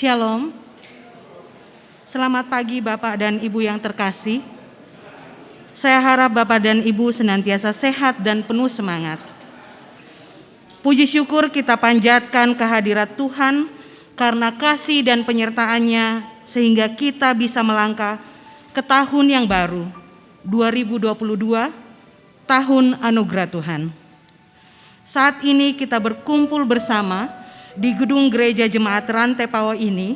Shalom. Selamat pagi Bapak dan Ibu yang terkasih. Saya harap Bapak dan Ibu senantiasa sehat dan penuh semangat. Puji syukur kita panjatkan kehadirat Tuhan karena kasih dan penyertaan-Nya sehingga kita bisa melangkah ke tahun yang baru, 2022, tahun anugerah Tuhan. Saat ini kita berkumpul bersama di gedung Gereja Jemaat Rantai Pawa ini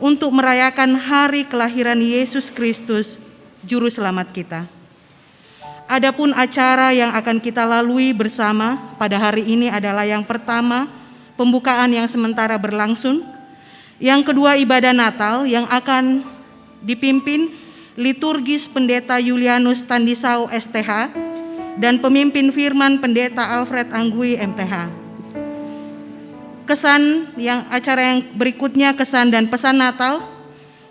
untuk merayakan hari kelahiran Yesus Kristus, Juru Selamat kita. Adapun acara yang akan kita lalui bersama pada hari ini adalah yang pertama, pembukaan yang sementara berlangsung. Yang kedua, ibadah Natal yang akan dipimpin liturgis Pendeta Julianus Tandisau STH dan pemimpin firman Pendeta Alfred Anggui MTH. Acara yang berikutnya kesan dan pesan Natal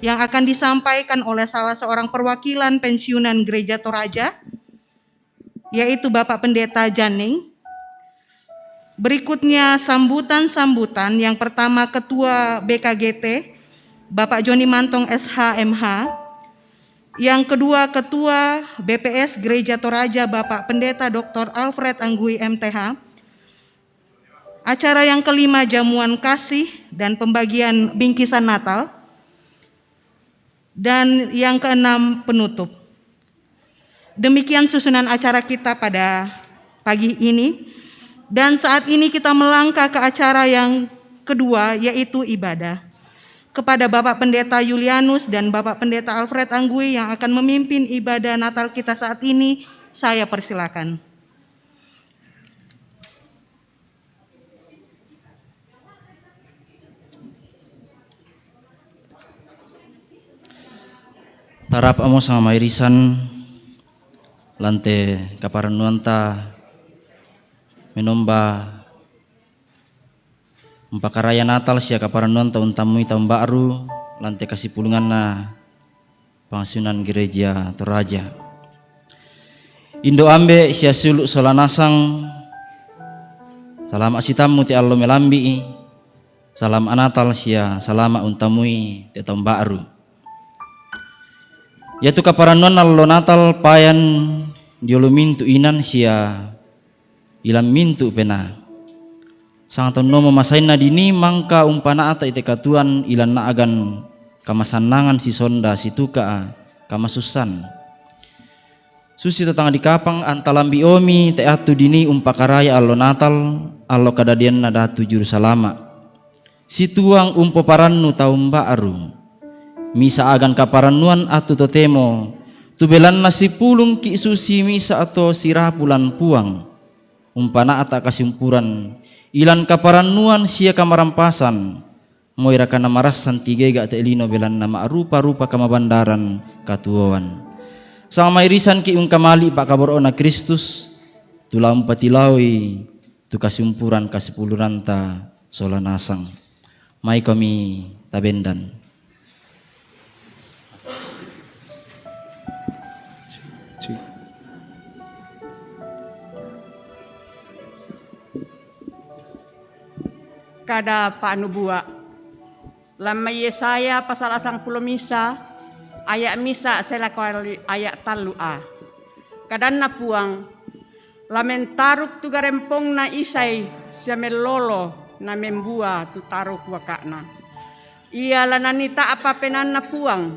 yang akan disampaikan oleh salah seorang perwakilan pensiunan Gereja Toraja, yaitu Bapak Pendeta Janing. Berikutnya sambutan yang pertama Ketua BKGT Bapak Joni Mantong SHMH, yang kedua Ketua BPS Gereja Toraja Bapak Pendeta Dr. Alfred Anggui MTH. Acara yang kelima jamuan kasih dan pembagian bingkisan Natal. Dan yang keenam penutup. Demikian susunan acara kita pada pagi ini. Dan saat ini kita melangkah ke acara yang kedua, yaitu ibadah. Kepada Bapak Pendeta Julianus dan Bapak Pendeta Alfred Anggui yang akan memimpin ibadah Natal kita saat ini, saya persilakan. Tarap amo sama mairisan lante kaparanuanta menomba umpakaraya Natal sia kaparanuanta untamui tahun baru lante kasih pulungan na pangasunan Gereja Toraja. Indo ambe sia suluk solanasang salam asitamu ti allo melambi salam anatal sia salama untamui ti tahun baru. Yaitu kaparanuan allo Natal payan diolo mintu inan sia ilam mintu pena. Sang tono memasain nadini mangka umpana ata ite katuan ilan na agan kamasanangan si sonda si tuka kamasusan. Susi tetangga di kapang antalambi omi te atu dini umpakaraya allo Natal allo kadadian na datu juru salama. Si tuang umpo parannu taum baru. Misa agan kaparanuan atu totemo tubelan nasi pulung ki susi misa atau sirapulan puang umpana ata kasimpuran ilan kaparanuan sia kamarampasan moira kana marasan tigega te elino belan nama rupa-rupa kamabandaran katuoan sama mairisan ki ungkamali pak kaborona Kristus tulam patilawi tu kasimpuran kasipuluranta solanasang mai kami tabendan. Kada panubua lama Yesaya pasal 10 misa ayat misa selakali ayat talu a kadan na puang lamentaruk tu garempong na isay siya melolo na membua tu taruk wakakna ia lananita apa penan na puang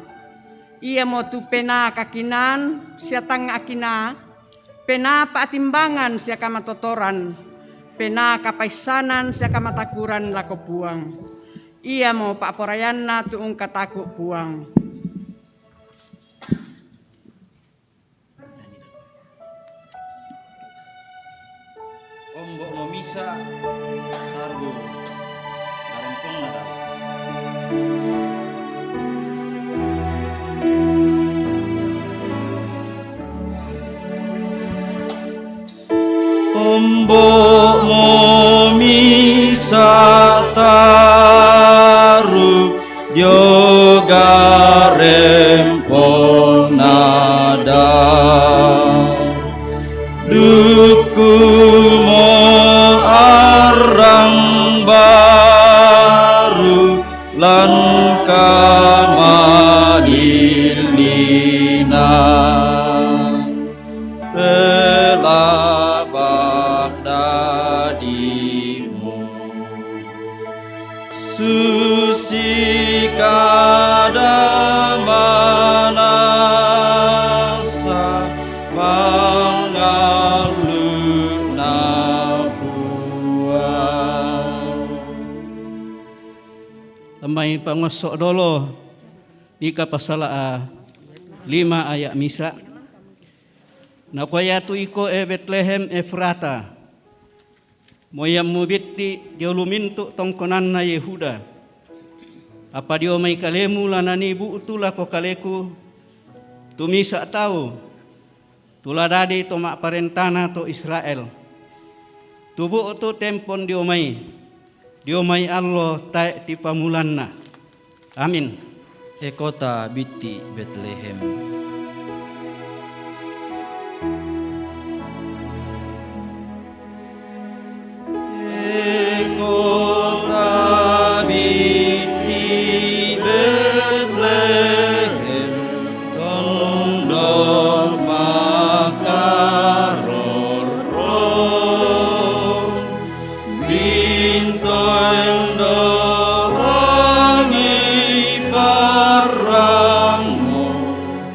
ia mo tu pena kakinan siya tang akina pena paatimbangan siya kamatotoran pena kapaisanan siya kamatakuran lako puang. Ia mo paaporayan na tuong kataku puang. Ombo mo misa targo narempong na daw. Ombo mo misa taru yoga rempong nada duku mo arang baru lan pelabak dadimu susi kada manasa pangalun nabuang. Amai pangosok dolo ika pasala 5 ayat misa. Nakwayatu iko Bethlehem Efrata. Moyam mubitti diolumintu tongkonan na Yehuda. Apa dio may kalemu lanani bu utula ko kaleku. Tumisa tau. Tuladadi to mak parentana to Israel. Tubu tu tempon dio may Allah tae ti pamulanna. Amin. Ekota biti Bethlehem. Ekota biti Bethlehem, tondok makaror bintang dorangi parangmo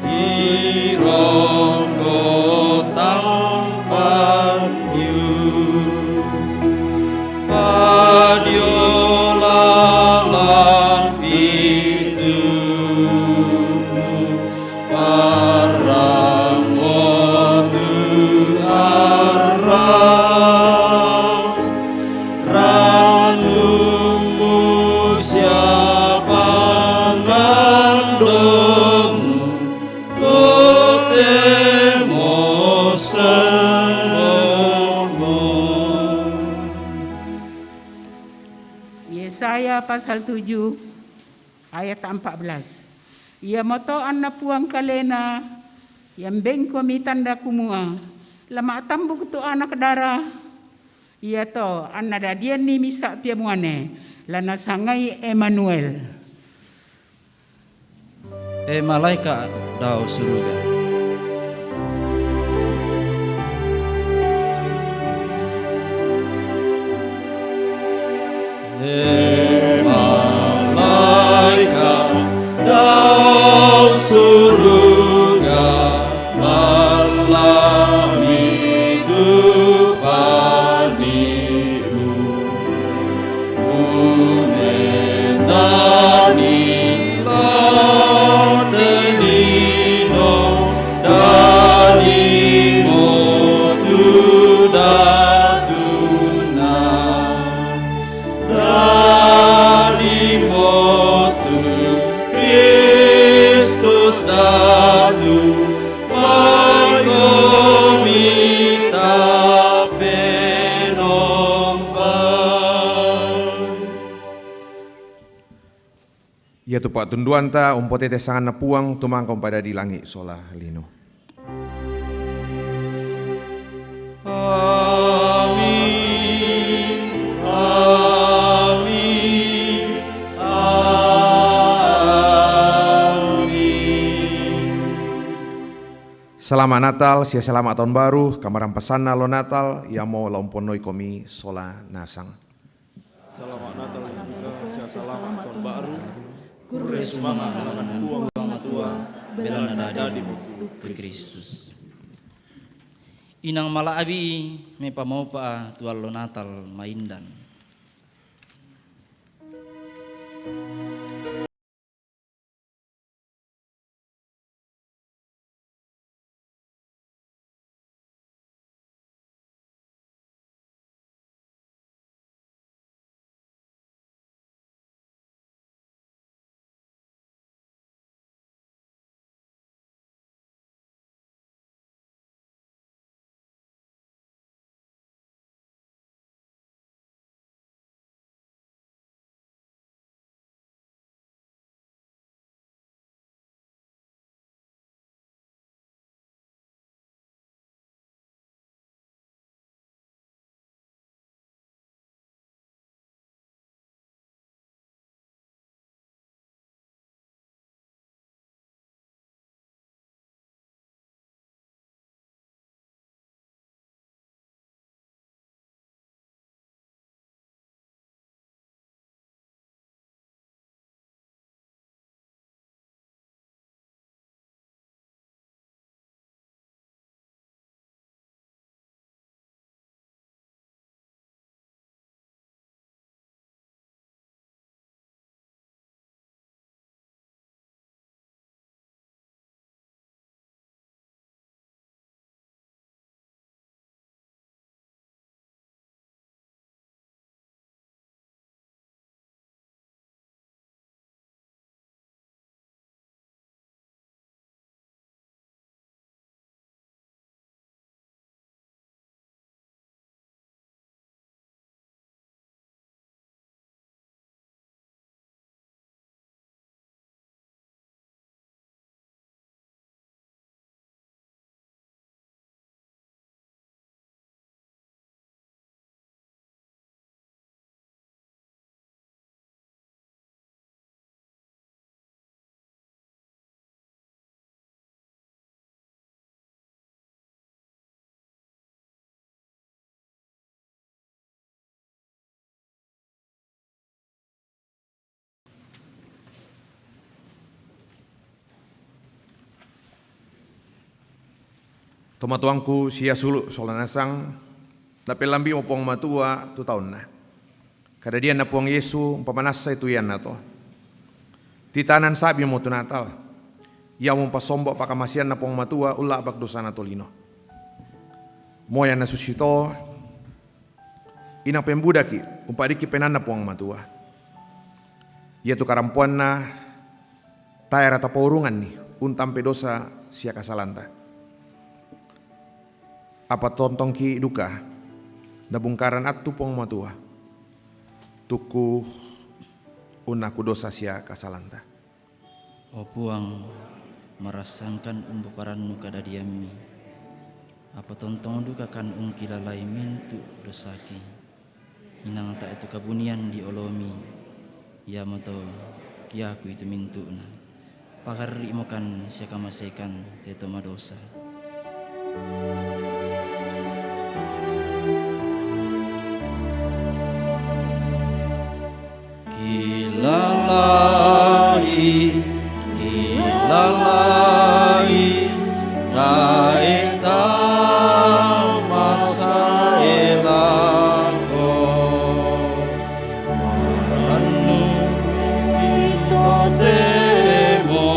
hiroko tampan padiola pitumu parangmo tuharang ranumu siapa ngandongmu totemo sembomo. Yesaya pasal 7 ayat 14. Ia moto anna puang kalena yang bengko mi tanda kumua lama tambuk tu anak darah ia to anna dadian ni misa piamuane lana sangai Emmanuel. Malaikat dau surga. Malaikat dau surga malam hidupanimu menenani latenino danimo tudatuna danimo tu Kristus datu komita penombai. Ia tu pak tunduan ta umpote te sangan na puang tumangkong pada di langit sola lino. Amin, amin, amin. Selamat Natal, sia selamat tahun baru, kamaran pesanna lo Natal, ia mau lomponoi komi sola nasang. Selamat Natal juga, selamat tahun baru. Kure sumama alangan buang matua, belana dadimu tu Kristus. Inang mala abi me pamopa tual lo Natal maindan. Tomatuangku sia sulu solanasang na pelambi mo pong matua tu taon na. Kada dia na puang Yesu pamanas sa ituyan na to. Titanan sabi mo tu Natal. Ya mo pasombo pakamasian na pong matua ula bak dosa na tolino. Moya na susito inang pembudaki umpadiki penan na pong matua. Ya tu karampuan na tayar at paurungan ni untam pedosa siya kasalanta. Apa tontong ki duka nabungkaran at tupong matua tuku unaku dosa siya kasalanta. O puang merasakan umbaparanmu kada diami. Apa tontong duka kan kilalai mintu dosaki. Inang tak itu kabunian di olomi. Ya mato kiaku itu mintu na. Pakari mo kan siya kamasekan teto madosa. Kilalai raita masa elako maranu kita demo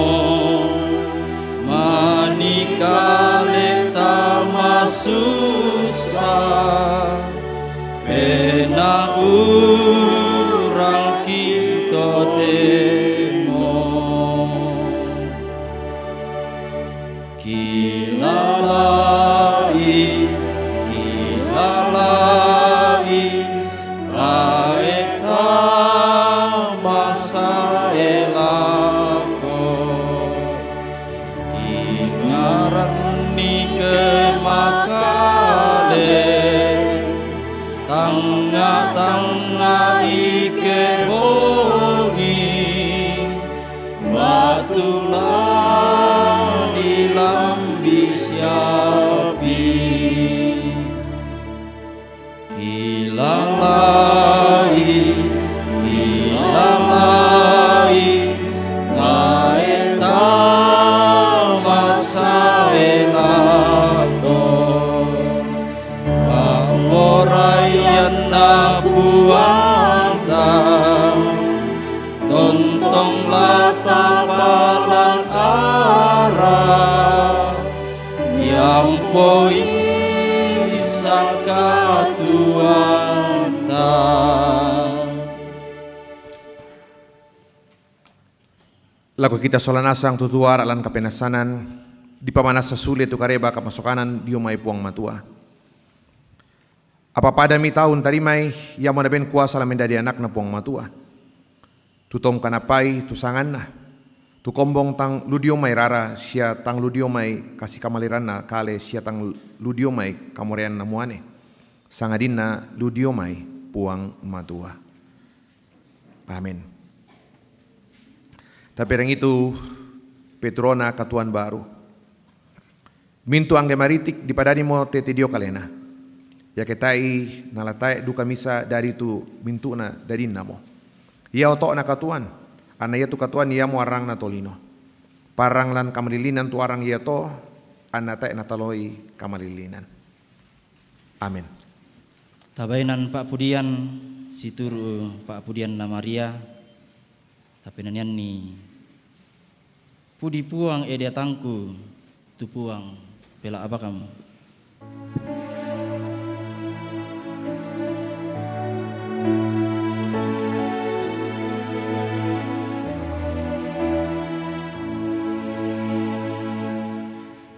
manikale tamasusa pena urang kita temo kilalai raeta masa elako ingaran ni kemakale tanga-tanga ike bongi batulah di lambi siapi kilalai gaeta masa elako Orayan na buwanta tontong latapalan ara yang poin sakatuanta. Lagu kita solanasang tutuar alan kapenasanan di pamanasa sulit tu kareba kapasukanan diumay puang matua. Apa pada mi tahun tarimay yang manaben kuasa lamin dari anak na puang matua. Tutom kanapai tusangan na. Tu kombong tang ludio may rara siya tang ludio may kasih kamaliran na kale siya tang ludio may kamorean na muane. Sangadin na ludio may puang matua. Amin. Tapi reng itu Petrona katuan baru. Mintu angge maritik di padani mo tete dio kalena. Ya ketai nalatai duka misa dari tu mintu na dari namo. Ia otok na katuan. Ana ia tu katuan ia mo arang na tolino. Parang lan kamalilinan tu arang ia to. Ana tai na taloi kamalilinan. Amin. Tabainan Pak Pudian situru Pak Pudian na Maria. Tapi nanian ni pudi puang edia tangku tu puang pela apa kamu.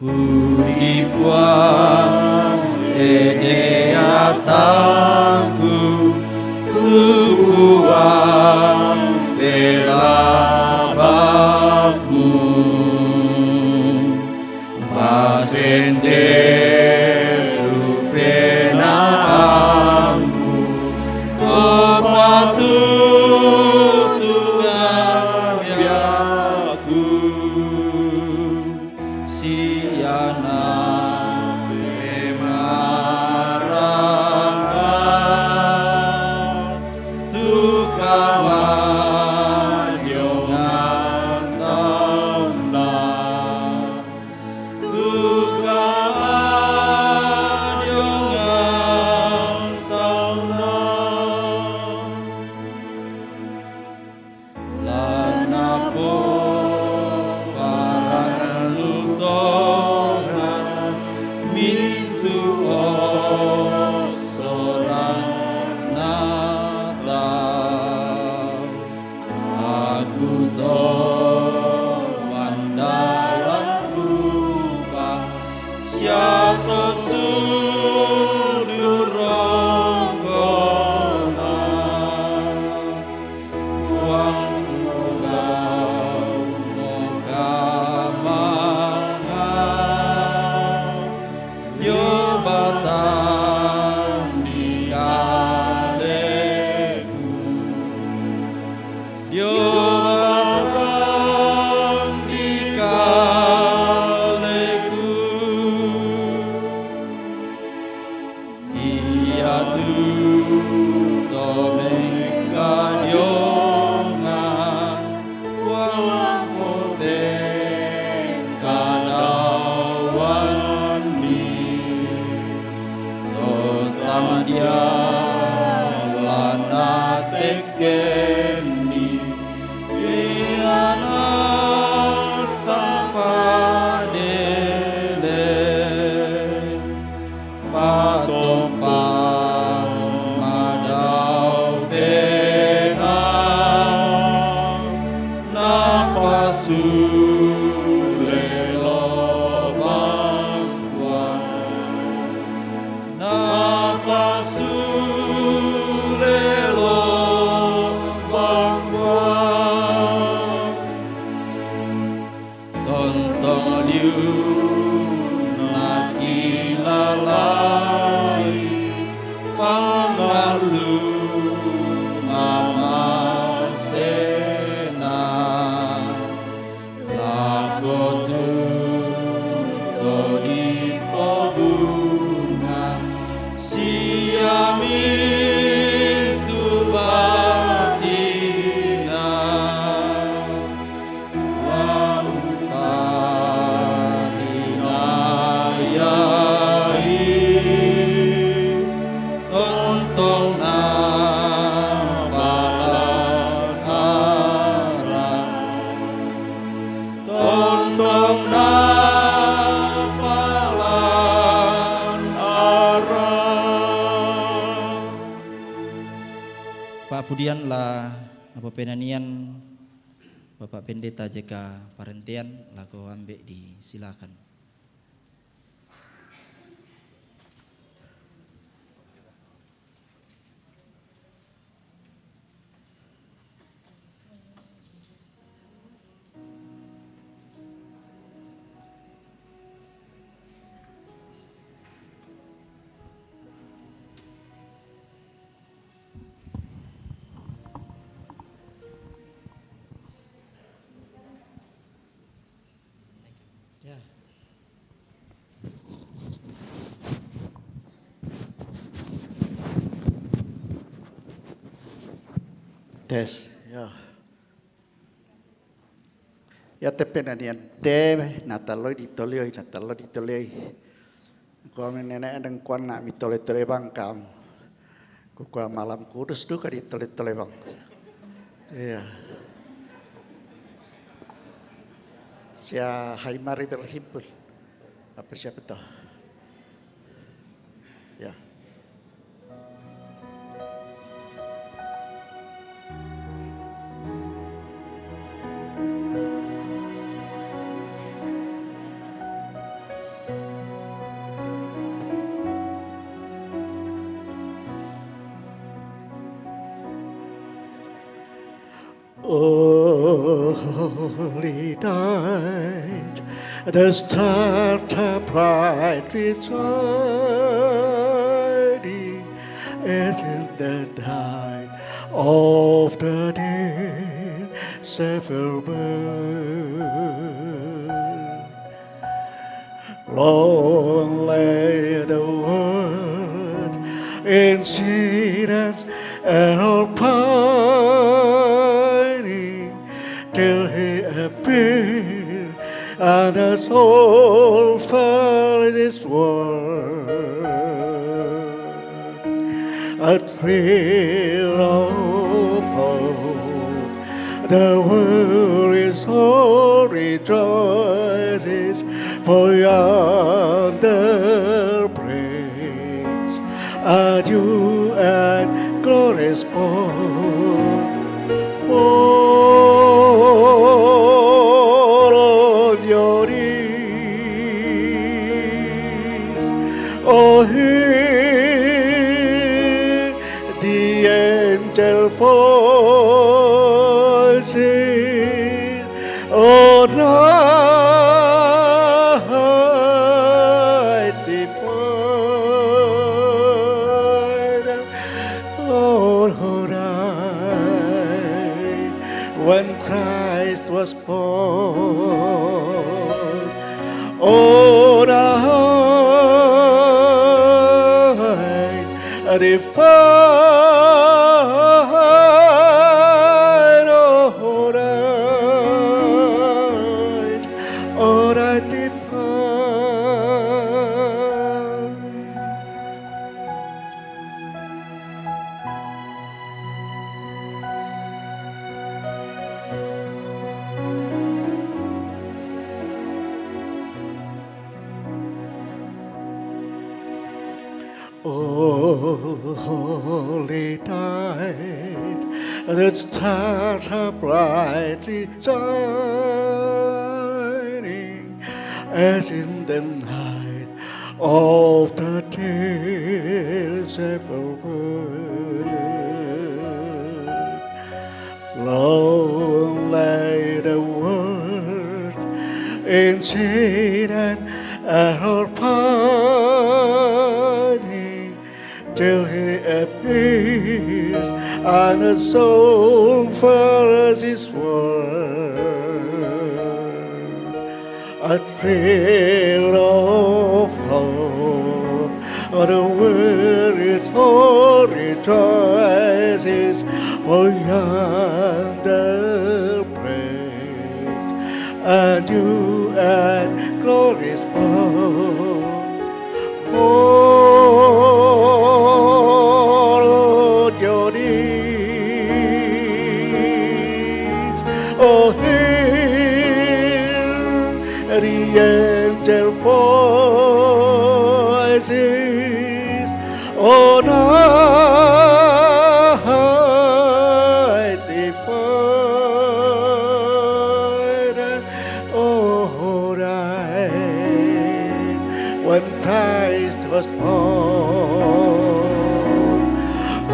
Pudi puang edia tangku tu puang pela bakmu masende tu pena angku tomatu tuan biaku siana pemaranga tu kawan Kemudian lah penanian Bapak Pendeta JK Parentian lah kau ambil disilakan. Tes, ya. Ya tepen anian te nataloi ditolioi. Kau nenek dan kuan nak mitole bang kam. Kau malam kudus tu kari tole bang. Iya. Sia haimari berhimpun. Apa siapa tu? Ya. Oh, holy night, the stars are brightly shining, as in the night of the day, Savior birth. Long lay the world in sin and all pining, till he appeared, and the soul fell in this world. A thrill of hope, the world is all rejoices, for yonder breaks a new and glorious morn. Fall on your knees, oh, hear the angel voices, oh, night divine, oh, night when Christ was born, oh, night divine, oh, night divine. Oh, holy night, the stars are brightly shining, as in the night of the tears ever birth. Long lay the world in sin and all pining, till he appears, and the soul follows his word. A thrill of hope, the world is all rejoices, for yonder praise a new and glorious morn. Fall on your knees, oh, hear the angel voices, oh, night when Christ was born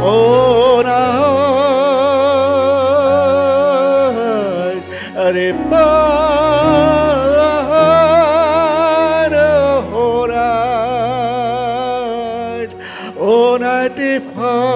on a night divine, on a night divine,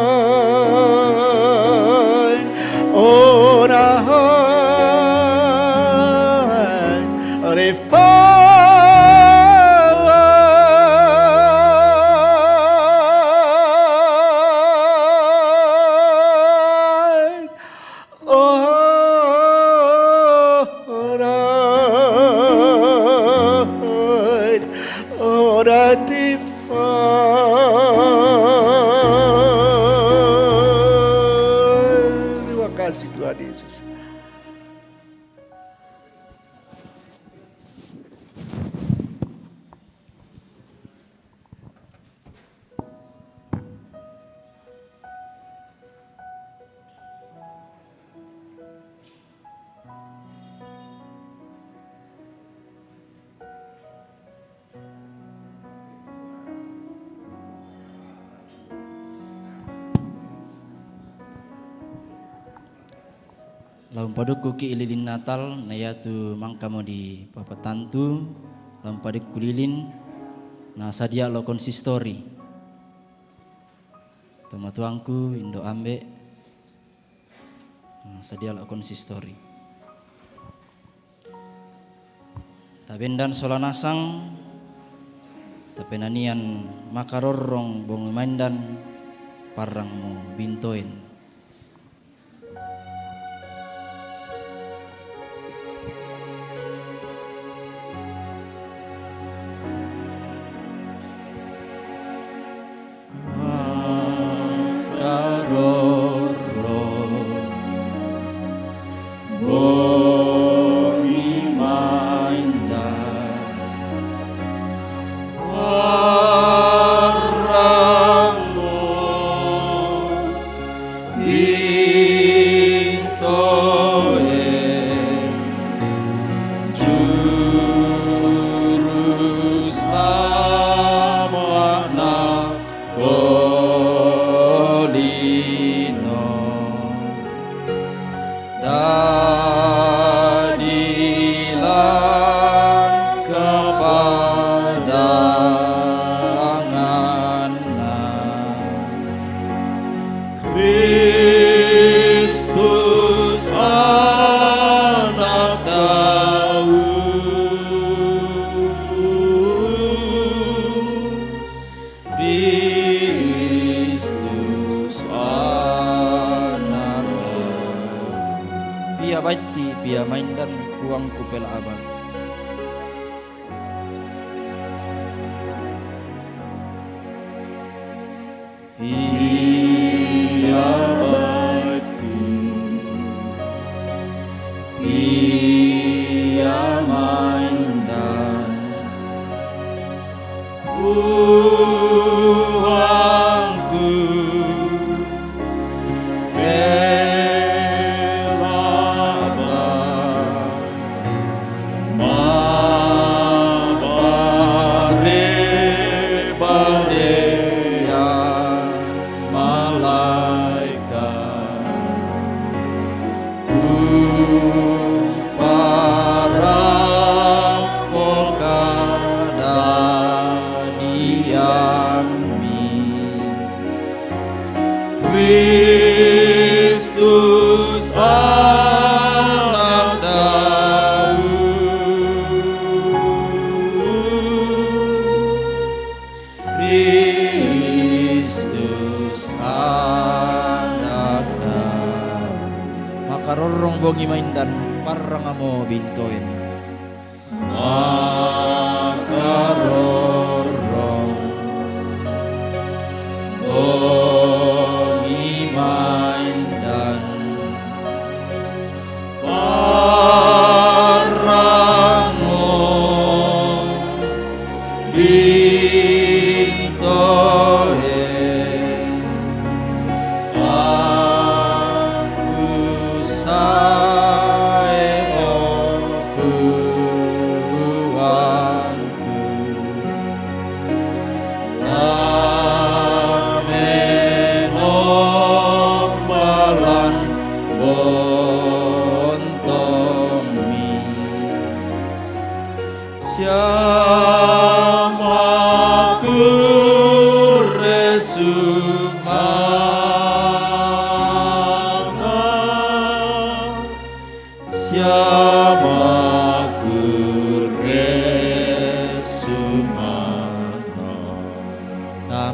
on a divine. Terima kasih Tuhan Yesus. Laum paduk kuki ililin Natal na yatu mangkamo di papatantu laum paduk kulilin na sadia lo konsistori toma tuangku indo ambe sadia lo konsistori tabendan solanasang tapenanian makarorong bong mandan parangmu bintoin. Pia baiti, pia maindan puang kupel abang. Pia baiti, pia maindan puangku Kristus anak Daud, Kristus anak Daud. Makarorong bongi maindan parangamo bintoin. Makarorong bongi maindan parangamo bintoin. Aku sae o puangku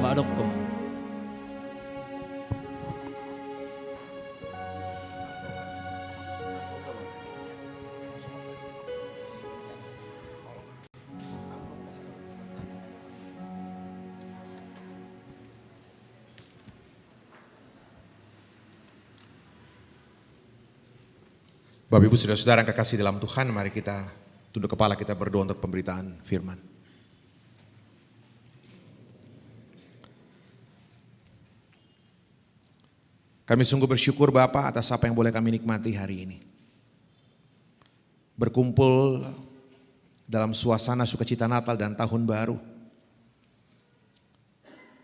mak dokkom. Bapak Ibu Saudara-saudara yang kekasih dalam Tuhan, mari kita tunduk kepala, kita berdoa untuk pemberitaan firman. Kami sungguh bersyukur Bapa atas apa yang boleh kami nikmati hari ini. Berkumpul dalam suasana sukacita Natal dan Tahun Baru.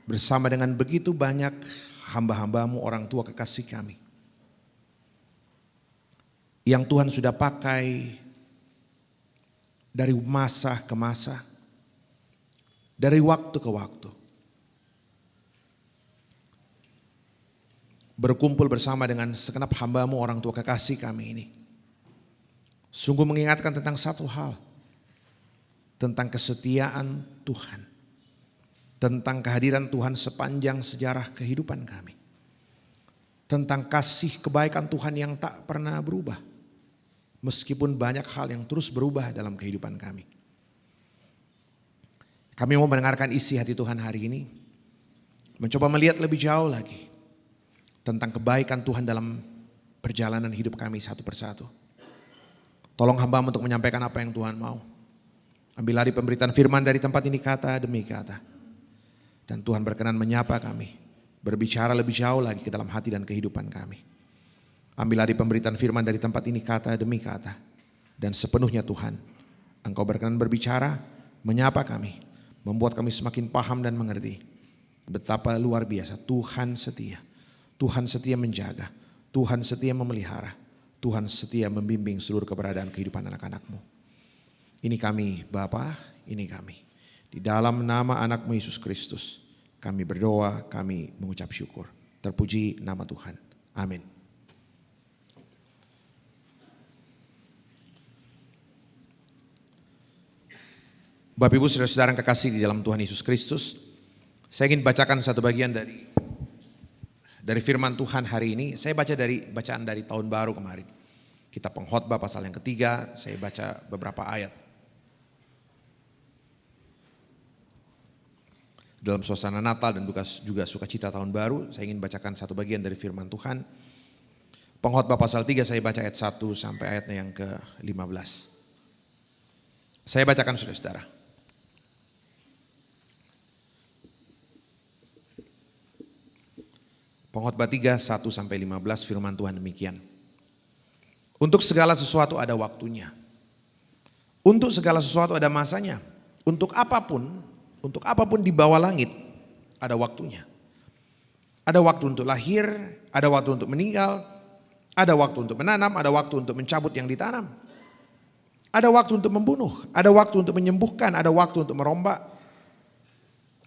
Bersama dengan begitu banyak hamba-hambamu, orang tua kekasih kami. Yang Tuhan sudah pakai dari masa ke masa, dari waktu ke waktu. Berkumpul bersama dengan segenap hamba-Mu, orang tua kekasih kami ini. Sungguh mengingatkan tentang satu hal, tentang kesetiaan Tuhan, tentang kehadiran Tuhan sepanjang sejarah kehidupan kami, tentang kasih kebaikan Tuhan yang tak pernah berubah. Meskipun banyak hal yang terus berubah dalam kehidupan kami. Kami mau mendengarkan isi hati Tuhan hari ini. Mencoba melihat lebih jauh lagi tentang kebaikan Tuhan dalam perjalanan hidup kami satu persatu. Tolong hamba untuk menyampaikan apa yang Tuhan mau. Ambil lari pemberitaan firman dari tempat ini kata demi kata. Dan Tuhan berkenan menyapa kami. Berbicara lebih jauh lagi ke dalam hati dan kehidupan kami. Ambil lari pemberitaan firman dari tempat ini kata demi kata. Dan sepenuhnya Tuhan, Engkau berkenan berbicara, menyapa kami, membuat kami semakin paham dan mengerti betapa luar biasa Tuhan setia. Tuhan setia menjaga, Tuhan setia memelihara, Tuhan setia membimbing seluruh keberadaan kehidupan anak-anak-Mu. Ini kami Bapa, ini kami. Di dalam nama anak-Mu Yesus Kristus, kami berdoa, kami mengucap syukur. Terpuji nama Tuhan. Amin. Bapak Ibu Saudara-saudara yang kekasih di dalam Tuhan Yesus Kristus, saya ingin bacakan satu bagian dari firman Tuhan hari ini. Saya baca dari bacaan dari Tahun Baru kemarin. Kitab Pengkhotbah pasal yang ketiga, saya baca beberapa ayat. Dalam suasana Natal dan juga sukacita Tahun Baru, saya ingin bacakan satu bagian dari firman Tuhan. Pengkhotbah pasal 3 saya baca ayat 1 sampai ayatnya yang ke-15. Saya bacakan saudara-saudara. Pengkhotbah 3, 1 sampai 15 firman Tuhan demikian. Untuk segala sesuatu ada waktunya. Untuk segala sesuatu ada masanya. Untuk apapun di bawah langit ada waktunya. Ada waktu untuk lahir, ada waktu untuk meninggal, ada waktu untuk menanam, ada waktu untuk mencabut yang ditanam. Ada waktu untuk membunuh, ada waktu untuk menyembuhkan, ada waktu untuk merombak.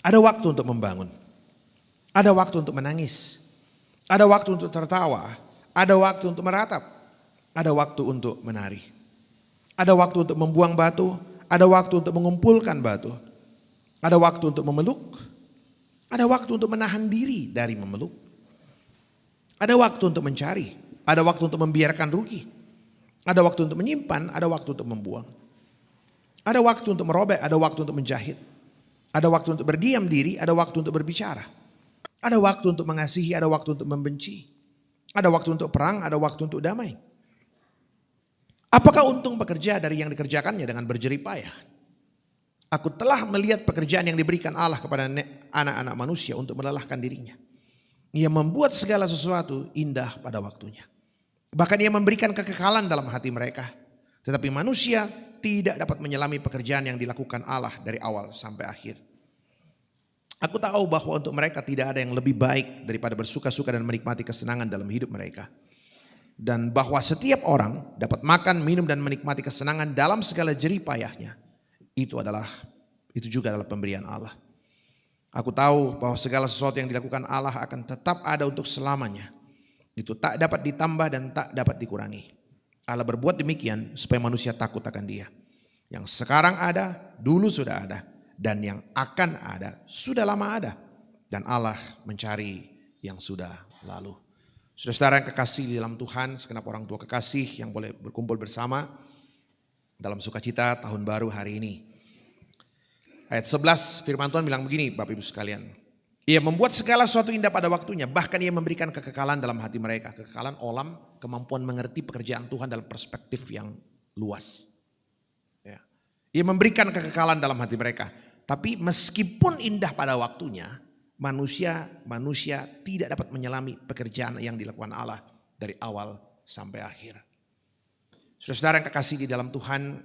Ada waktu untuk membangun. Ada waktu untuk menangis. Ada waktu untuk tertawa, ada waktu untuk meratap, ada waktu untuk menari. Ada waktu untuk membuang batu, ada waktu untuk mengumpulkan batu. Ada waktu untuk memeluk, ada waktu untuk menahan diri dari memeluk. Ada waktu untuk mencari, ada waktu untuk membiarkan rugi. Ada waktu untuk menyimpan, ada waktu untuk membuang. Ada waktu untuk merobek, ada waktu untuk menjahit. Ada waktu untuk berdiam diri, ada waktu untuk berbicara. Ada waktu untuk mengasihi, ada waktu untuk membenci. Ada waktu untuk perang, ada waktu untuk damai. Apakah untung pekerja dari yang dikerjakannya dengan berjerih payah? Aku telah melihat pekerjaan yang diberikan Allah kepada anak-anak manusia untuk melelahkan dirinya. Ia membuat segala sesuatu indah pada waktunya. Bahkan ia memberikan kekekalan dalam hati mereka. Tetapi manusia tidak dapat menyelami pekerjaan yang dilakukan Allah dari awal sampai akhir. Aku tahu bahwa untuk mereka tidak ada yang lebih baik daripada bersuka-suka dan menikmati kesenangan dalam hidup mereka. Dan bahwa setiap orang dapat makan, minum dan menikmati kesenangan dalam segala jerih payahnya. Itu juga adalah pemberian Allah. Aku tahu bahwa segala sesuatu yang dilakukan Allah akan tetap ada untuk selamanya. Itu tak dapat ditambah dan tak dapat dikurangi. Allah berbuat demikian supaya manusia takut akan Dia. Yang sekarang ada, dulu sudah ada. Dan yang akan ada, sudah lama ada. dan Allah mencari yang sudah lalu. Saudara-saudara yang kekasih di dalam Tuhan, segenap orang tua kekasih yang boleh berkumpul bersama dalam sukacita tahun baru hari ini. Ayat 11 firman Tuhan bilang begini Bapak Ibu sekalian. Ia membuat segala sesuatu indah pada waktunya, bahkan ia memberikan kekekalan dalam hati mereka. Kekekalan olam, kemampuan mengerti pekerjaan Tuhan dalam perspektif yang luas. Ya. Ia memberikan kekekalan dalam hati mereka. Tapi meskipun indah pada waktunya, manusia tidak dapat menyelami pekerjaan yang dilakukan Allah dari awal sampai akhir. Saudara-saudara yang kekasih di dalam Tuhan,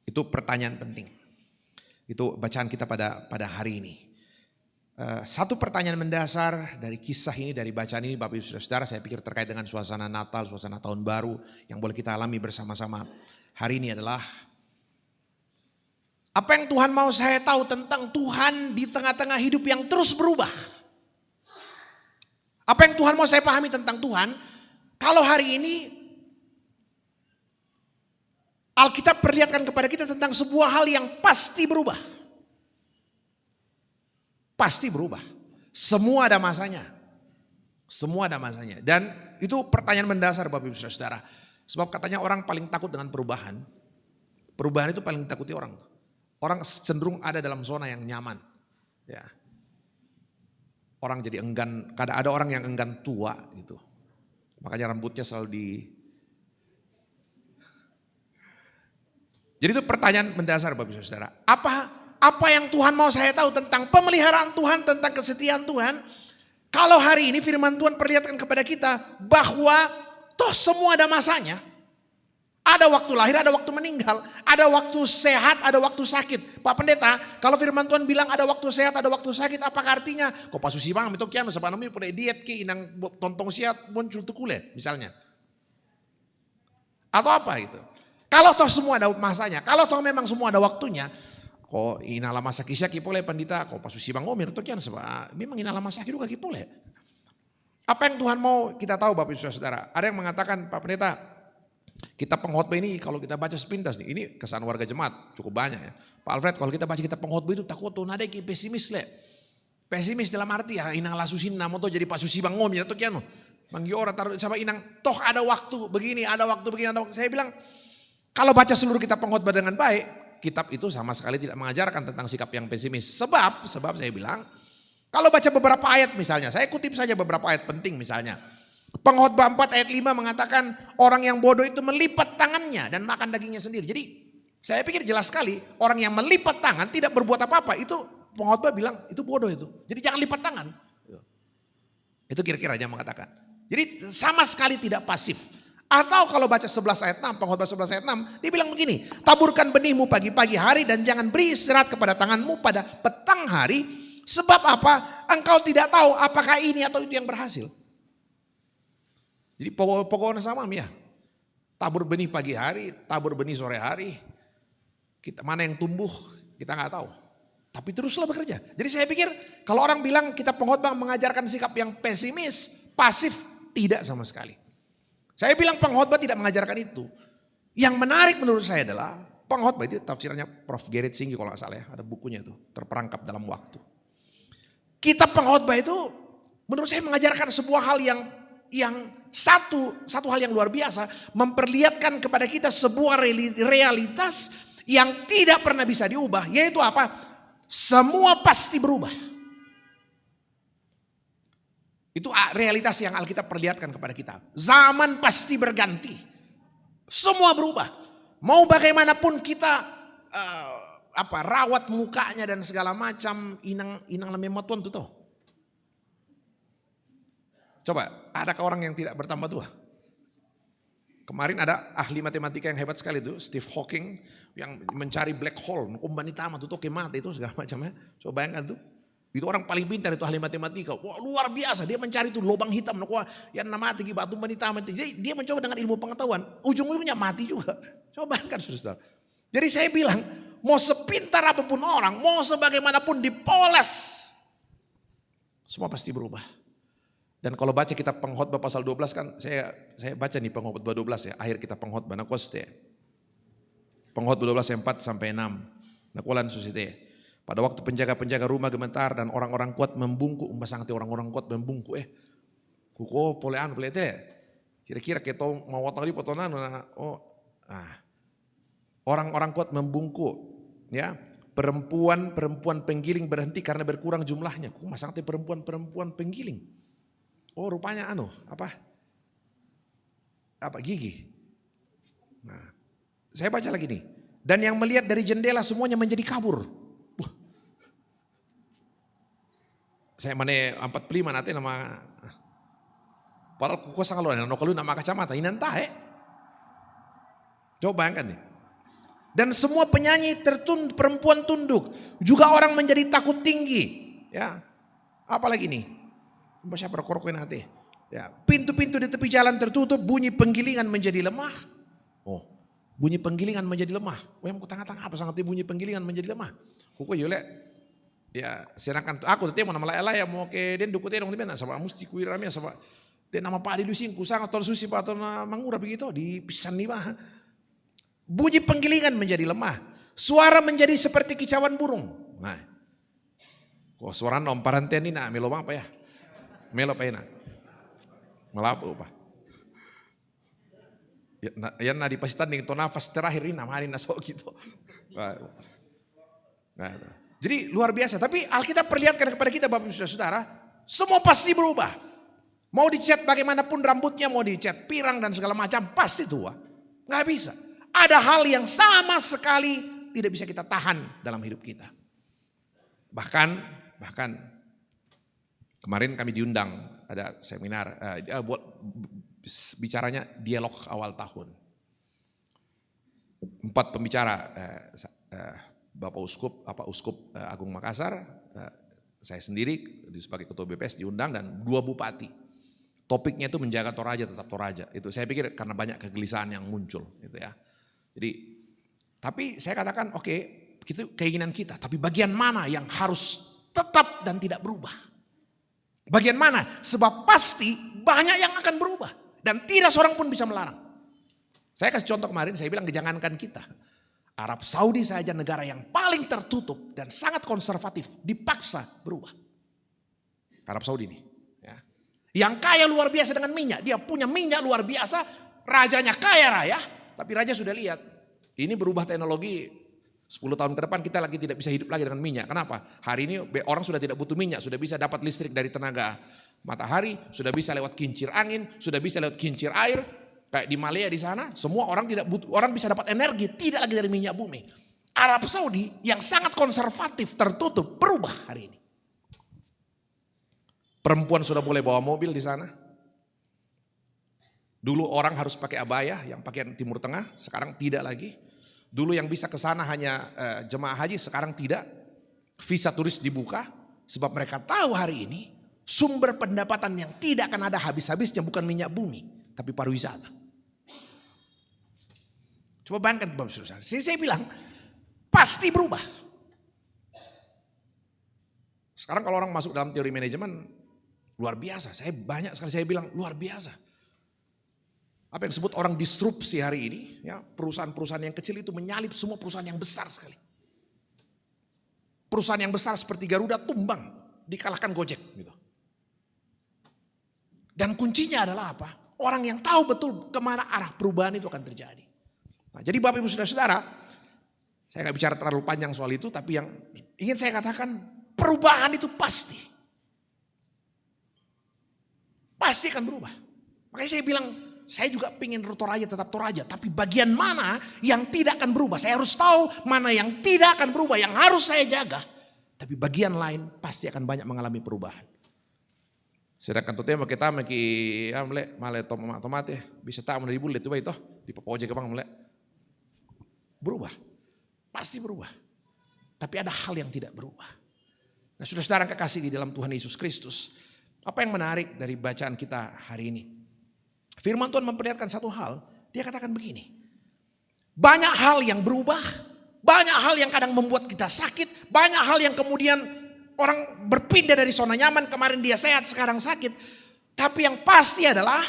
itu pertanyaan penting. Itu bacaan kita pada hari ini. Satu pertanyaan mendasar dari kisah ini, dari bacaan ini Bapak Ibu Saudara, saya pikir terkait dengan suasana Natal, suasana tahun baru yang boleh kita alami bersama-sama hari ini adalah, apa yang Tuhan mau saya tahu tentang Tuhan di tengah-tengah hidup yang terus berubah? Apa yang Tuhan mau saya pahami tentang Tuhan? Kalau hari ini Alkitab perlihatkan kepada kita tentang sebuah hal yang pasti berubah. Pasti berubah. Semua ada masanya. Semua ada masanya. Dan itu pertanyaan mendasar Bapak Ibu Saudara. Sebab katanya orang paling takut dengan perubahan. Perubahan itu paling ditakuti orang. Orang cenderung ada dalam zona yang nyaman. Ya. Orang jadi enggan, kadang ada orang yang enggan tua gitu. Makanya rambutnya selalu Jadi itu pertanyaan mendasar Bapak Ibu Saudara. Apa yang Tuhan mau saya tahu tentang pemeliharaan Tuhan, tentang kesetiaan Tuhan. Kalau hari ini firman Tuhan perlihatkan kepada kita bahwa toh semua ada masanya. Ada waktu lahir, ada waktu meninggal, ada waktu sehat, ada waktu sakit. Pak Pendeta, kalau firman Tuhan bilang ada waktu sehat, ada waktu sakit, apakah artinya kok pasusi bang itu kian sepanami pada diet ki inang tontong siat muncul tukule misalnya. Atau apa itu? Kalau toh semua ada masanya, kalau toh memang semua ada waktunya, kok inala masa kisah kipole pandita, kok pasusi bang omir itu kian memang inala masa juga kipole. Apa yang Tuhan mau kita tahu Bapak Ibu Saudara? Ada yang mengatakan Pak Pendeta, kitab pengkhotbah ini kalau kita baca sepintas nih, ini kesan warga jemaat cukup banyak ya. Pak Alfred, kalau kita baca kitab pengkhotbah itu takut tuh nade ki pesimis le. Pesimis dalam arti ya inang lasusin namo to jadi pasusi bang omir itu kian. Manggi orang taruh sama inang toh ada waktu begini, ada waktu begini, ada waktu. Saya bilang kalau baca seluruh kitab pengkhotbah dengan baik, kitab itu sama sekali tidak mengajarkan tentang sikap yang pesimis. Sebab saya bilang, kalau baca beberapa ayat misalnya, saya kutip saja beberapa ayat penting misalnya. Pengkhotbah 4 ayat 5 mengatakan orang yang bodoh itu melipat tangannya dan makan dagingnya sendiri. Jadi saya pikir jelas sekali orang yang melipat tangan tidak berbuat apa-apa itu pengkhotbah bilang itu bodoh itu. Jadi jangan lipat tangan. Itu kira-kira dia mengatakan. Jadi sama sekali tidak pasif. Atau kalau baca 11 ayat 6, pengkhotbah 11 ayat 6, dia bilang begini, taburkan benihmu pagi-pagi hari dan jangan beri istirahat kepada tanganmu pada petang hari, sebab apa? Engkau tidak tahu apakah ini atau itu yang berhasil. Jadi pokoknya sama ya, tabur benih pagi hari, tabur benih sore hari, kita mana yang tumbuh kita nggak tahu. Tapi teruslah bekerja. Jadi saya pikir kalau orang bilang kitab pengkhotbah mengajarkan sikap yang pesimis, pasif, tidak sama sekali. Saya bilang pengkhotbah tidak mengajarkan itu. Yang menarik menurut saya adalah pengkhotbah itu tafsirannya Prof. Gerrit Singgi kalau nggak salah ya, ada bukunya itu terperangkap dalam waktu. Kitab pengkhotbah itu menurut saya mengajarkan sebuah hal yang satu hal yang luar biasa, memperlihatkan kepada kita sebuah realitas yang tidak pernah bisa diubah, yaitu apa? Semua pasti berubah. Itu realitas yang Alkitab perlihatkan kepada kita. Zaman pasti berganti. Semua berubah. Mau bagaimanapun kita rawat mukanya dan segala macam, inang lemematuan tuh toh. Coba, adakah orang yang tidak bertambah tua? Kemarin ada ahli matematika yang hebat sekali tuh, Steve Hawking, yang mencari black hole, kumbani tamat tuh mati itu segala macamnya. Coba bayangkan tuh. Itu orang paling pintar itu ahli matematika. Wah, luar biasa, dia mencari tuh lubang hitam. Wah, yang mati batu banita mati. Jadi dia mencoba dengan ilmu pengetahuan. Ujung-ujungnya mati juga. Coba bayangkan saudara. Jadi saya bilang, mau sepintar apapun orang, mau sebagaimanapun dipoles, semua pasti berubah. Dan kalau baca kitab pengkhotbah pasal 12 kan, saya baca nih pengkhotbah 12 ya, akhir kitab pengkhotbah nakoste. Pengkhotbah 12 4 sampai 6. Nakolan susite. Pada waktu penjaga-penjaga rumah gemetar dan orang-orang kuat membungkuk, sangat orang-orang kuat membungkuk, kuko polean pelete. Kira-kira kita mau watang di potonan, orang-orang kuat membungkuk, ya. Perempuan penggiling berhenti karena berkurang jumlahnya. Sangat perempuan penggiling. Oh, rupanya apa gigi. Nah, saya baca lagi nih. Dan yang melihat dari jendela semuanya menjadi kabur. Saya mana 45 nanti nama, padahal kukosa kalau nama kacamata, ini entah Coba bayangkan nih. Dan semua penyanyi perempuan tunduk, juga orang menjadi takut tinggi. Ya, apalagi nih, siapa korkoin nanti. Ya, pintu-pintu di tepi jalan tertutup, bunyi penggilingan menjadi lemah. Oh, bunyi penggilingan menjadi lemah. Yang kutang-tang apa sangat bunyi penggilingan menjadi lemah. Kuko yole. Ya, sedangkan aku tetep mau nama lain mau ke den duku terong di mana sama mesti kuiramnya sama den nama Pak Adi Lusing kusang atau susi atau mangura begitu di pisan nih mah. Bunyi penggilingan menjadi lemah, suara menjadi seperti kicauan burung. Nah, kok suara nom paranten ini nak melo apa ya? Melo apa ya nak? Melapu apa? Ya na di pasitan nih to nafas terakhir ini nama hari nasok gitu. Nah, jadi luar biasa, tapi Alkitab perlihatkan kepada kita Bapak Ibu Saudara, semua pasti berubah. Mau dicat bagaimanapun rambutnya, mau dicat pirang dan segala macam, pasti tua. Nggak bisa. Ada hal yang sama sekali tidak bisa kita tahan dalam hidup kita. Bahkan kemarin kami diundang, ada seminar, buat bicaranya dialog awal tahun. 4 pembicara, Bapak Uskup Agung Makassar, saya sendiri sebagai ketua BPS diundang dan 2 bupati. Topiknya itu menjaga Toraja tetap Toraja. Itu saya pikir karena banyak kegelisahan yang muncul, gitu ya. Jadi, tapi saya katakan oke, itu keinginan kita. Tapi bagian mana yang harus tetap dan tidak berubah? Bagian mana? Sebab pasti banyak yang akan berubah dan tidak seorang pun bisa melarang. Saya kasih contoh kemarin, saya bilang jangankan kita. Arab Saudi saja negara yang paling tertutup dan sangat konservatif dipaksa berubah. Arab Saudi ini, ya. Yang kaya luar biasa dengan minyak, dia punya minyak luar biasa, rajanya kaya raya, tapi raja sudah lihat ini berubah teknologi 10 tahun ke depan kita lagi tidak bisa hidup lagi dengan minyak. Kenapa? Hari ini orang sudah tidak butuh minyak, sudah bisa dapat listrik dari tenaga matahari, sudah bisa lewat kincir angin, sudah bisa lewat kincir air. Kayak di Malaya di sana, semua orang tidak butuh, orang bisa dapat energi tidak lagi dari minyak bumi. Arab Saudi yang sangat konservatif, tertutup, berubah hari ini. Perempuan sudah boleh bawa mobil di sana. Dulu orang harus pakai abaya yang pakaian Timur Tengah, sekarang tidak lagi. Dulu yang bisa ke sana hanya jemaah haji, sekarang tidak. Visa turis dibuka, sebab mereka tahu hari ini sumber pendapatan yang tidak akan ada habis-habisnya bukan minyak bumi, tapi pariwisata. Coba bayangkan Bapak Saudara. Saya bilang pasti berubah. Sekarang kalau orang masuk dalam teori manajemen luar biasa. Saya banyak sekali saya bilang luar biasa. Apa yang disebut orang disrupsi hari ini, ya, perusahaan-perusahaan yang kecil itu menyalip semua perusahaan yang besar sekali. Perusahaan yang besar seperti Garuda tumbang, dikalahkan Gojek gitu. Dan kuncinya adalah apa? Orang yang tahu betul kemana arah perubahan itu akan terjadi. Nah, jadi Bapak Ibu Saudara, saya nggak bicara terlalu panjang soal itu, tapi yang ingin saya katakan perubahan itu pasti akan berubah. Makanya saya bilang, saya juga pengen Toraja tetap Toraja, tapi bagian mana yang tidak akan berubah? Saya harus tahu mana yang tidak akan berubah, yang harus saya jaga. Tapi bagian lain pasti akan banyak mengalami perubahan. Sedangkan tuh tema kita male tomat ya, bisa tak menjadi bulat itu di Papoje ke bang mulai. Berubah, pasti berubah. Tapi ada hal yang tidak berubah. Nah, saudara-saudara kekasih di dalam Tuhan Yesus Kristus, apa yang menarik dari bacaan kita hari ini? Firman Tuhan memperlihatkan satu hal, dia katakan begini. Banyak hal yang berubah, banyak hal yang kadang membuat kita sakit, banyak hal yang kemudian orang berpindah dari zona nyaman, kemarin dia sehat, sekarang sakit. Tapi yang pasti adalah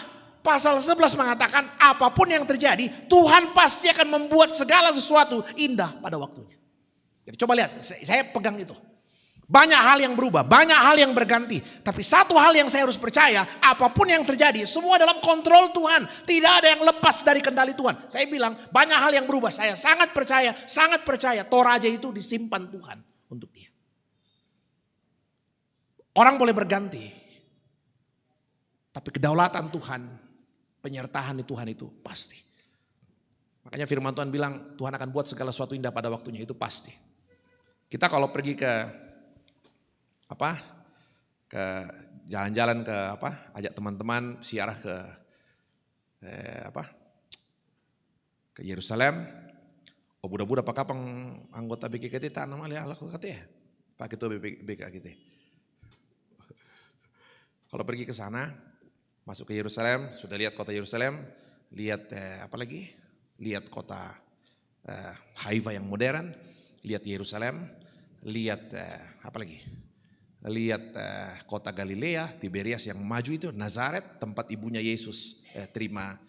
pasal 11 mengatakan apapun yang terjadi, Tuhan pasti akan membuat segala sesuatu indah pada waktunya. Jadi coba lihat, saya pegang itu. Banyak hal yang berubah, banyak hal yang berganti. Tapi satu hal yang saya harus percaya, apapun yang terjadi, semua dalam kontrol Tuhan. Tidak ada yang lepas dari kendali Tuhan. Saya bilang, banyak hal yang berubah. Saya sangat percaya Toraja itu disimpan Tuhan untuk dia. Orang boleh berganti. Tapi kedaulatan Tuhan, penyertaan Tuhan itu pasti. Makanya firman Tuhan bilang, Tuhan akan buat segala sesuatu indah pada waktunya, itu pasti. Kita kalau pergi ke jalan-jalan ke ajak teman-teman siarah ke Yerusalem. Budak-budak pakapang anggota BKKT tanam alih Allah katanya. Pak Ketua BKKT. Kalau pergi ke sana, masuk ke Yerusalem, sudah lihat kota Yerusalem, lihat lihat kota Haifa yang modern, lihat Yerusalem, lihat lihat kota Galilea, Tiberias yang maju itu, Nazaret, tempat ibunya Yesus terima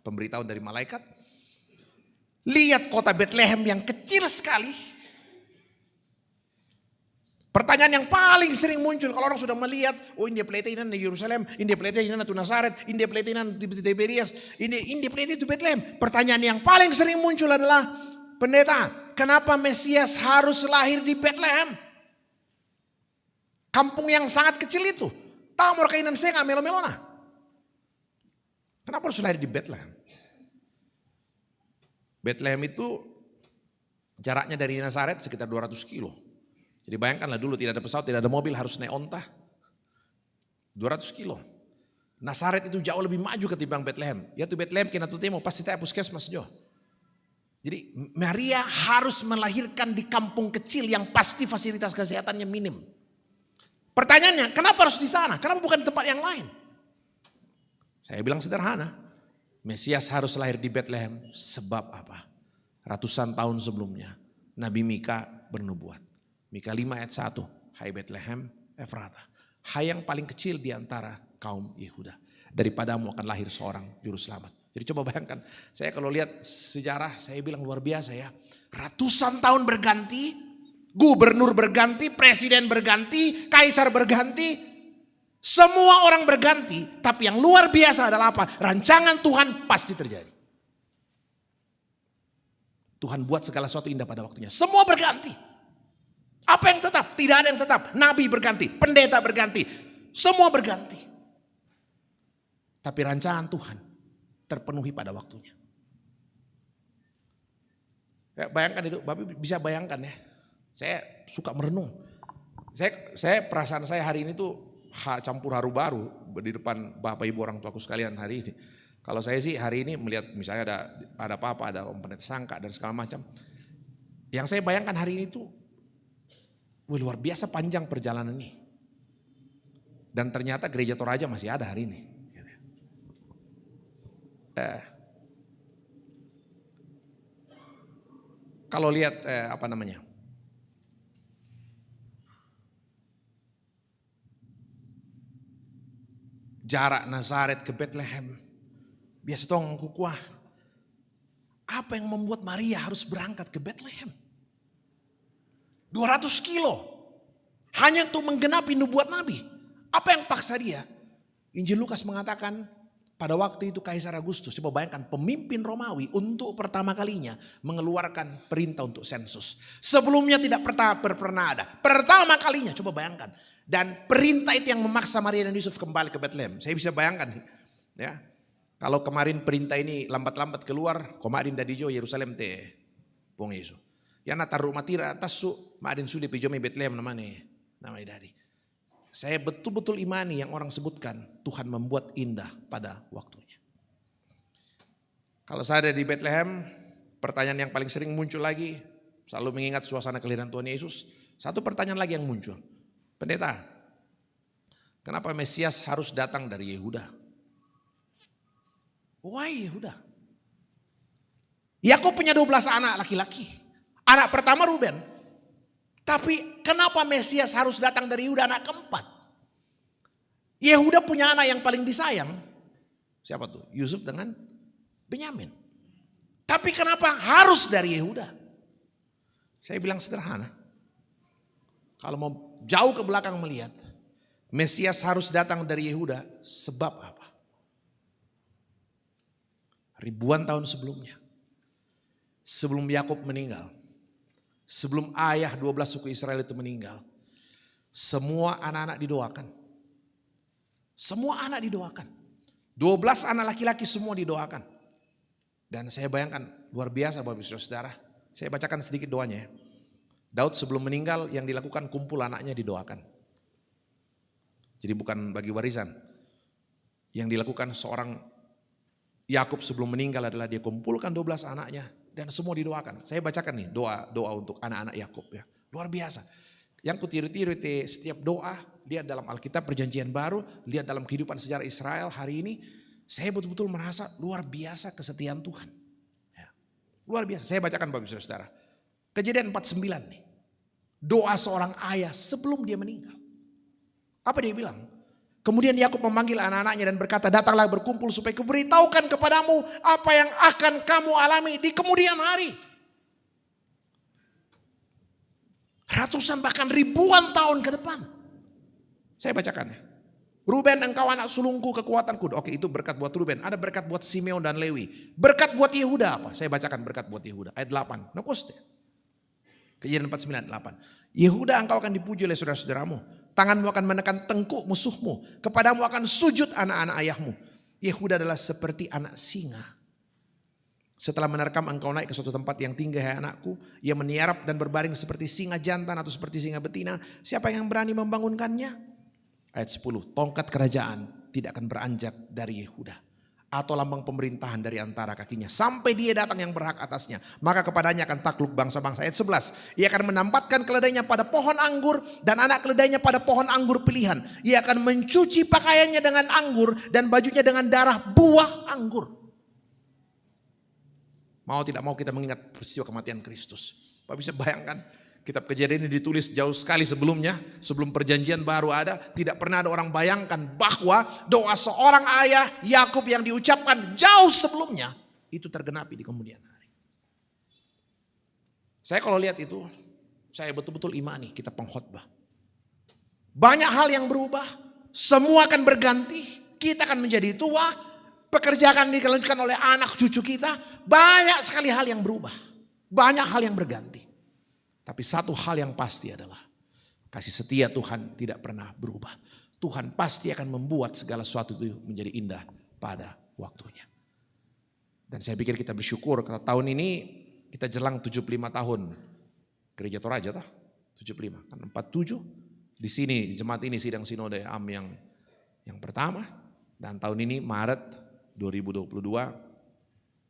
pemberitahuan dari malaikat. Lihat kota Bethlehem yang kecil sekali. Pertanyaan yang paling sering muncul kalau orang sudah melihat, India pelitinan di Yerusalem, India pelitinan itu Nazaret, India pelitinan di Tiberias, India pelitinan itu Bethlehem. Pertanyaan yang paling sering muncul adalah, pendeta, kenapa Mesias harus lahir di Bethlehem? Kampung yang sangat kecil itu. Tahu mau kainan saya nggak melo-melona. Kenapa harus lahir di Bethlehem? Bethlehem itu jaraknya dari Nazaret sekitar 200 kilo. Jadi bayangkanlah dulu tidak ada pesawat, tidak ada mobil, harus naik onta. 200 kilo. Nazaret itu jauh lebih maju ketimbang Bethlehem. Ya tuh Bethlehem kena tuh temo pasti tak puskesmas jo. Jadi Maria harus melahirkan di kampung kecil yang pasti fasilitas kesehatannya minim. Pertanyaannya, kenapa harus di sana? Kenapa bukan di tempat yang lain? Saya bilang sederhana. Mesias harus lahir di Bethlehem sebab apa? Ratusan tahun sebelumnya Nabi Mika bernubuat. Mika 5 ayat 1. Hai Bethlehem Efrata. Hai yang paling kecil di antara kaum Yehuda. Daripadamu akan lahir seorang juru selamat. Jadi coba bayangkan. Saya kalau lihat sejarah saya bilang luar biasa ya. Ratusan tahun berganti. Gubernur berganti, presiden berganti, kaisar berganti, semua orang berganti. Tapi yang luar biasa adalah apa? Rancangan Tuhan pasti terjadi. Tuhan buat segala sesuatu indah pada waktunya. Semua berganti. Apa yang tetap? Tidak ada yang tetap. Nabi berganti, pendeta berganti, semua berganti. Tapi rancangan Tuhan terpenuhi pada waktunya. Ya, bayangkan itu, Bapak bisa bayangkan ya. Saya suka merenung. Saya perasaan saya hari ini tuh campur haru baru di depan Bapak Ibu orang tuaku sekalian hari ini. Kalau saya sih hari ini melihat misalnya ada apa-apa, ada pendeta sangka dan segala macam. Yang saya bayangkan hari ini tuh luar biasa panjang perjalanan ini. Dan ternyata gereja Toraja masih ada hari ini. Kalau lihat jarak Nazaret ke Bethlehem. Biasa tong kukuah. Apa yang membuat Maria harus berangkat ke Bethlehem? 200 kilo. Hanya untuk menggenapi nubuat Nabi. Apa yang paksa dia? Injil Lukas mengatakan pada waktu itu Kaisar Agustus. Coba bayangkan pemimpin Romawi untuk pertama kalinya mengeluarkan perintah untuk sensus. Sebelumnya tidak pernah ada. Pertama kalinya coba bayangkan. Dan perintah itu yang memaksa Maria dan Yusuf kembali ke Bethlehem. Saya bisa bayangkan ya. Kalau kemarin perintah ini lambat-lambat keluar, kemarin dari Jo Yerusalem teh pong Yesus. Ya natar rumah tira atas su, kemarin sudah pijomi Bethlehem namanya dari. Saya betul-betul imani yang orang sebutkan Tuhan membuat indah pada waktunya. Kalau saya ada di Bethlehem, pertanyaan yang paling sering muncul lagi, selalu mengingat suasana kelahiran Tuhan Yesus. Satu pertanyaan lagi yang muncul. Pendeta, kenapa Mesias harus datang dari Yehuda? Why Yehuda? Yakub punya 12 anak laki-laki. Anak pertama Ruben. Tapi kenapa Mesias harus datang dari Yehuda anak keempat? Yehuda punya anak yang paling disayang. Siapa tuh? Yusuf dengan Benyamin. Tapi kenapa harus dari Yehuda? Saya bilang sederhana. Kalau mau jauh ke belakang melihat, Mesias harus datang dari Yehuda sebab apa? Ribuan tahun sebelumnya. Sebelum Yakub meninggal. Sebelum ayah 12 suku Israel itu meninggal. Semua anak-anak didoakan. Semua anak didoakan. 12 anak laki-laki semua didoakan. Dan saya bayangkan luar biasa Bapak Ibu Saudara. Saya bacakan sedikit doanya ya. Daud sebelum meninggal yang dilakukan kumpul anaknya didoakan. Jadi bukan bagi warisan. Yang dilakukan seorang Yakub sebelum meninggal adalah dia kumpulkan 12 anaknya dan semua didoakan. Saya bacakan nih doa untuk anak-anak Yakub ya. Luar biasa. Yang kutiru-tiru setiap doa, lihat dalam Alkitab Perjanjian Baru, lihat dalam kehidupan sejarah Israel hari ini, saya betul-betul merasa luar biasa kesetiaan Tuhan. Ya. Luar biasa. Saya bacakan Bapak Ibu Saudara. Kejadian 49 nih. Doa seorang ayah sebelum dia meninggal. Apa dia bilang? Kemudian Yakub memanggil anak-anaknya dan berkata, datanglah berkumpul supaya kuberitahukan kepadamu apa yang akan kamu alami di kemudian hari. Ratusan bahkan ribuan tahun ke depan. Saya bacakan ya. Ruben, engkau anak sulungku, kekuatanku. Oke, itu berkat buat Ruben. Ada berkat buat Simeon dan Lewi. Berkat buat Yehuda apa? Saya bacakan berkat buat Yehuda. Ayat 8. Nokoste. Kejadian 49:8. Yehuda, engkau akan dipuji oleh saudara-saudaramu. Tanganmu akan menekan tengkuk musuhmu. Kepadamu akan sujud anak-anak ayahmu. Yehuda adalah seperti anak singa. Setelah menerkam engkau naik ke suatu tempat yang tinggi, hai anakku. Ia meniarap dan berbaring seperti singa jantan atau seperti singa betina. Siapa yang berani membangunkannya? Ayat 10. Tongkat kerajaan tidak akan beranjak dari Yehuda. Atau lambang pemerintahan dari antara kakinya. Sampai dia datang yang berhak atasnya. Maka kepadanya akan takluk bangsa-bangsa. Ayat 11. Ia akan menampatkan keledainya pada pohon anggur. Dan anak keledainya pada pohon anggur pilihan. Ia akan mencuci pakaiannya dengan anggur. Dan bajunya dengan darah buah anggur. Mau tidak mau kita mengingat peristiwa kematian Kristus. Bapak bisa bayangkan. Kitab Kejadian ini ditulis jauh sekali sebelumnya. Sebelum perjanjian baru ada. Tidak pernah ada orang bayangkan bahwa doa seorang ayah Yakub yang diucapkan jauh sebelumnya. Itu tergenapi di kemudian hari. Saya kalau lihat itu. Saya betul-betul imani kita pengkhotbah. Banyak hal yang berubah. Semua akan berganti. Kita akan menjadi tua. Pekerjaan dilanjutkan oleh anak cucu kita. Banyak sekali hal yang berubah. Banyak hal yang berganti. Tapi satu hal yang pasti adalah kasih setia Tuhan tidak pernah berubah. Tuhan pasti akan membuat segala sesuatu itu menjadi indah pada waktunya. Dan saya pikir kita bersyukur karena tahun ini kita jelang 75 tahun Gereja Toraja toh? 75 kan 47 di sini di jemaat ini sidang sinode AM yang pertama dan tahun ini Maret 2022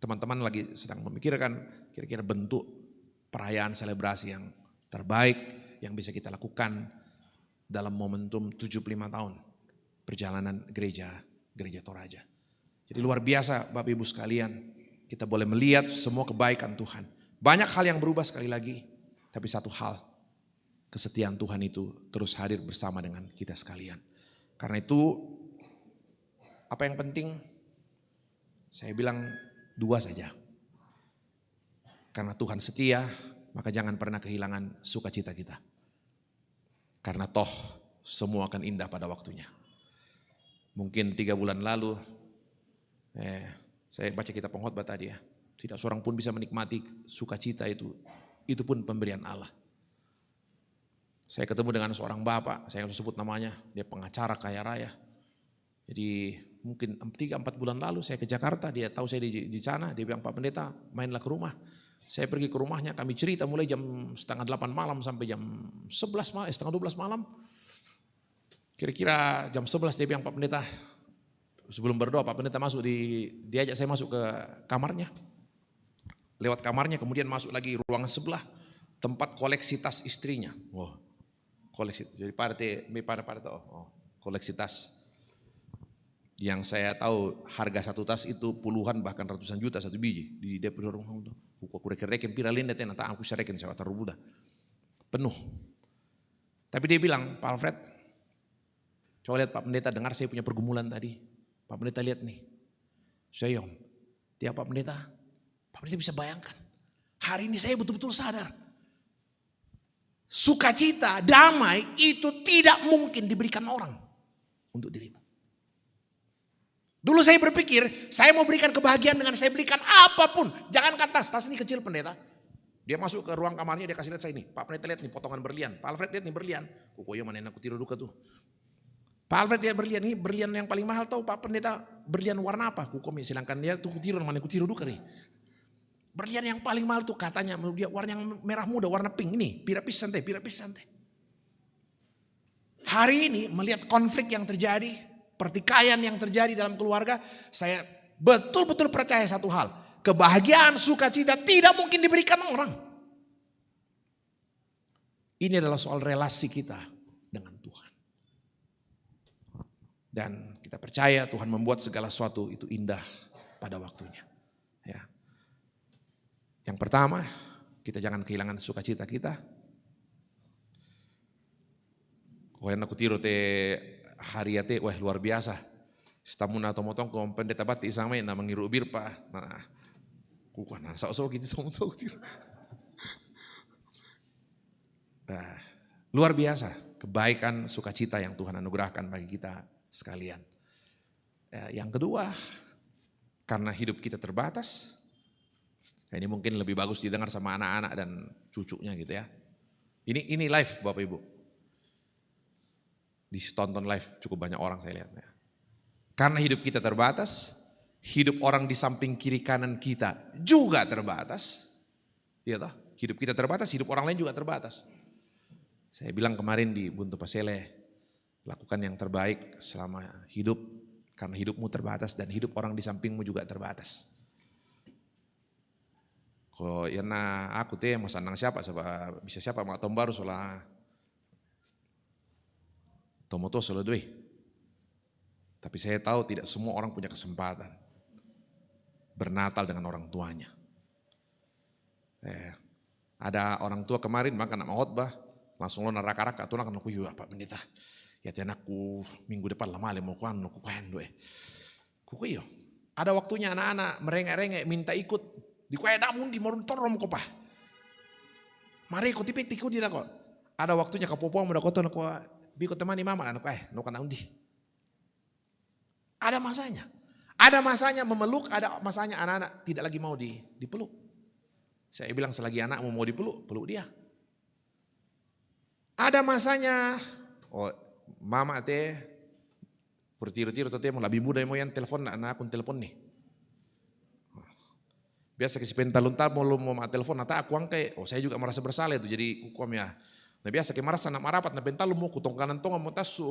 teman-teman lagi sedang memikirkan kira-kira bentuk perayaan selebrasi yang terbaik yang bisa kita lakukan dalam momentum 75 tahun perjalanan gereja Toraja. Jadi luar biasa Bapak Ibu sekalian, kita boleh melihat semua kebaikan Tuhan. Banyak hal yang berubah sekali lagi, tapi satu hal, kesetiaan Tuhan itu terus hadir bersama dengan kita sekalian. Karena itu apa yang penting? Saya bilang dua saja. Karena Tuhan setia, maka jangan pernah kehilangan sukacita kita. Karena toh semua akan indah pada waktunya. Mungkin 3 bulan lalu, saya baca kitab pengkhotbah tadi ya. Tidak seorang pun bisa menikmati sukacita itu. Itu pun pemberian Allah. Saya ketemu dengan seorang bapak, saya harus sebut namanya, dia pengacara kaya raya. Jadi mungkin 3-4 bulan lalu saya ke Jakarta, dia tahu saya di sana, dia bilang Pak Pendeta mainlah ke rumah. Saya pergi ke rumahnya, kami cerita mulai jam 7:30 malam sampai jam 11 malam, setengah 12 malam. Kira-kira jam 11 dia bilang Pak Pendeta, sebelum berdoa Pak Pendeta masuk diajak saya masuk ke kamarnya. Lewat kamarnya kemudian masuk lagi ruangan sebelah, tempat koleksi tas istrinya. Wow, koleksi, jadi pada koleksi tas. Yang saya tahu harga satu tas itu puluhan bahkan ratusan juta satu biji di DP rumah itu. Aku reken piralin deh nata aku sereken saya taruh penuh. Tapi dia bilang Pak Alfred, coba lihat Pak Pendeta dengar saya punya pergumulan tadi. Pak Pendeta lihat nih, saya dia Pak Pendeta bisa bayangkan hari ini saya betul-betul sadar sukacita, damai itu tidak mungkin diberikan orang untuk dirimu. Dulu saya berpikir, saya mau berikan kebahagiaan dengan saya belikan apapun. Jangankan tas ini kecil pendeta. Dia masuk ke ruang kamarnya, dia kasih lihat saya ini. Pak pendeta lihat nih potongan berlian. Pak Alfred lihat nih berlian. Pokoknya mana aku tidur duka tuh. Pak Alfred lihat berlian, ini berlian yang paling mahal tahu Pak pendeta berlian warna apa? Kukomi silangkan dia tuh tidur mana aku tidur duka nih. Berlian yang paling mahal tuh katanya dia warna yang merah muda, warna pink ini, pirapis santai. Hari ini melihat konflik yang terjadi, pertikaian yang terjadi dalam keluarga, saya betul-betul percaya satu hal. Kebahagiaan, sukacita tidak mungkin diberikan orang. Ini adalah soal relasi kita dengan Tuhan. Dan kita percaya Tuhan membuat segala sesuatu itu indah pada waktunya. Ya. Yang pertama, kita jangan kehilangan sukacita kita. Koyan aku tiru te hari te, wah luar biasa. Stamuna atau motong ko pendeta bati isang may na mangiru birpa. Nah, kukuha na sa gitu sama tiru. Nah, luar biasa kebaikan sukacita yang Tuhan anugerahkan bagi kita sekalian. Yang kedua, karena hidup kita terbatas. Ini mungkin lebih bagus didengar sama anak-anak dan cucunya gitu ya. Ini live Bapak Ibu. Ditonton live cukup banyak orang saya lihat. Karena hidup kita terbatas, hidup orang di samping kiri kanan kita juga terbatas. Iya toh? Hidup kita terbatas, hidup orang lain juga terbatas. Saya bilang kemarin di Buntu Pasele, lakukan yang terbaik selama hidup karena hidupmu terbatas dan hidup orang di sampingmu juga terbatas. Kalau ya aku teh mau senang siapa bisa siapa mau tahun baru solah tomoto solah doi. Tapi saya tahu tidak semua orang punya kesempatan bernatal dengan orang tuanya. Ada orang tua kemarin makan nama khotbah langsung lo naraka-raka tuh akan aku Pak pendeta. Ya anakku minggu depan lama mau kuan doi. Kukuyo. Ada waktunya anak-anak merengek-rengek minta ikut. Di kue damun di morun torom ko pa. Mari ko tipik tiku dia kok. Ada waktunya kapopong muda koton ko biko temani mama anak no kana undi. Ada masanya. Ada masanya memeluk, ada masanya anak-anak tidak lagi mau dipeluk. Saya bilang selagi anak mau dipeluk, peluk dia. Ada masanya mama teh bertiru-tiru teh mau lebih muda mau yang telepon anak akun telepon nih. Biasa kasi pentaluntal mau telepon nata aku angkai, saya juga merasa bersalah itu jadi hukum ya. Nah biasa kayak merasa nak marapat na pentalun mau kutong kanan tong mau tasu,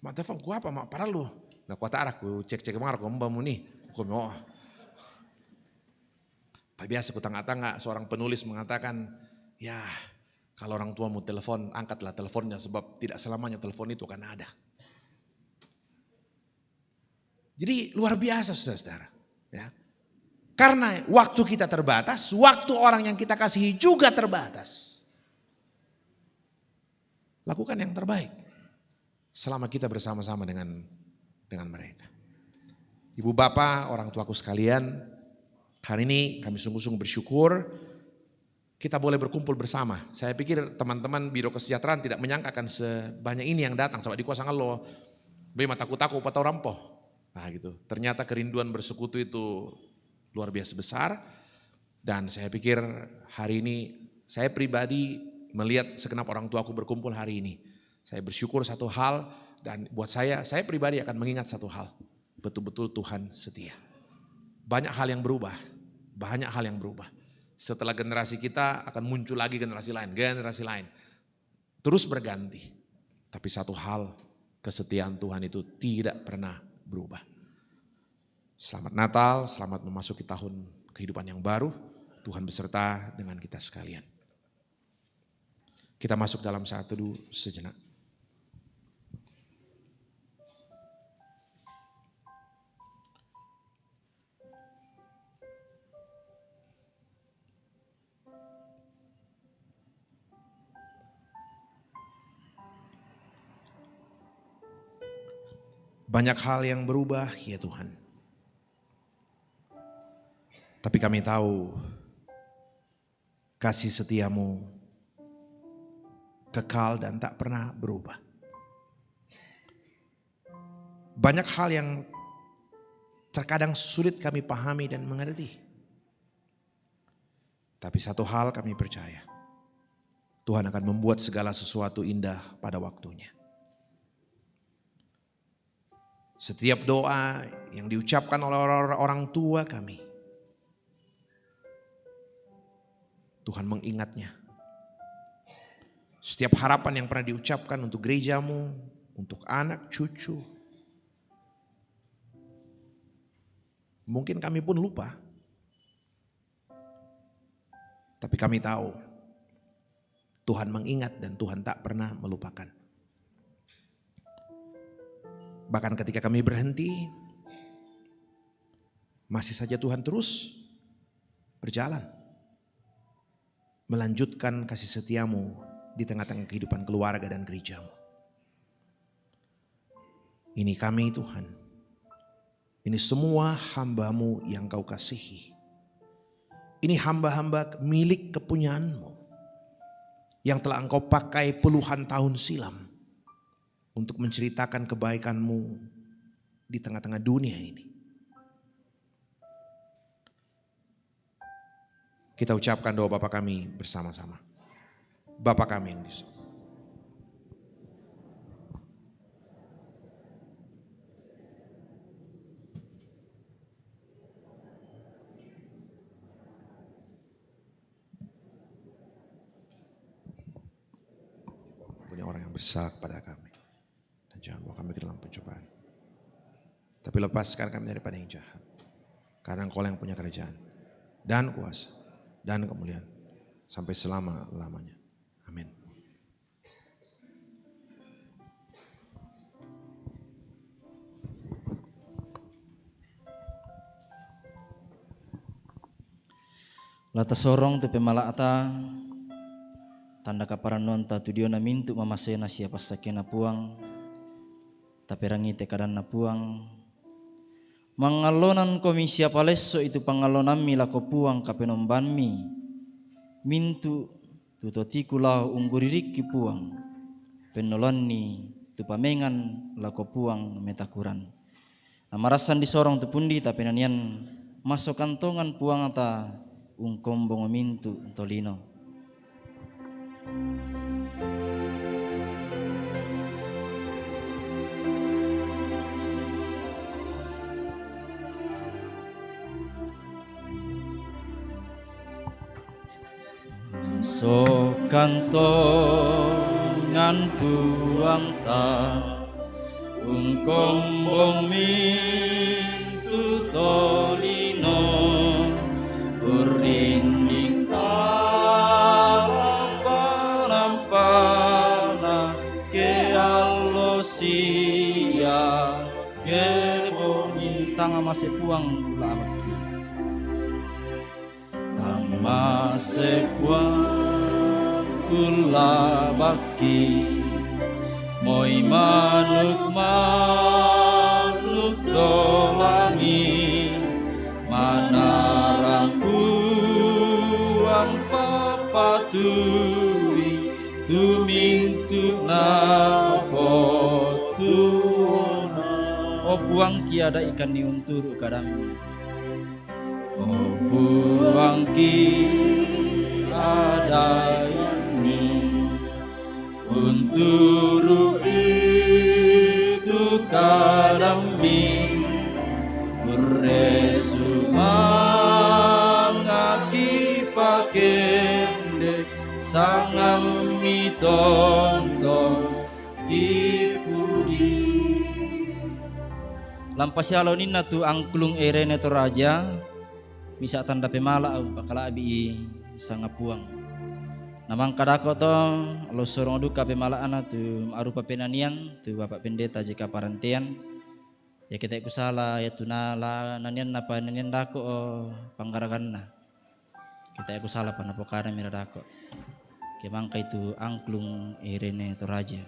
mak telepon ku apa mak parah lu. Nah ku arah ku cek marah ku mbamu nih, hukum biasa ku tangga-tangga seorang penulis mengatakan, ya kalau orang tua mau telepon angkatlah teleponnya sebab tidak selamanya telepon itu akan ada. Jadi luar biasa saudara-saudara, ya. Karena waktu kita terbatas, waktu orang yang kita kasihi juga terbatas. Lakukan yang terbaik selama kita bersama-sama dengan mereka. Ibu bapak, orang tuaku sekalian, hari ini kami sungguh-sungguh bersyukur kita boleh berkumpul bersama. Saya pikir teman-teman Biro Kesejahteraan tidak menyangkakan sebanyak ini yang datang. Sebab di kuasa Allah, bagaimana takut-takut patau rampoh. Nah gitu, ternyata kerinduan bersekutu itu luar biasa besar dan saya pikir hari ini saya pribadi melihat segenap orang tuaku berkumpul hari ini. Saya bersyukur satu hal dan buat saya pribadi akan mengingat satu hal. Betul-betul Tuhan setia. Banyak hal yang berubah. Setelah generasi kita akan muncul lagi generasi lain. Terus berganti. Tapi satu hal, kesetiaan Tuhan itu tidak pernah berubah. Selamat Natal, selamat memasuki tahun kehidupan yang baru. Tuhan beserta dengan kita sekalian. Kita masuk dalam saat teduh sejenak. Banyak hal yang berubah ya Tuhan. Tapi kami tahu kasih setiamu kekal dan tak pernah berubah. Banyak hal yang terkadang sulit kami pahami dan mengerti. Tapi satu hal kami percaya, Tuhan akan membuat segala sesuatu indah pada waktunya. Setiap doa yang diucapkan oleh orang tua kami, Tuhan mengingatnya. Setiap harapan yang pernah diucapkan untuk gerejamu, untuk anak cucu, mungkin kami pun lupa. Tapi kami tahu Tuhan mengingat dan Tuhan tak pernah melupakan. Bahkan ketika kami berhenti, masih saja Tuhan terus berjalan. Melanjutkan kasih setiamu di tengah-tengah kehidupan keluarga dan gerejamu. Ini kami Tuhan. Ini semua hamba-Mu yang Kau kasihi. Ini hamba-hamba milik kepunyaanmu yang telah Engkau pakai puluhan tahun silam untuk menceritakan kebaikan-Mu di tengah-tengah dunia ini. Kita ucapkan doa Bapa kami bersama-sama. Bapa kami yang di surga. Orang yang bersalah kepada kami, dan jangan bawa kami ke dalam pencobaan, tapi lepaskan kami daripada yang jahat, karena Engkau yang punya kerajaan dan kuasa dan kemuliaan sampai selama-lamanya. Amin. Lata sorong tu pemalata tanda kaparan nonta tu dia na mintu mamasena siapa sakena puang tapi rangi tekadan na puang mangalonan komisi apa leso itu pangalonan mi lako puang kapenomban mi mintu tu totiku lau ungguririk puang penolon ni tu pamengan lako puang metakuran namarasan disorong tu pundi tapi nanian masuk kantongan puang ata ungkombong mintu tolino. So kantongan puang ta ungkombong mintu tolino urinding nampana ke alosia ke bongi tanga masih puang gula abaki tanga masih puang gula baki moi manuk dolangi manarang puang papatui tumintu napo tuona o puang kiada ikan niunturu kadami o puang kiada yani unturu itu kadami beresumangaki pakende sangam mitonto kipudi lampas yalonin na tu angklung erene to raja bisa tanda pemala au pakalabi sangapuang namang kadako to lo sorong duka pemalaan tu arupa penanian tu Bapak Pendeta jika parantian ya kita iku salah ya tunala nanian napa nanian dako panggaraganna kita iku salah panapokana mira dako kemangka itu angklung irene to raja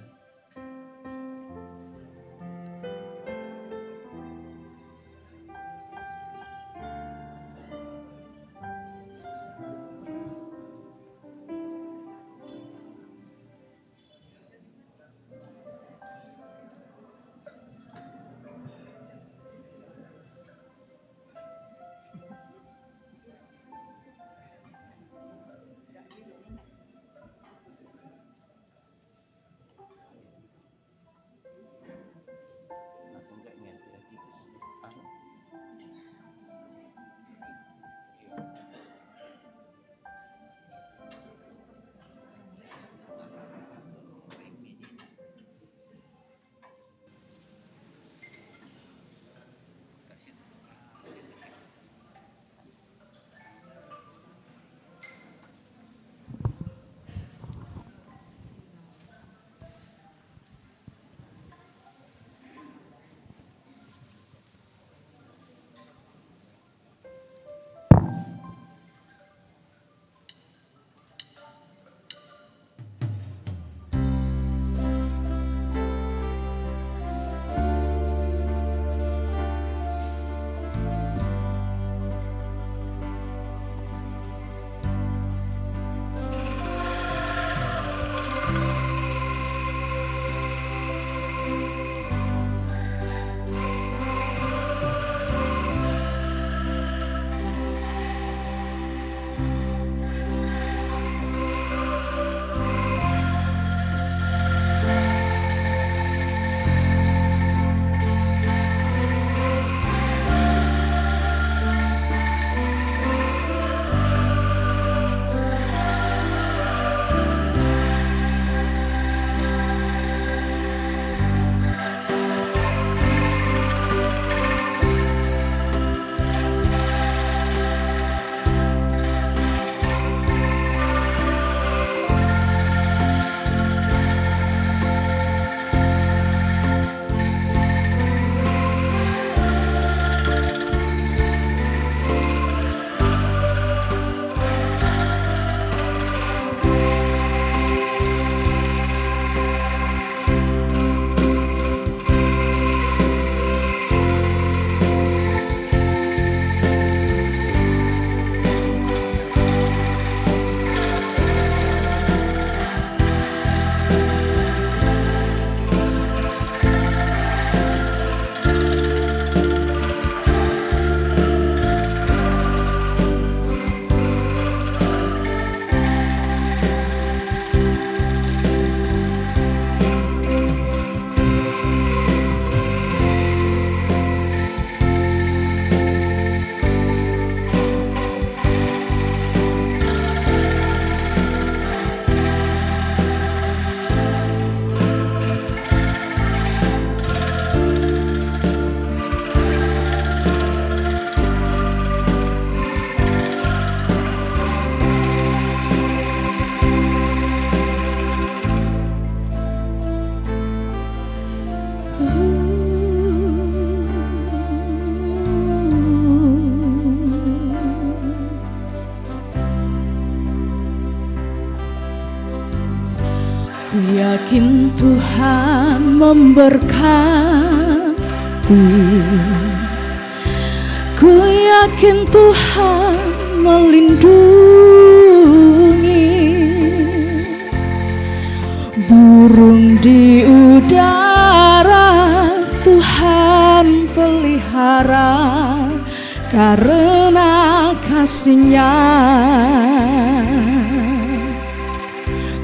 Ku yakin Tuhan memberkati, ku yakin Tuhan melindungi, burung di udara Tuhan pelihara karena kasih-Nya.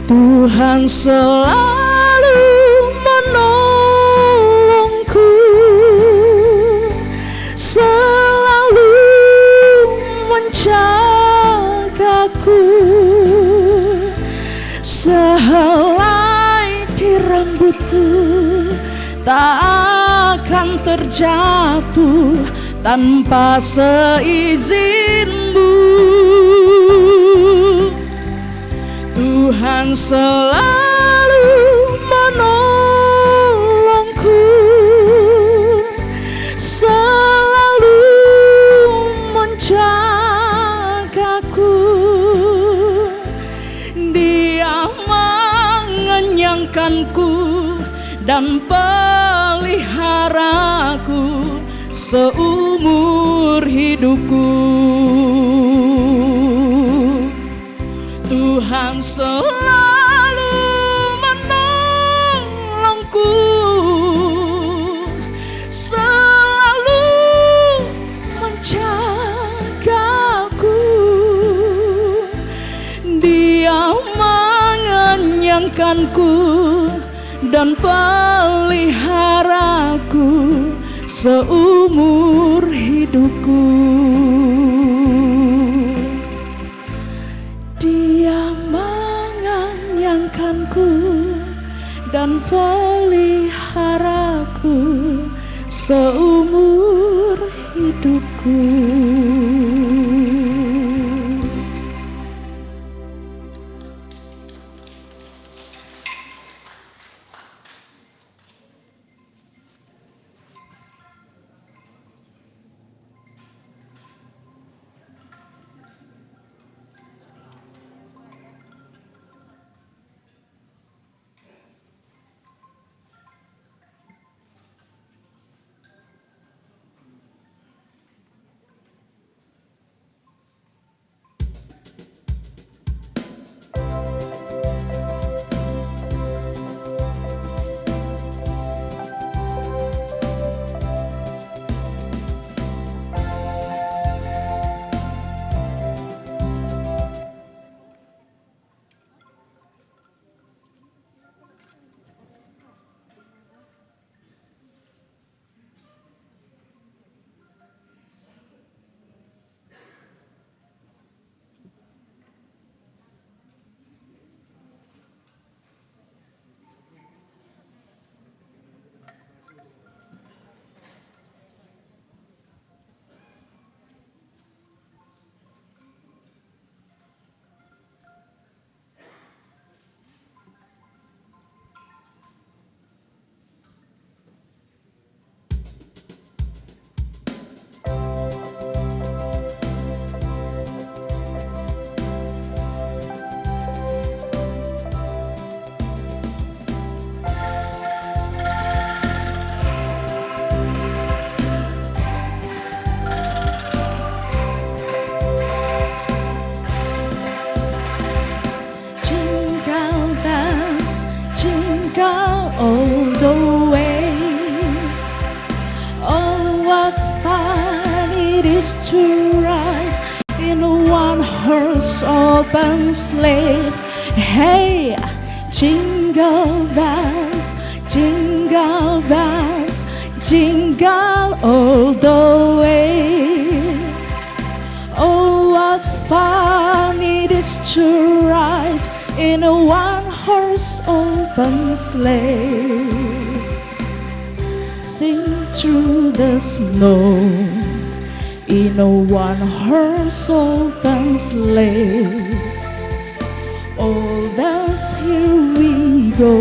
Tuhan selalu menolongku, selalu menjagaku, sehelai di rambutku tak akan terjatuh tanpa seizin-Mu. Tuhan selalu menolongku, selalu menjagaku, Dia mengenyangkanku dan peliharaku seumur hidupku. Tuhan selalu menolongku, selalu menjagaku, Dia mengenyangkanku dan peliharaku seumur hidupku. Dia mengenyangkanku dan peliharaku seumur hidupku. All the way. Oh, what fun it is to ride in a one-horse open sleigh. Hey, jingle bells, jingle bells, jingle all the way. Oh, what fun it is to ride in a one-horse open sleigh. Sing through the snow in a one-horse open sleigh. Oh, thus here we go,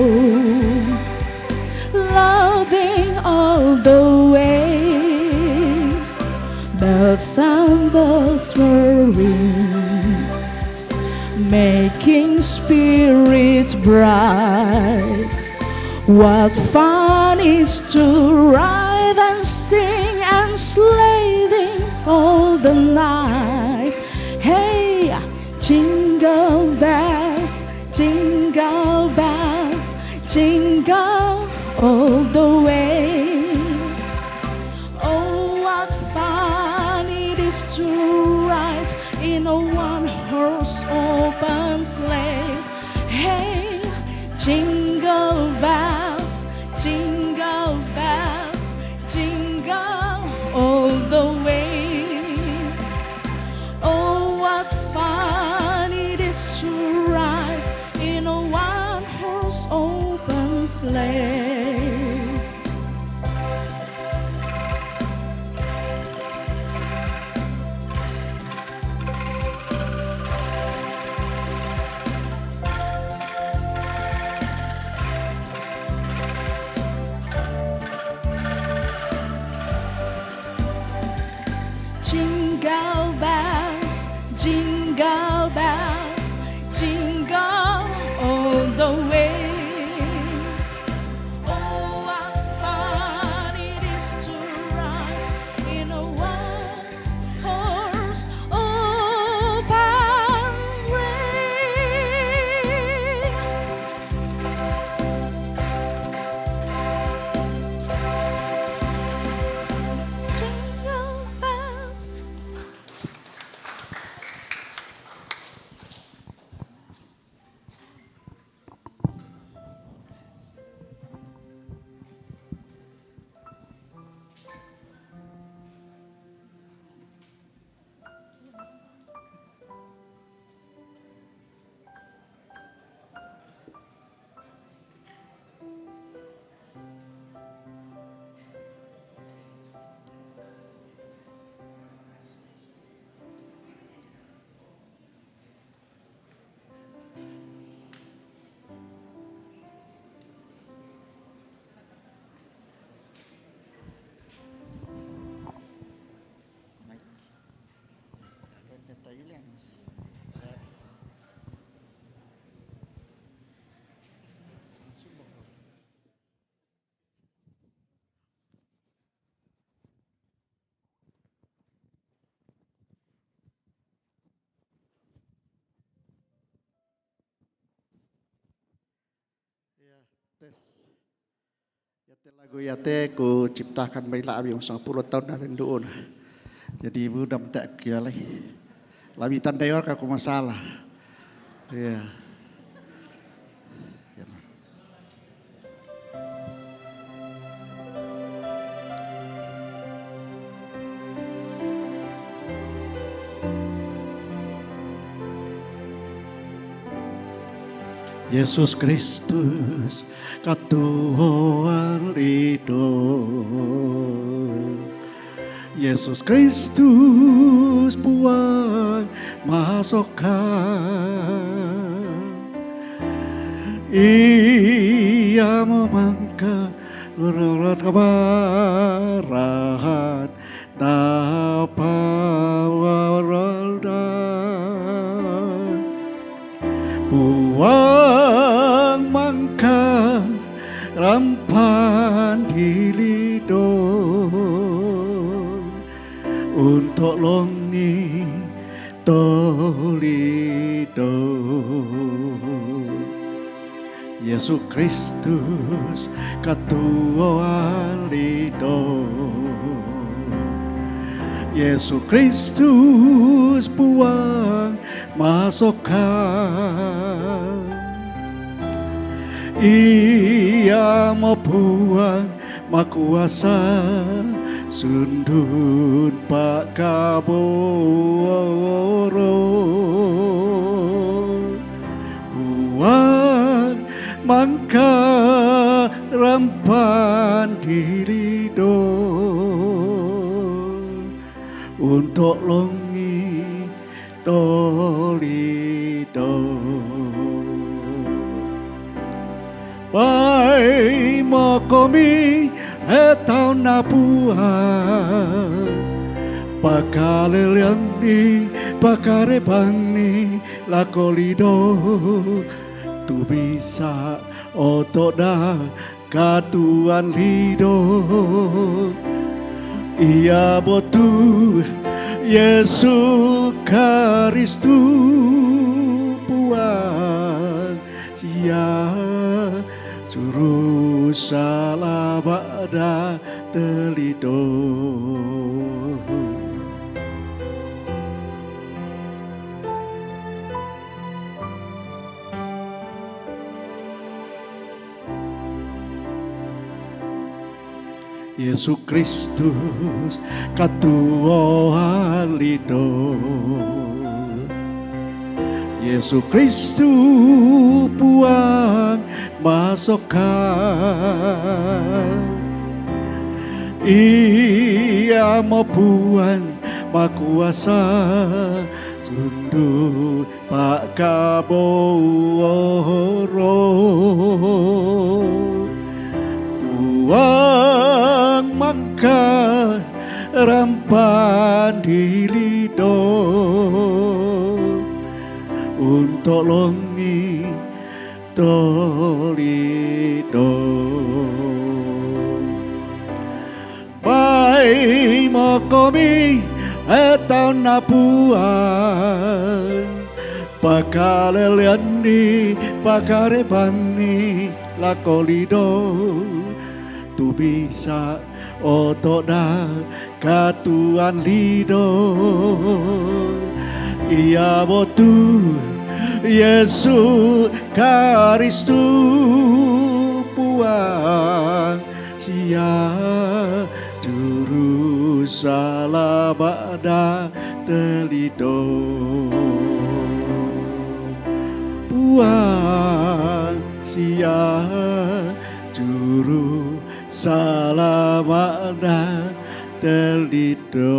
loving all the way. Bells and bells were ring, making spirit bright. What fun is to ride and sing and slay things all the night. Hey, jingle bells, jingle bells, jingle all the way. Oh, what fun it is to ride in a one-horse open sleigh. Hey, jingle bells, jingle bells, jingle all the way. Oh, what fun it is to ride in a one-horse open sleigh. Jingle bells, jingle bells, jingle all the way. Oh, what fun it is to ride in a one-horse open sleigh. Jingle bells. Tes. Yate lagu yate ku ciptakan baila abi 10 tahun dari doon. Jadi ibu udah minta kira lagi. Labi tandai orang aku masalah. Iya. Yesus Kristus katuhoan rido. Yesus Kristus buang masokan. Ia memangka urat kebarahan tapawaraldan. Buang mangka rampan dilidon untuk longi tolidon. Yesus Kristus katuan lidon. Yesus Kristus buang masokan. Ia mau buang makuasa sundun pak kaboro. Buang mangka rampan diri do untuk longi tolido. Pai mokomi etau napuan pakalelian di pakare bani lakolido tu bisa otoda katuan lido ia botu Yesus Kristus puang sia juru salah bada telido. Yesus Kristus katua lido Yesus Kristus puang masokan ia mau puang makuasa sundu pak kaboro puang mangka rampan di lido untuk longi tolido bai mokomi etau napuan pakale liani pakare bani lakolido tu bisa otoda katuan lido ia botu Yesus Kristus puang sia juru salah bada telido puang sia juru salah bada telido.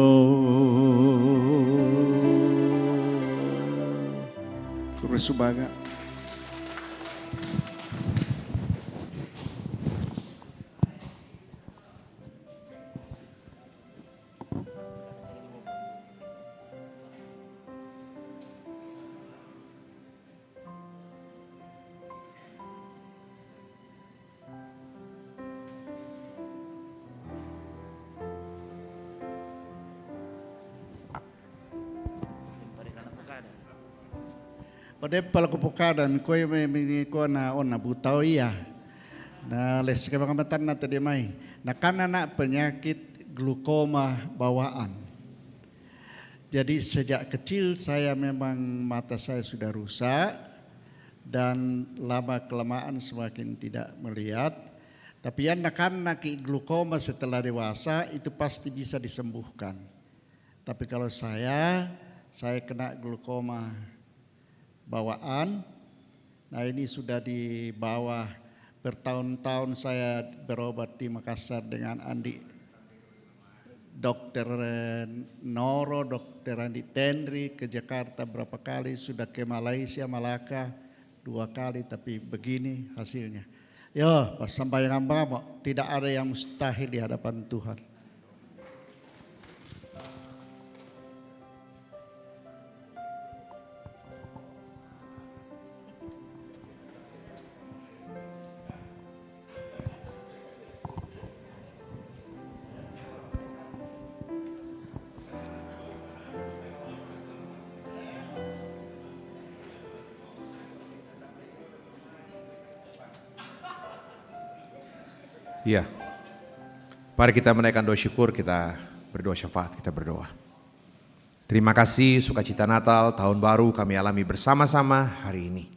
Bersubaga. Pada pala ko pokada mi koy mi ko na ona butao iya na les kebangamatan na tadi mai na kanana penyakit glukoma bawaan. Jadi sejak kecil saya memang mata saya sudah rusak dan lama kelamaan semakin tidak melihat. Tapi anak-anak glukoma setelah dewasa itu pasti bisa disembuhkan. Tapi kalau saya kena glukoma bawaan. Nah ini sudah di bawah bertahun-tahun saya berobat di Makassar dengan Andi Dokter Noro, Dokter Andi Tenri ke Jakarta berapa kali, sudah ke Malaysia, Malaka 2 kali, tapi begini hasilnya. Yo, pas sampai ngambang tidak ada yang mustahil di hadapan Tuhan. Iya. Mari kita menaikkan doa syukur, kita berdoa syafaat, kita berdoa. Terima kasih sukacita Natal, tahun baru kami alami bersama-sama hari ini.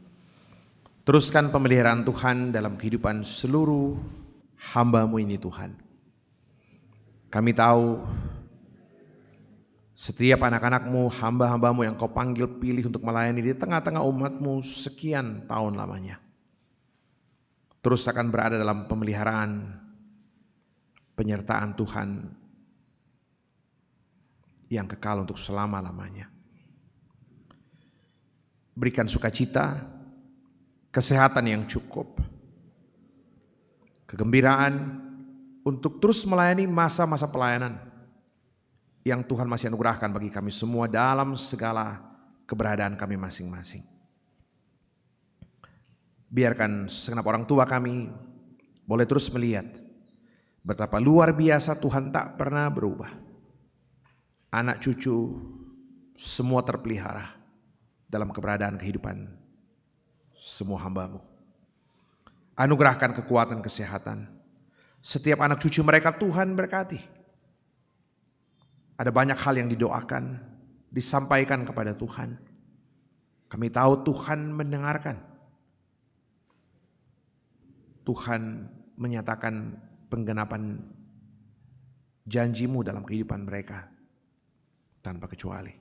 Teruskan pemeliharaan Tuhan dalam kehidupan seluruh hamba-Mu ini Tuhan. Kami tahu setiap anak-anak-Mu, hamba-hamba-Mu yang Kau panggil pilih untuk melayani di tengah-tengah umat-Mu sekian tahun lamanya. Terus akan berada dalam pemeliharaan, penyertaan Tuhan yang kekal untuk selama-lamanya. Berikan sukacita, kesehatan yang cukup, kegembiraan untuk terus melayani masa-masa pelayanan yang Tuhan masih anugerahkan bagi kami semua dalam segala keberadaan kami masing-masing. Biarkan segenap orang tua kami boleh terus melihat betapa luar biasa Tuhan tak pernah berubah. Anak cucu semua terpelihara dalam keberadaan kehidupan semua hamba-Mu. Anugerahkan kekuatan kesehatan. Setiap anak cucu mereka Tuhan berkati. Ada banyak hal yang didoakan, disampaikan kepada Tuhan. Kami tahu Tuhan mendengarkan. Tuhan menyatakan penggenapan janji-Mu dalam kehidupan mereka tanpa kecuali.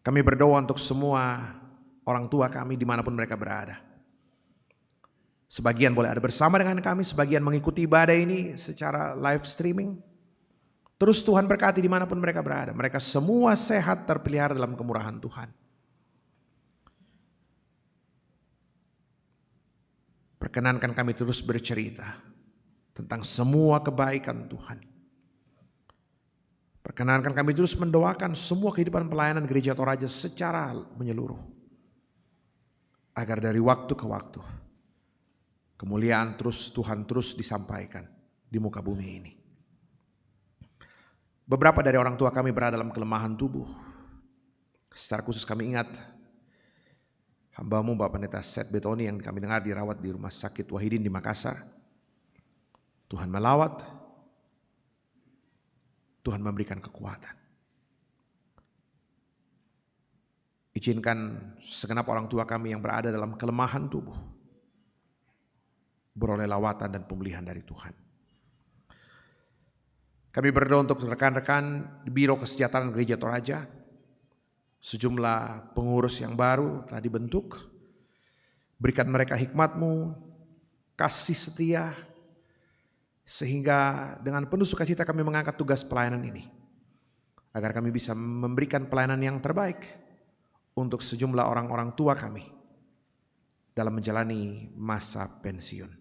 Kami berdoa untuk semua orang tua kami dimanapun mereka berada. Sebagian boleh ada bersama dengan kami, sebagian mengikuti ibadah ini secara live streaming. Terus Tuhan berkati dimanapun mereka berada. Mereka semua sehat, terpelihara dalam kemurahan Tuhan. Perkenankan kami terus bercerita tentang semua kebaikan Tuhan. Perkenankan kami terus mendoakan semua kehidupan pelayanan Gereja Toraja secara menyeluruh. Agar dari waktu ke waktu, kemuliaan Tuhan terus disampaikan di muka bumi ini. Beberapa dari orang tua kami berada dalam kelemahan tubuh. Secara khusus kami ingat hamba-Mu Bapak Pendeta Seth Betoni yang kami dengar dirawat di Rumah Sakit Wahidin di Makassar. Tuhan melawat, Tuhan memberikan kekuatan. Izinkan segenap orang tua kami yang berada dalam kelemahan tubuh beroleh lawatan dan pemulihan dari Tuhan. Kami berdoa untuk rekan-rekan di Biro Kesejahteraan Gereja Toraja. Sejumlah pengurus yang baru telah dibentuk. Berikan mereka hikmat-Mu, kasih setia, sehingga dengan penuh sukacita kami mengangkat tugas pelayanan ini. Agar kami bisa memberikan pelayanan yang terbaik untuk sejumlah orang-orang tua kami dalam menjalani masa pensiun.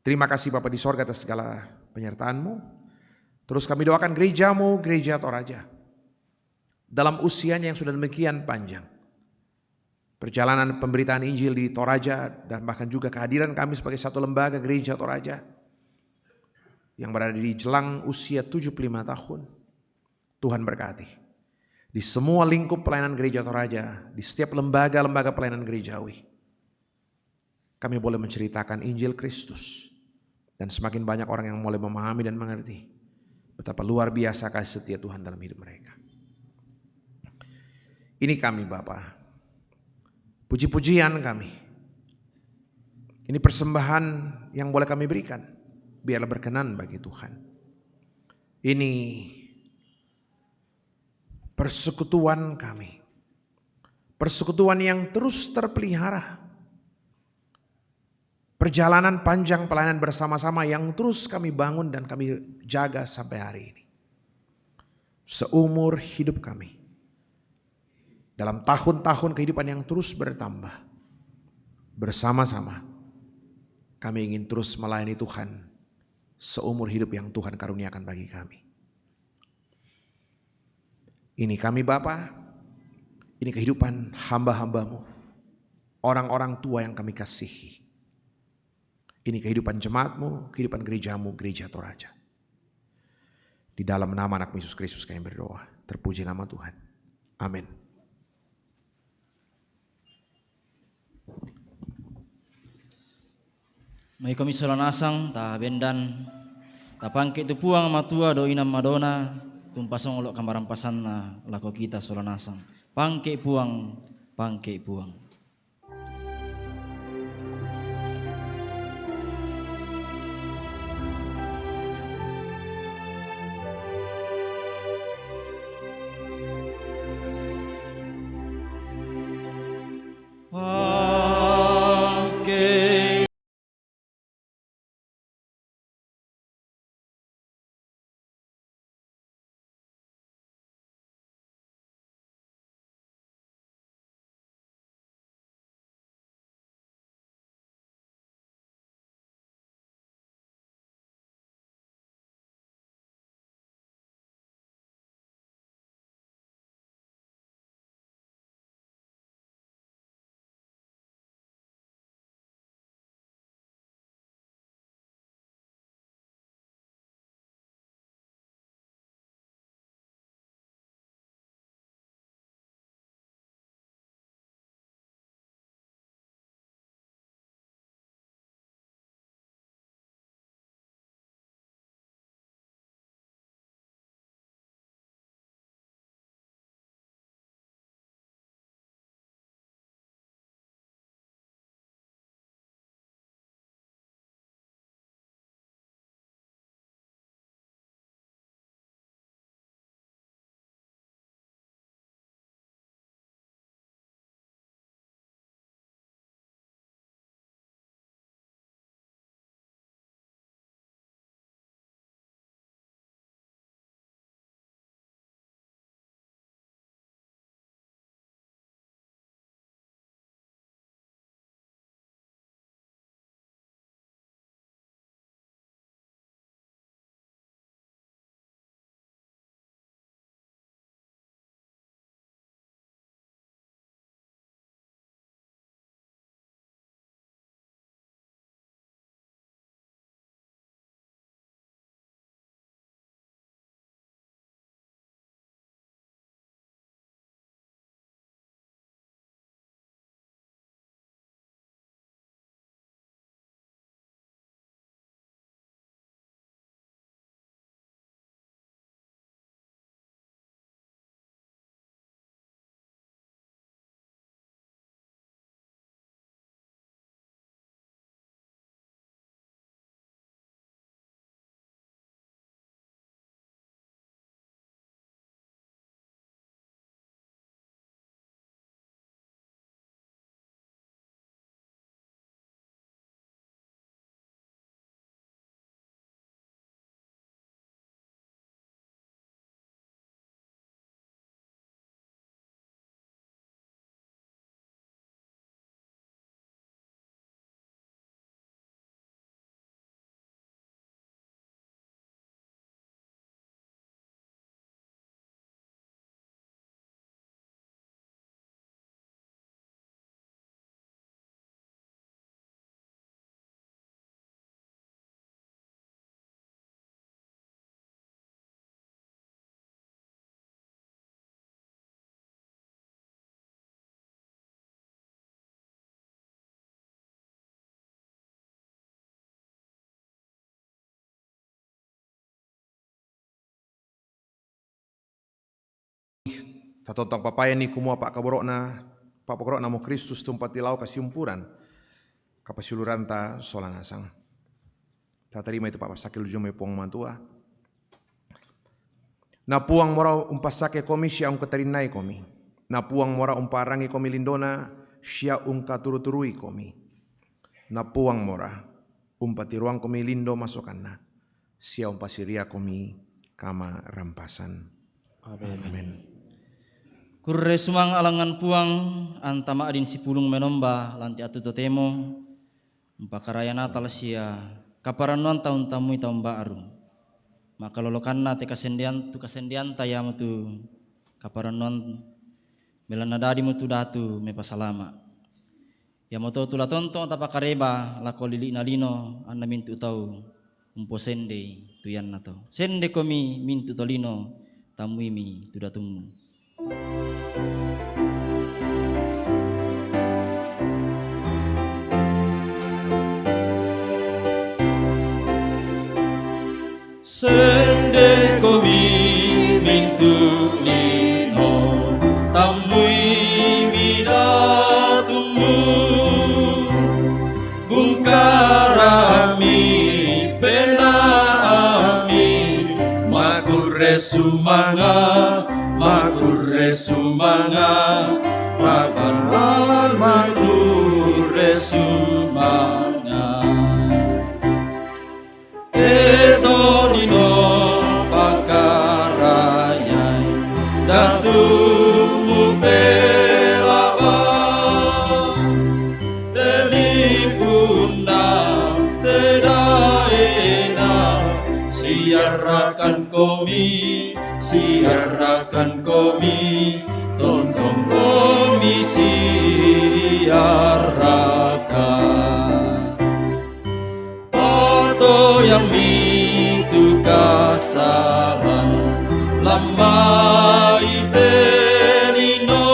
Terima kasih Bapa di sorga atas segala penyertaan-Mu. Terus kami doakan gereja-Mu, Gereja Toraja, dalam usianya yang sudah demikian panjang. Perjalanan pemberitaan Injil di Toraja dan bahkan juga kehadiran kami sebagai satu lembaga Gereja Toraja yang berada di jelang usia 75 tahun. Tuhan berkati. Di semua lingkup pelayanan Gereja Toraja, di setiap lembaga-lembaga pelayanan gerejawi, kami boleh menceritakan Injil Kristus. Dan semakin banyak orang yang mulai memahami dan mengerti betapa luar biasa kasih setia Tuhan dalam hidup mereka. Ini kami Bapa, puji-pujian kami. Ini persembahan yang boleh kami berikan, biarlah berkenan bagi Tuhan. Ini persekutuan kami, persekutuan yang terus terpelihara. Perjalanan panjang pelayanan bersama-sama yang terus kami bangun dan kami jaga sampai hari ini. Seumur hidup kami. Dalam tahun-tahun kehidupan yang terus bertambah. Bersama-sama kami ingin terus melayani Tuhan seumur hidup yang Tuhan karuniakan bagi kami. Ini kami Bapa, ini kehidupan hamba-hamba-Mu, orang-orang tua yang kami kasihi. Ini kehidupan jemaat-Mu, kehidupan gereja-Mu, Gereja Toraja. Di dalam nama anak Yesus Kristus kami berdoa. Terpuji nama Tuhan. Amin. May kami solanasang ta bendan ta pangke tu puang matua doina madona tumpasong olok kamarampasan na lako kita solanasang. Pangke puang. tatontang papayan ni kumua pak kaborokna mo Kristus tumpat tilau kasimpuran kapasiluranta solanasang. Ta terima itu Pak Pasakil jume puang mantua. Na puang mora umpasake komi sia katarinai komi. Na puang mora umparangi komi lindona sia katurui komi. Na puang mora umpatiruang komi lindo masokanna sia umpasiria komi kama rampasan. Amin. Kurre sumang alangan puang antama adin sipulung menomba lanti atu totemo umpakaraya Natal sia kaparanuan tahun tamu tahun baru. Maka lolokanna te kasendian tayamu tu kaparanuan belana dadi mutu datu me pasalama. Ya moto tula tonton tapa kareba la kolili nalino anna mintu tau umpo sende tuyan nato. Sende komi mintu tolino tamuimi tu datumu. Sende komi mintu lino tamui midatumu bungkarami penami makure sumanga papanan makure sumanga Etonino pakarayai datumu pelaba telipuna tedaena siarakan komi tontong komi siarakan Pato yang mitu kasalan lama itelino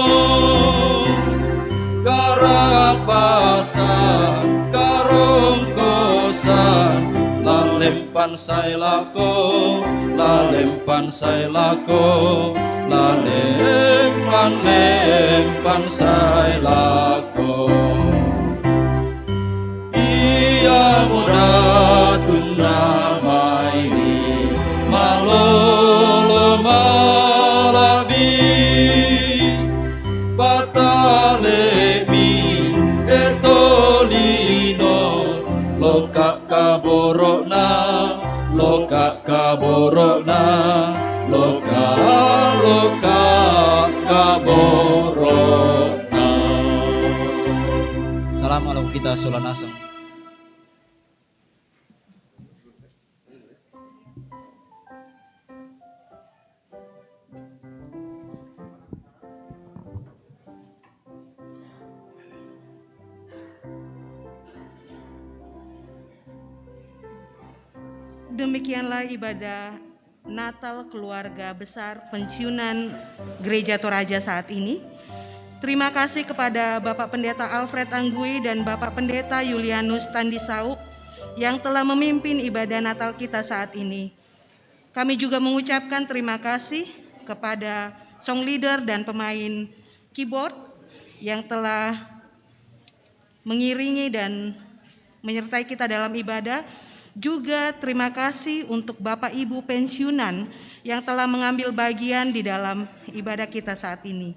karapasan karongkosan lalempan sai lako lempan sai lako ia modatun namairi malolo malabi patalemi etolino loka kaborona Salam alam kita solanasang. Demikianlah ibadah Natal keluarga besar pensiunan Gereja Toraja saat ini. Terima kasih kepada Bapak Pendeta Alfred Anggui dan Bapak Pendeta Julianus Tandisau yang telah memimpin ibadah Natal kita saat ini. Kami juga mengucapkan terima kasih kepada song leader dan pemain keyboard yang telah mengiringi dan menyertai kita dalam ibadah. Juga terima kasih untuk Bapak Ibu pensiunan yang telah mengambil bagian di dalam ibadah kita saat ini.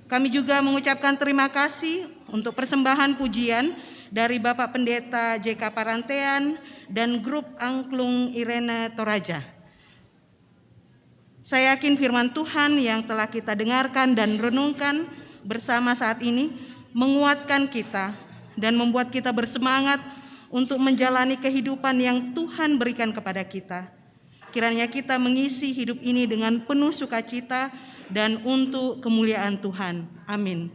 Kami juga mengucapkan terima kasih untuk persembahan pujian dari Bapak Pendeta JK Parantean dan grup Angklung Irene Toraja. Saya yakin firman Tuhan yang telah kita dengarkan dan renungkan bersama saat ini menguatkan kita dan membuat kita bersemangat untuk menjalani kehidupan yang Tuhan berikan kepada kita. Kiranya kita mengisi hidup ini dengan penuh sukacita dan untuk kemuliaan Tuhan. Amin.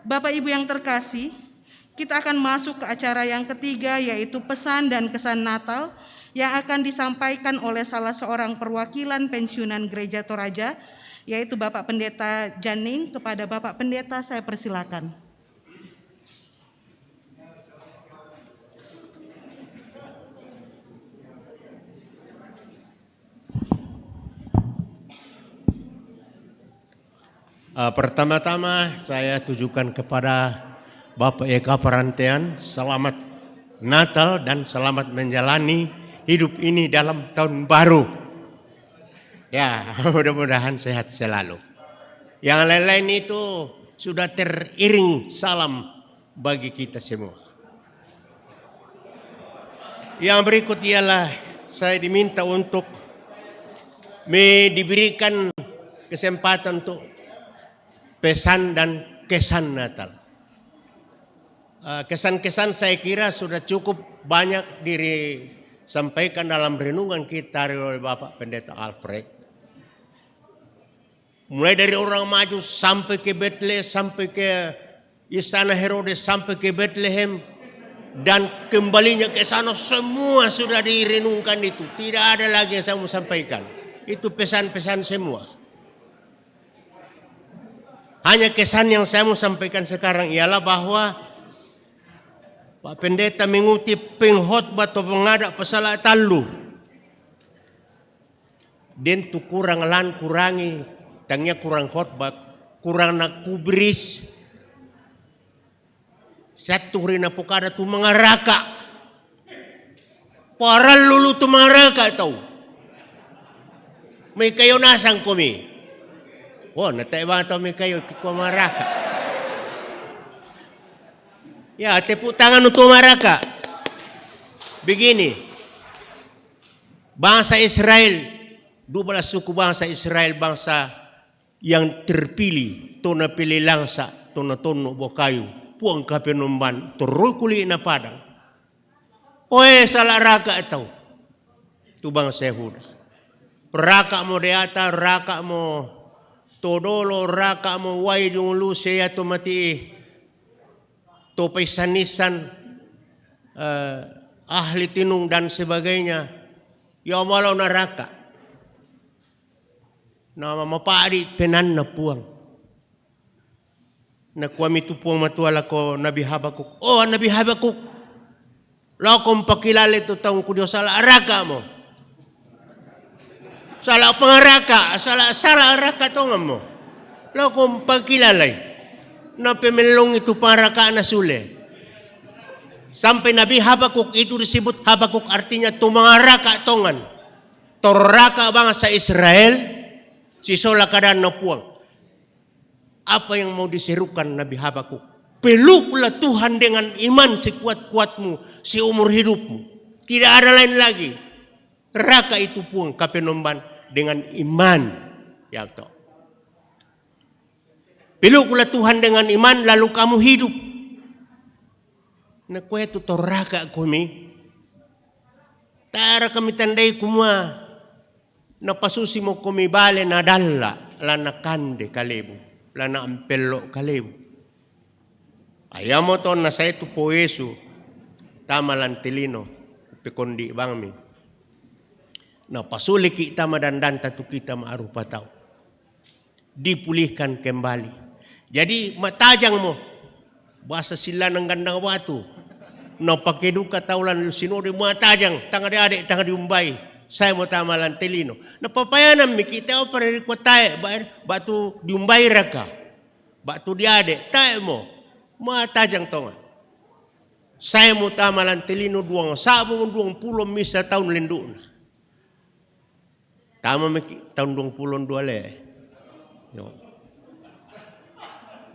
Bapak Ibu yang terkasih, kita akan masuk ke acara yang ketiga, yaitu pesan dan kesan Natal yang akan disampaikan oleh salah seorang perwakilan pensiunan Gereja Toraja, yaitu Bapak Pendeta Janing. Kepada Bapak Pendeta saya persilakan. Pertama-tama saya tujukan kepada Bapak Eka Perantaian, selamat Natal dan selamat menjalani hidup ini dalam tahun baru. Ya, mudah-mudahan sehat selalu. Yang lain-lain itu sudah teriring salam bagi kita semua. Yang berikut ialah saya diminta untuk diberikan kesempatan untuk pesan dan kesan Natal. Kesan-kesan saya kira sudah cukup banyak disampaikan dalam renungan kita oleh Bapak Pendeta Alfred. Mulai dari orang maju sampai ke Bethlehem, sampai ke Istana Herodes, sampai ke Bethlehem, dan kembalinya ke sana, semua sudah direnungkan itu. Tidak ada lagi yang saya mau sampaikan. Itu pesan-pesan semua. Hanya kesan yang saya mau sampaikan sekarang ialah bahwa Pak Pendeta mengutip pengkhotbah atau pengadak pasal talu. Den tu kurang lan kurangi, tangnya kurang khotbah, kurang nak kubris. Satu rina pokada tu mengaraka. Para lulu tu mengaraka tau. May kayo nasang kumi. Oh, nataiba tau may kayo kumaraka. Ya, tepuk tangan untuk mereka. Begini, bangsa Israel, 12 suku bangsa Israel, bangsa yang terpilih, tona pilih langsa, tona tono bokayu, puang kapenomban, terus kuli na padang. Oe salah raka tau, tu bangsa Yehuda. Raka mo deata, raka mo todolo, raka mo wai dung luce atau mati. Topai sanisan, ahli tinung dan sebagainya, ya malau neraka. Nama mapari penan na puang. Na kuami tu puang matuala ko Nabi Habakuk. Oh Nabi Habakuk, lau kong pakilala itu taong kudio salah araka mo. Salah pengaraka, salah araka tongan mo. Lau kong pakilalay. Na pemelong itu paraka na sule. Sampai Nabi Habakuk itu disebut Habakuk artinya tumangaraka tongan. Toraka bangsa Israel, si sola kadang napuang. Apa yang mau diserukan Nabi Habakuk? Peluklah Tuhan dengan iman sekuat-kuatmu, seumur hidupmu. Tidak ada lain lagi. Raka itu puang kapenomban dengan iman. Ya toh. Peluklah Tuhan dengan iman lalu kamu hidup. Na kue tu toraka kami. Tara kami tandai kumua. Na pasusi mo kami bale na dalla. Lana kande kalebu. Lana ampelo kalebu. Ayamo to na sa ito po Yesu. Tama lantilino. Pekondi bangmi. Na pasuli kita madandan tatu kita maarupa tau. Dipulihkan kembali. Jadi matajang mo, bahasa sila ng gandang watu, no pakiduka taulan sinode matajang, tanga di adik, tanga di umbay, saya mo tama lantelino. Napapayanan mi kita o parerikwa tayo, batu di umbay raka, batu di adik, tayo mo, matajang tonga. Saya mo tama lantelino duang sabong 20 misa tahun linduna. Tama mi tahun 22 le. Yo.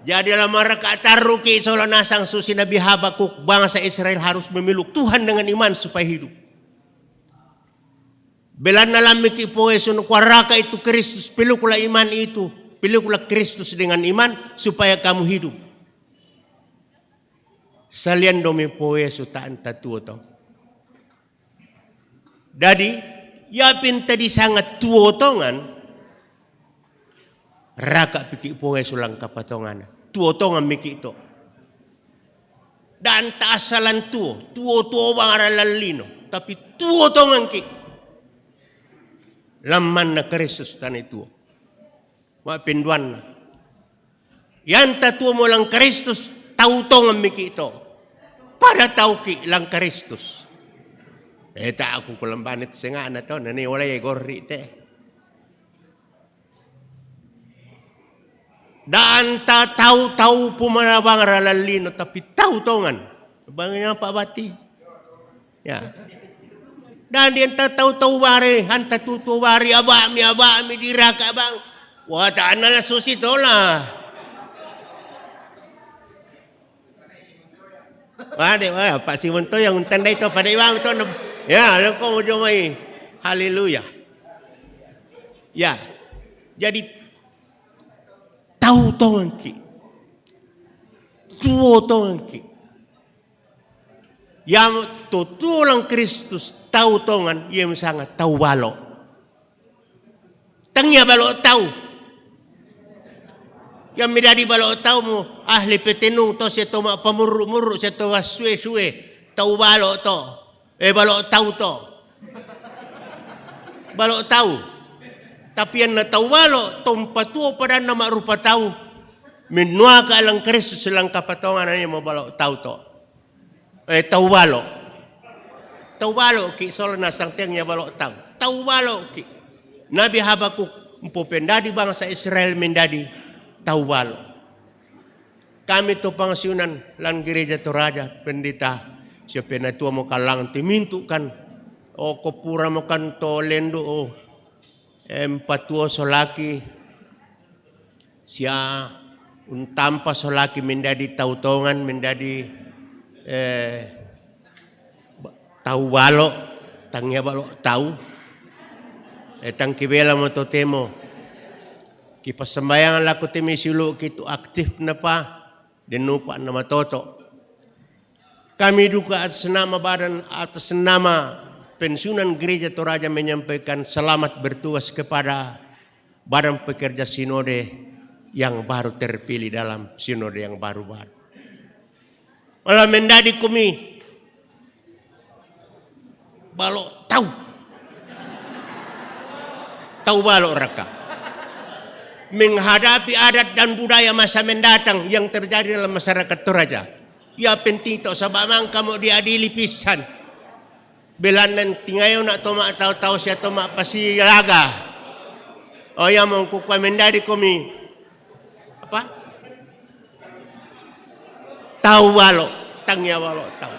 Jadi dalam rakaat taruki soal nasang susi Nabi Habakuk, bangsa Israel harus memeluk Tuhan dengan iman supaya hidup. Belan dalam miki poesun kuaraka itu Kristus, peluklah iman itu, peluklah Kristus dengan iman supaya kamu hidup. Salian domi poesu taan tatuo to. Jadi ya pinta di sangat tuo tongan. Raka piki poesu lang kapatongan. Tuo-tongan miki ito. Dan taasalan tuo bang aralalino. Tapi tuo-tongan ki. Laman na Kristus tan itu. Mapinduan na. Yan tatuo mo lang Kristus, tautongan miki ito. Para tau ki lang Kristus. Eta ako kulambanit singa na to, naniwalay gorri te. Dan tak tahu-tahu pumanabang ralalino tapi tahu tongan. Bangnya Pak Bati. Ya. Dan dia tak tahu-tahu bare, hanta tutu bare abami diraka bang. Wah tak anala susi tola. Wah, Pak Simon to yang tanda itu pada ibang to. Ya, lengkong ujo mai. Haleluya. Ya. Jadi tahu tongan ki. Tuo tongan ki. Yang tutulang Kristus tahu tongan, ia sangat tahu balok. Tengnya balok tahu. Yang medadi balok tahu mu ahli petenung to seto mak pemuruk-muruk seto suwe-suwe tahu balok to. Balok tahu to. Balok tahu. Tapi yang nak tahu balok tompa tuo pada nama rupa tahu. Menua ka alang Kristus selang kapatongan ani mo balok tahu to. Tahu balok. Tahu balok ki solna sangtengnya balok tahu. Tahu balok ki. Nabi Habakuk empo pendadi bangsa Israel mendadi tahu balok. Kami tu pangsiunan lan gereja Toraja pendeta siapa na tua mo kalang timintu kan o kopura mo kan to lendo o empatuo solaki sia untampa solaki mendadi tautongan mendadi tahu balok tangnya balok tahu tang kibela mo to temo ki pasembayangan laku temi silu kitu aktif na pa denupa nama toto kami juga atas nama pensiunan gereja Toraja menyampaikan selamat bertugas kepada badan pekerja sinode yang baru terpilih dalam sinode yang baru-baru. Malah mendadi kami balok tahu balok raka menghadapi adat dan budaya masa mendatang yang terjadi dalam masyarakat Toraja. Ya penting to sabab mang kamu diadili pisan. Belanan tingayo nak toma tahu-tahu siya toma pasilaga. O ya mong kukwa mendadi kami apa? Tahu balok, tangya balok tahu.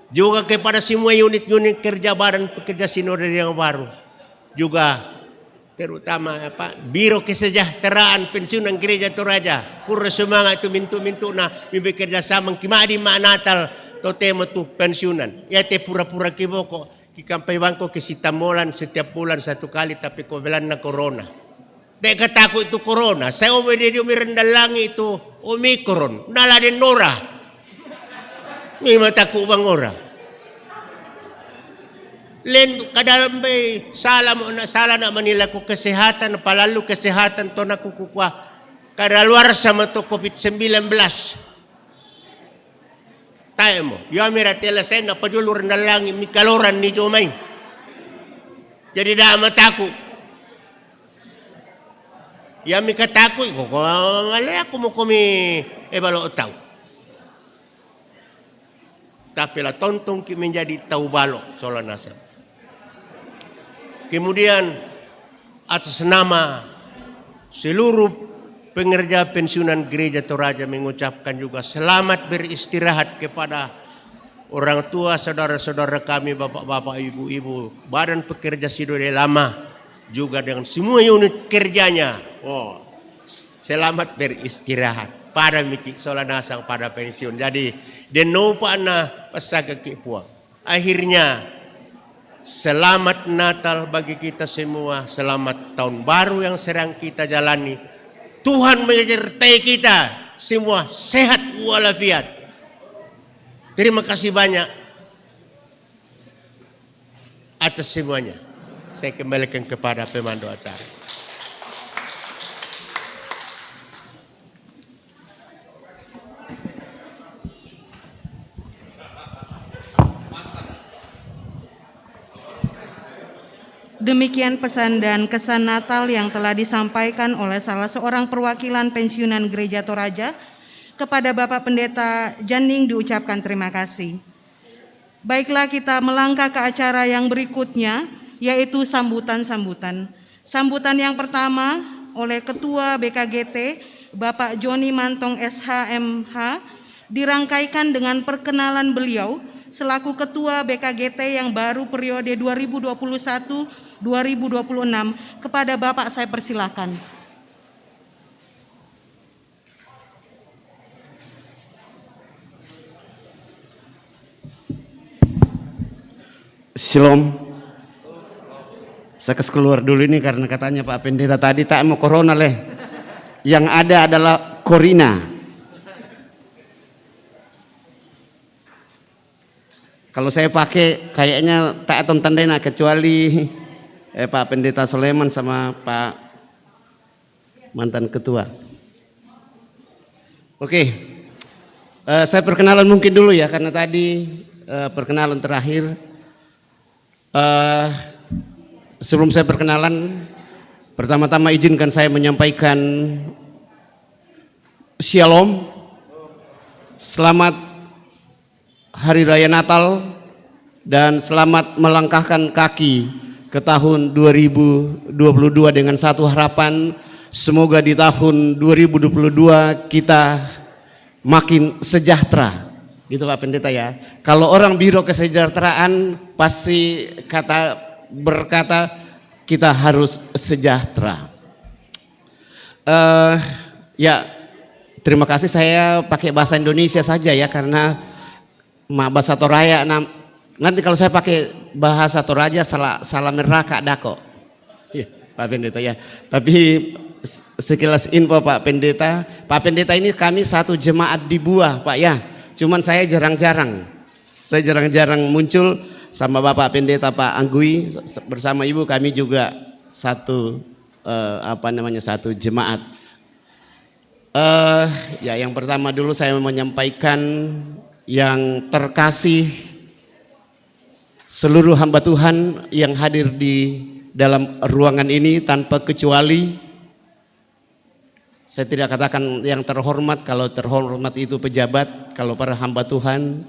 Juga kepada semua unit-unit kerja badan pekerja sinode yang baru. Juga terutama Biro Kesejahteraan Pensiunan Gereja Toraja. Kurang semangat itu mintu-mintu na bekerja sama kimadi mak Natal totemo tu pensiunan. Ya te pura-pura kiboko kikampai bangko kesitamolan setiap bulan 1 kali tapi kobelan na corona. Dek katakut itu corona. Saya umedi umirendalangi itu Omicron. Nala den Nora. Mima takut bang orang. Len kadalam bay salah na manila ko kesehatan palalu kesehatan to na kukukwa kadaluar sama to COVID-19 tayo mo yo miratela sen na padulur na lang mikaloran ni Jomay jadi dah matakot ya mikatakoy ko malay ako mo kumi balo taw tapi la tontong ki menjadi tahu balok soal nasab. Kemudian atas nama seluruh pengerja pensiunan gereja Toraja mengucapkan juga selamat beristirahat kepada orang tua saudara-saudara kami bapak-bapak ibu-ibu badan pekerja sinode lama juga dengan semua unit kerjanya. Oh, selamat beristirahat pada miki soal nasang pada pensiun. Jadi denopa na pasaga kipuang. Akhirnya selamat Natal bagi kita semua. Selamat tahun baru yang sedang kita jalani. Tuhan menyertai kita semua sehat walafiat. Terima kasih banyak atas semuanya. Saya kembalikan kepada pemandu acara. Demikian pesan dan kesan Natal yang telah disampaikan oleh salah seorang perwakilan pensiunan Gereja Toraja. Kepada Bapak Pendeta Janing diucapkan terima kasih. Baiklah kita melangkah ke acara yang berikutnya, yaitu sambutan-sambutan. Sambutan yang pertama oleh Ketua BKGT Bapak Joni Mantong SHMH dirangkaikan dengan perkenalan beliau selaku Ketua BKGT yang baru periode 2021-2026. Kepada Bapak saya persilakan. Shalom. Saya keluar dulu ini karena katanya Pak Pendeta tadi tak mau corona leh. Yang ada adalah Corina. Kalau saya pakai kayaknya tak akan tandanya kecuali Pak Pendeta Soleman sama Pak mantan ketua. Oke, saya perkenalan mungkin dulu ya karena tadi perkenalan terakhir. Sebelum saya perkenalan, pertama-tama izinkan saya menyampaikan Shalom, selamat Hari Raya Natal, dan selamat melangkahkan kaki ke tahun 2022 dengan satu harapan, semoga di tahun 2022 kita makin sejahtera. Gitu Pak Pendeta ya. Kalau orang biro kesejahteraan pasti berkata kita harus sejahtera. Ya, terima kasih saya pakai bahasa Indonesia saja ya karena bahasa Toraja. Nanti kalau saya pakai bahasa Toraja salah meraka dako. Ya, Pak Pendeta ya. Tapi sekilas info Pak Pendeta. Pak Pendeta ini kami satu jemaat di Buah Pak ya. Cuman saya jarang-jarang muncul sama Bapak Pendeta Pak Anggui, bersama Ibu kami juga satu satu jemaat. Ya yang pertama dulu saya menyampaikan yang terkasih seluruh hamba Tuhan yang hadir di dalam ruangan ini tanpa kecuali. Saya tidak katakan yang terhormat, kalau terhormat itu pejabat, kalau para hamba Tuhan,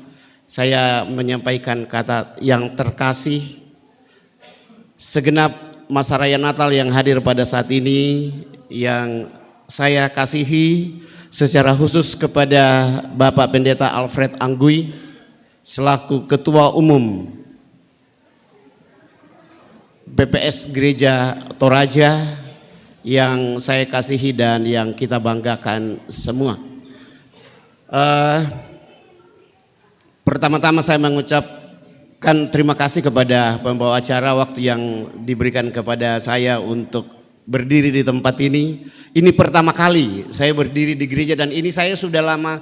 saya menyampaikan kata yang terkasih, segenap masa raya Natal yang hadir pada saat ini, yang saya kasihi secara khusus kepada Bapak Pendeta Alfred Anggui, selaku Ketua Umum BPS Gereja Toraja, yang saya kasihi dan yang kita banggakan semua. Pertama-tama saya mengucapkan terima kasih kepada pembawa acara waktu yang diberikan kepada saya untuk berdiri di tempat ini. Ini pertama kali saya berdiri di gereja dan ini saya sudah lama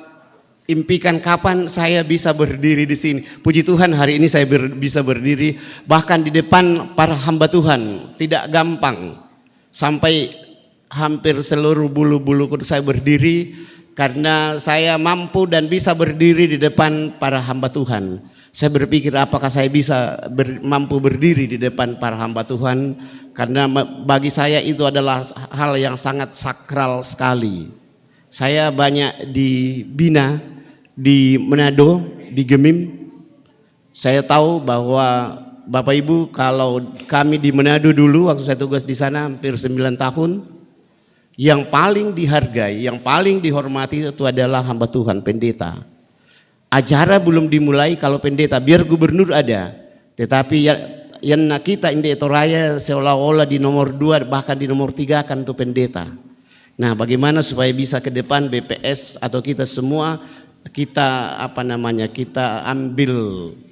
impikan kapan saya bisa berdiri di sini. Puji Tuhan hari ini saya bisa berdiri bahkan di depan para hamba Tuhan. Tidak gampang. Sampai hampir seluruh bulu-bulu kudus saya berdiri karena saya mampu dan bisa berdiri di depan para hamba Tuhan. Saya berpikir apakah saya bisa mampu berdiri di depan para hamba Tuhan, karena bagi saya itu adalah hal yang sangat sakral sekali. Saya banyak dibina di Manado, di Gemim. Saya tahu bahwa Bapak Ibu, kalau kami di Manado dulu waktu saya tugas di sana hampir 9 tahun, yang paling dihargai, yang paling dihormati itu adalah hamba Tuhan, pendeta. Acara belum dimulai kalau pendeta, biar gubernur ada, tetapi yang kita di Toraja seolah-olah di nomor 2 bahkan di nomor 3 kan itu pendeta. Nah, bagaimana supaya bisa ke depan BPS atau kita semua kita kita ambil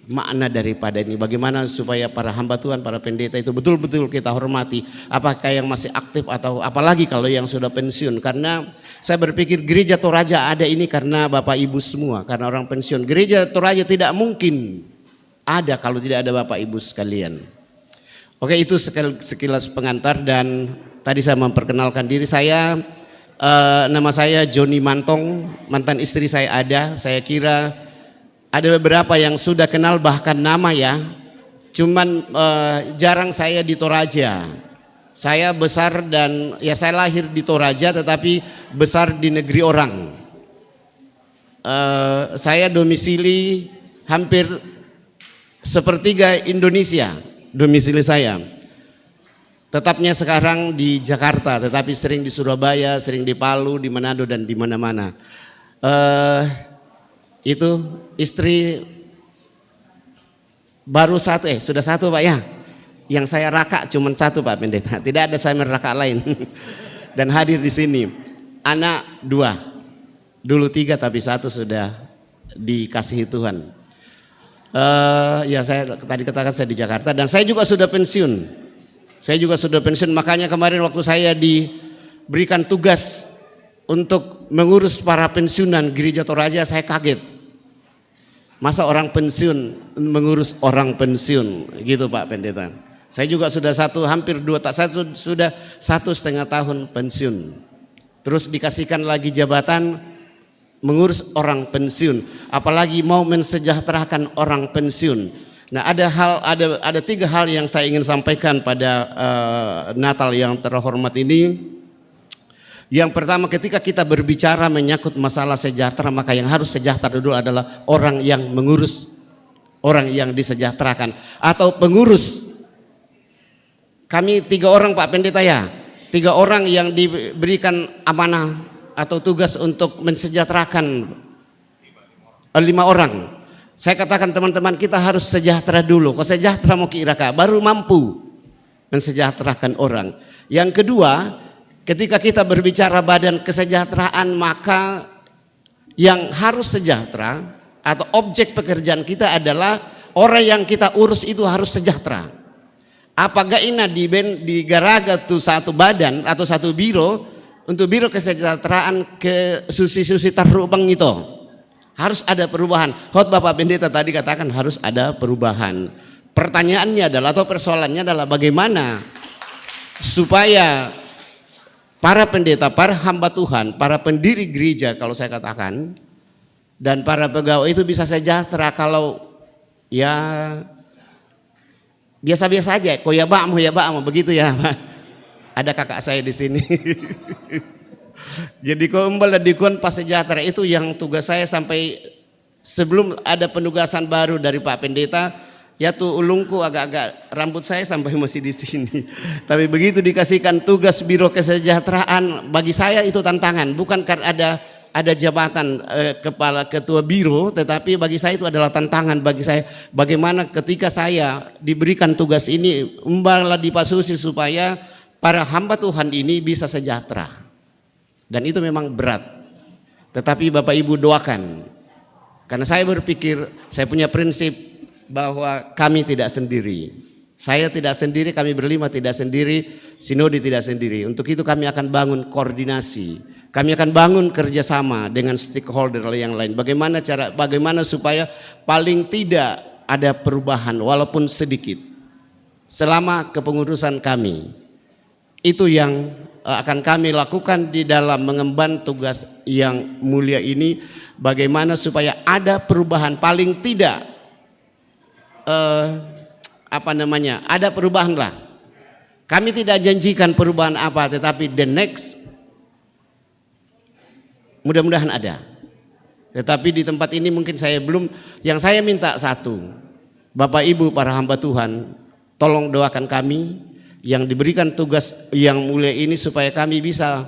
makna daripada ini, bagaimana supaya para hamba Tuhan, para pendeta itu betul-betul kita hormati, apakah yang masih aktif atau apalagi kalau yang sudah pensiun. Karena saya berpikir gereja Toraja ada ini karena Bapak Ibu semua, karena orang pensiun. Gereja Toraja tidak mungkin ada kalau tidak ada Bapak Ibu sekalian. Oke, itu sekilas pengantar dan tadi saya memperkenalkan diri saya. Nama saya Joni Mantong, mantan istri saya ada. Saya kira ada beberapa yang sudah kenal bahkan nama ya. Cuman jarang saya di Toraja. Saya besar dan ya saya lahir di Toraja tetapi besar di negeri orang. Saya domisili hampir sepertiga Indonesia, domisili saya. Tetapnya sekarang di Jakarta, tetapi sering di Surabaya, sering di Palu, di Manado dan di mana-mana. Itu istri baru satu, sudah satu Pak ya. Yang saya raka cuma satu Pak Pendeta, tidak ada saya meraka lain. Dan hadir di sini. Anak 2, dulu 3 tapi 1 sudah dikasihi Tuhan. Ya saya tadi katakan saya di Jakarta dan saya juga sudah pensiun. Makanya kemarin waktu saya diberikan tugas untuk mengurus para pensiunan Gereja Toraja, saya kaget. Masa orang pensiun mengurus orang pensiun gitu Pak Pendeta. Saya juga sudah hampir 2 tahun, saya sudah 1,5 tahun pensiun. Terus dikasihkan lagi jabatan mengurus orang pensiun, apalagi mau mensejahterakan orang pensiun. Nah ada 3 hal yang saya ingin sampaikan pada Natal yang terhormat ini. Yang pertama, ketika kita berbicara menyangkut masalah sejahtera, maka yang harus sejahtera dulu adalah orang yang mengurus, orang yang disejahterakan atau pengurus. Kami 3 orang Pak Pendeta ya, 3 orang yang diberikan amanah atau tugas untuk mensejahterakan 5 orang. Saya katakan teman-teman, kita harus sejahtera dulu. Kalau sejahtera mau kira-kira baru mampu mensejahterakan orang. Yang kedua, ketika kita berbicara badan kesejahteraan, maka yang harus sejahtera atau objek pekerjaan kita adalah orang yang kita urus itu harus sejahtera. Apakah ini di garaga tuh satu badan atau satu biro untuk biro kesejahteraan ke susi-susi tarubang itu. Harus ada perubahan. Bapak Pendeta tadi katakan harus ada perubahan. Pertanyaannya adalah atau persoalannya adalah bagaimana supaya para pendeta, para hamba Tuhan, para pendiri gereja kalau saya katakan dan para pegawai itu bisa sejahtera kalau ya biasa-biasa aja, koya ba'am begitu ya. Ada kakak saya di sini. Jadi kembali dikon pas sejahtera itu yang tugas saya sampai sebelum ada penugasan baru dari Pak Pendeta, ya tuh ulungku agak-agak rambut saya sampai masih di sini. Tapi begitu dikasihkan tugas biro kesejahteraan, bagi saya itu tantangan, bukan karena ada jabatan kepala ketua biro, tetapi bagi saya itu adalah tantangan bagi saya. Bagaimana ketika saya diberikan tugas ini, umbala dipasusi supaya para hamba Tuhan ini bisa sejahtera. Dan itu memang berat. Tetapi Bapak Ibu doakan. Karena saya berpikir, saya punya prinsip bahwa kami tidak sendiri. Saya tidak sendiri, kami berlima tidak sendiri, sinode tidak sendiri. Untuk itu kami akan bangun koordinasi. Kami akan bangun kerjasama dengan stakeholder yang lain. Bagaimana supaya paling tidak ada perubahan walaupun sedikit. Selama kepengurusan kami. Itu yang akan kami lakukan di dalam mengemban tugas yang mulia ini, bagaimana supaya ada perubahan paling tidak ada perubahan lah. Kami tidak janjikan perubahan apa, tetapi the next mudah-mudahan ada. Tetapi di tempat ini mungkin saya belum, yang saya minta satu, Bapak Ibu para hamba Tuhan, tolong doakan kami yang diberikan tugas yang mulia ini supaya kami bisa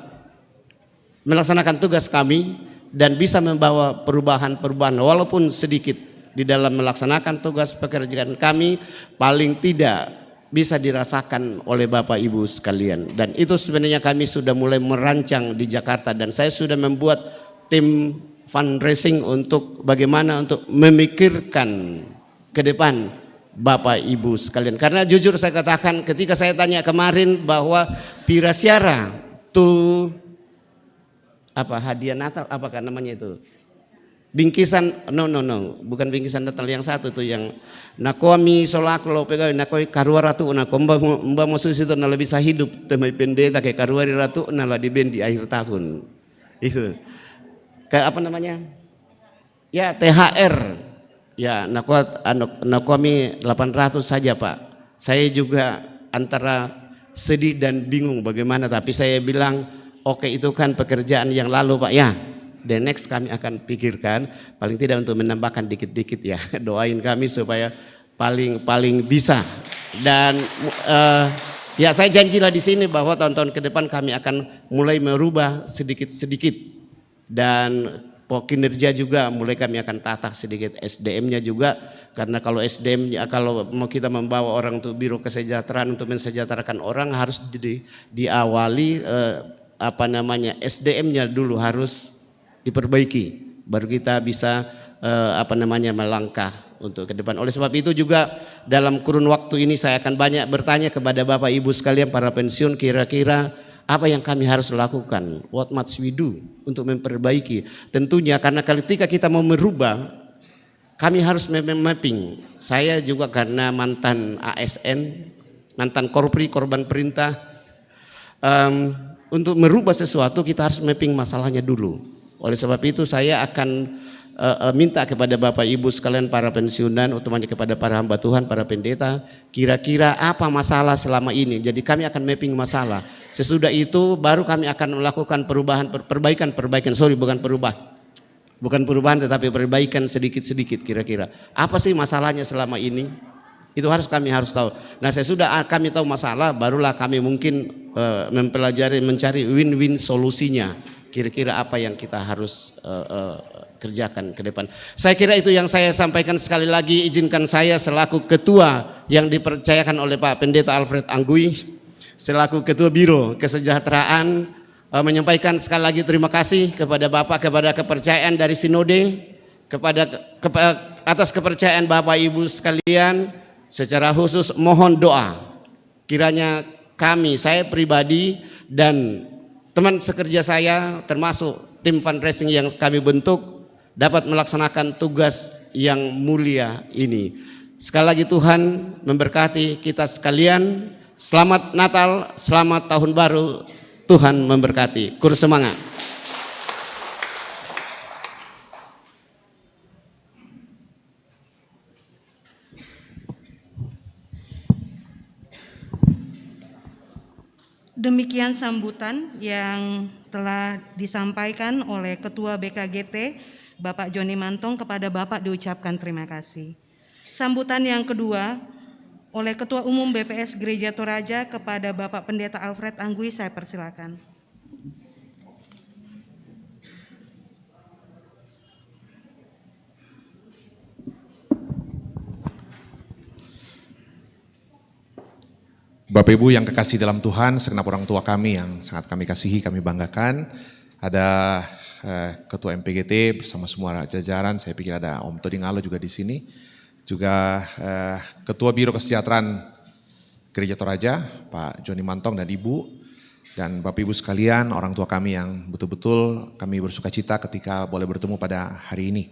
melaksanakan tugas kami dan bisa membawa perubahan-perubahan walaupun sedikit di dalam melaksanakan tugas pekerjaan kami, paling tidak bisa dirasakan oleh Bapak Ibu sekalian. Dan itu sebenarnya kami sudah mulai merancang di Jakarta dan saya sudah membuat tim fundraising untuk bagaimana untuk memikirkan ke depan Bapak Ibu sekalian. Karena jujur saya katakan ketika saya tanya kemarin bahwa Pirasiara tuh hadiah Natal apakah namanya itu? Bingkisan bukan bingkisan Natal yang satu tuh yang nakomi solaku lo pegawai nakoi karua ratu na mbak musuh itu nala bisa hidup temai pendeta kayak karuari ratu nala di di akhir tahun. Itu. Kayak apa namanya? Ya THR. Ya, nakomi 800 saja Pak. Saya juga antara sedih dan bingung bagaimana, tapi saya bilang oke, itu kan pekerjaan yang lalu Pak ya. The next kami akan pikirkan paling tidak untuk menambahkan dikit-dikit ya. Doain kami supaya paling bisa. Dan Ya, saya janjilah di sini bahwa tahun-tahun ke depan kami akan mulai merubah sedikit-sedikit, dan kinerja juga mulai kami akan tata sedikit, SDM-nya juga, karena kalau SDM-nya, kalau mau kita membawa orang untuk biro kesejahteraan untuk mensejahterakan orang, harus diawali SDM-nya dulu harus diperbaiki, baru kita bisa melangkah untuk ke depan. Oleh sebab itu juga dalam kurun waktu ini saya akan banyak bertanya kepada Bapak Ibu sekalian para pensiun, kira-kira apa yang kami harus lakukan, what must we do untuk memperbaiki. Tentunya karena ketika kita mau merubah, kami harus mapping. Saya juga karena mantan ASN, mantan korpri, korban perintah, untuk merubah sesuatu kita harus mapping masalahnya dulu. Oleh sebab itu saya akan minta kepada Bapak Ibu sekalian para pensiunan, utamanya kepada para hamba Tuhan, para pendeta, kira-kira apa masalah selama ini. Jadi kami akan mapping masalah. Sesudah itu baru kami akan melakukan perbaikan, bukan perubahan tetapi perbaikan sedikit-sedikit. Kira-kira apa sih masalahnya selama ini? Itu kami harus tahu. Nah, sesudah kami tahu masalah, barulah kami mungkin mempelajari, mencari win-win solusinya. Kira-kira apa yang kita harus kerjakan ke depan. Saya kira itu yang saya sampaikan. Sekali lagi izinkan saya selaku ketua yang dipercayakan oleh Pak Pendeta Alfred Anggui, selaku ketua Biro Kesejahteraan, menyampaikan sekali lagi terima kasih kepada Bapak, kepada kepercayaan dari Sinode, atas kepercayaan Bapak Ibu sekalian. Secara khusus mohon doa kiranya kami, saya pribadi dan teman sekerja saya termasuk tim fundraising yang kami bentuk dapat melaksanakan tugas yang mulia ini. Sekali lagi Tuhan memberkati kita sekalian. Selamat Natal, selamat Tahun Baru. Tuhan memberkati. Kur semangat. Demikian sambutan yang telah disampaikan oleh Ketua BKGT Bapak Joni Mantong. Kepada Bapak diucapkan terima kasih. Sambutan yang kedua oleh Ketua Umum BPS Gereja Toraja kepada Bapak Pendeta Alfred Anggui, saya persilakan. Bapak Ibu yang kekasih dalam Tuhan, segenap orang tua kami yang sangat kami kasihi, kami banggakan. Ada Ketua MPGT bersama semua jajaran, saya pikir ada Om Todi Ngalo juga di sini. Juga Ketua Biro Kesejahteraan Gereja Toraja, Pak Joni Mantong dan Ibu. Dan Bapak Ibu sekalian, orang tua kami yang betul-betul kami bersuka cita ketika boleh bertemu pada hari ini.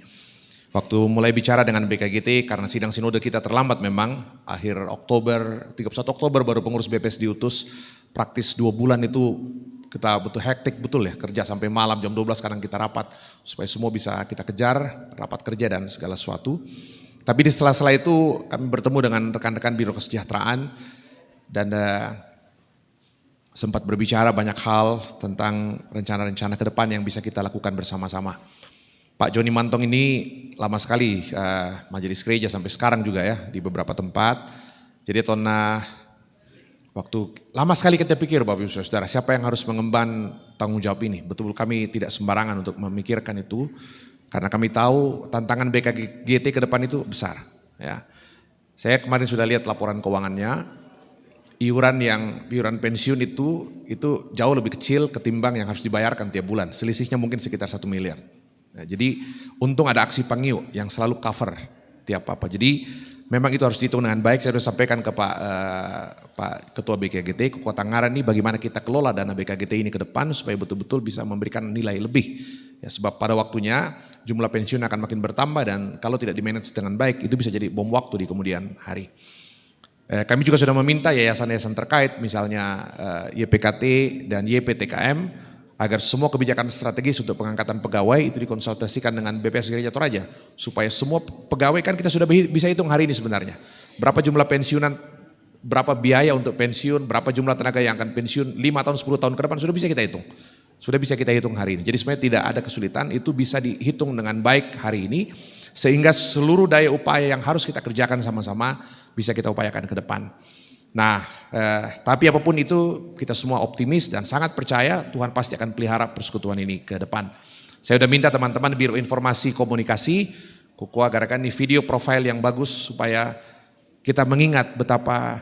Waktu mulai bicara dengan BKGT, karena sidang sinode kita terlambat memang, akhir Oktober, 31 Oktober baru pengurus BPS diutus, praktis 2 bulan itu kita betul hektik betul ya, kerja sampai malam jam 12 kadang kita rapat, supaya semua bisa kita kejar, rapat kerja dan segala sesuatu. Tapi di sela-sela itu kami bertemu dengan rekan-rekan Biro Kesejahteraan, dan sempat berbicara banyak hal tentang rencana-rencana ke depan yang bisa kita lakukan bersama-sama. Pak Joni Mantong ini lama sekali majelis gereja sampai sekarang juga ya di beberapa tempat. Jadi waktu lama sekali kita pikir Bapak Ibu Saudara, siapa yang harus mengemban tanggung jawab ini. Betul kami tidak sembarangan untuk memikirkan itu, karena kami tahu tantangan BKGT ke depan itu besar. Ya. Saya kemarin sudah lihat laporan keuangannya, iuran pensiun itu jauh lebih kecil ketimbang yang harus dibayarkan tiap bulan. Selisihnya mungkin sekitar 1 miliar. Nah, jadi untung ada aksi Pangiu yang selalu cover tiap apa. Jadi memang itu harus dihitung dengan baik. Saya sudah sampaikan ke Pak Ketua BKGT, Kota Ngaran ini bagaimana kita kelola dana BKGT ini ke depan supaya betul-betul bisa memberikan nilai lebih. Ya, sebab pada waktunya jumlah pensiun akan makin bertambah dan kalau tidak di-manage dengan baik itu bisa jadi bom waktu di kemudian hari. Kami juga sudah meminta yayasan-yayasan terkait misalnya YPKT dan YPTKM agar semua kebijakan strategis untuk pengangkatan pegawai itu dikonsultasikan dengan BPS Gereja Toraja. Supaya semua pegawai, kan kita sudah bisa hitung hari ini sebenarnya. Berapa jumlah pensiunan, berapa biaya untuk pensiun, berapa jumlah tenaga yang akan pensiun 5 tahun, 10 tahun ke depan sudah bisa kita hitung. Sudah bisa kita hitung hari ini. Jadi sebenarnya tidak ada kesulitan, itu bisa dihitung dengan baik hari ini. Sehingga seluruh daya upaya yang harus kita kerjakan sama-sama bisa kita upayakan ke depan. Nah, tapi apapun itu kita semua optimis dan sangat percaya Tuhan pasti akan pelihara persekutuan ini ke depan. Saya sudah minta teman-teman Biro Informasi Komunikasi, Kuku agarkan ini video profile yang bagus supaya kita mengingat betapa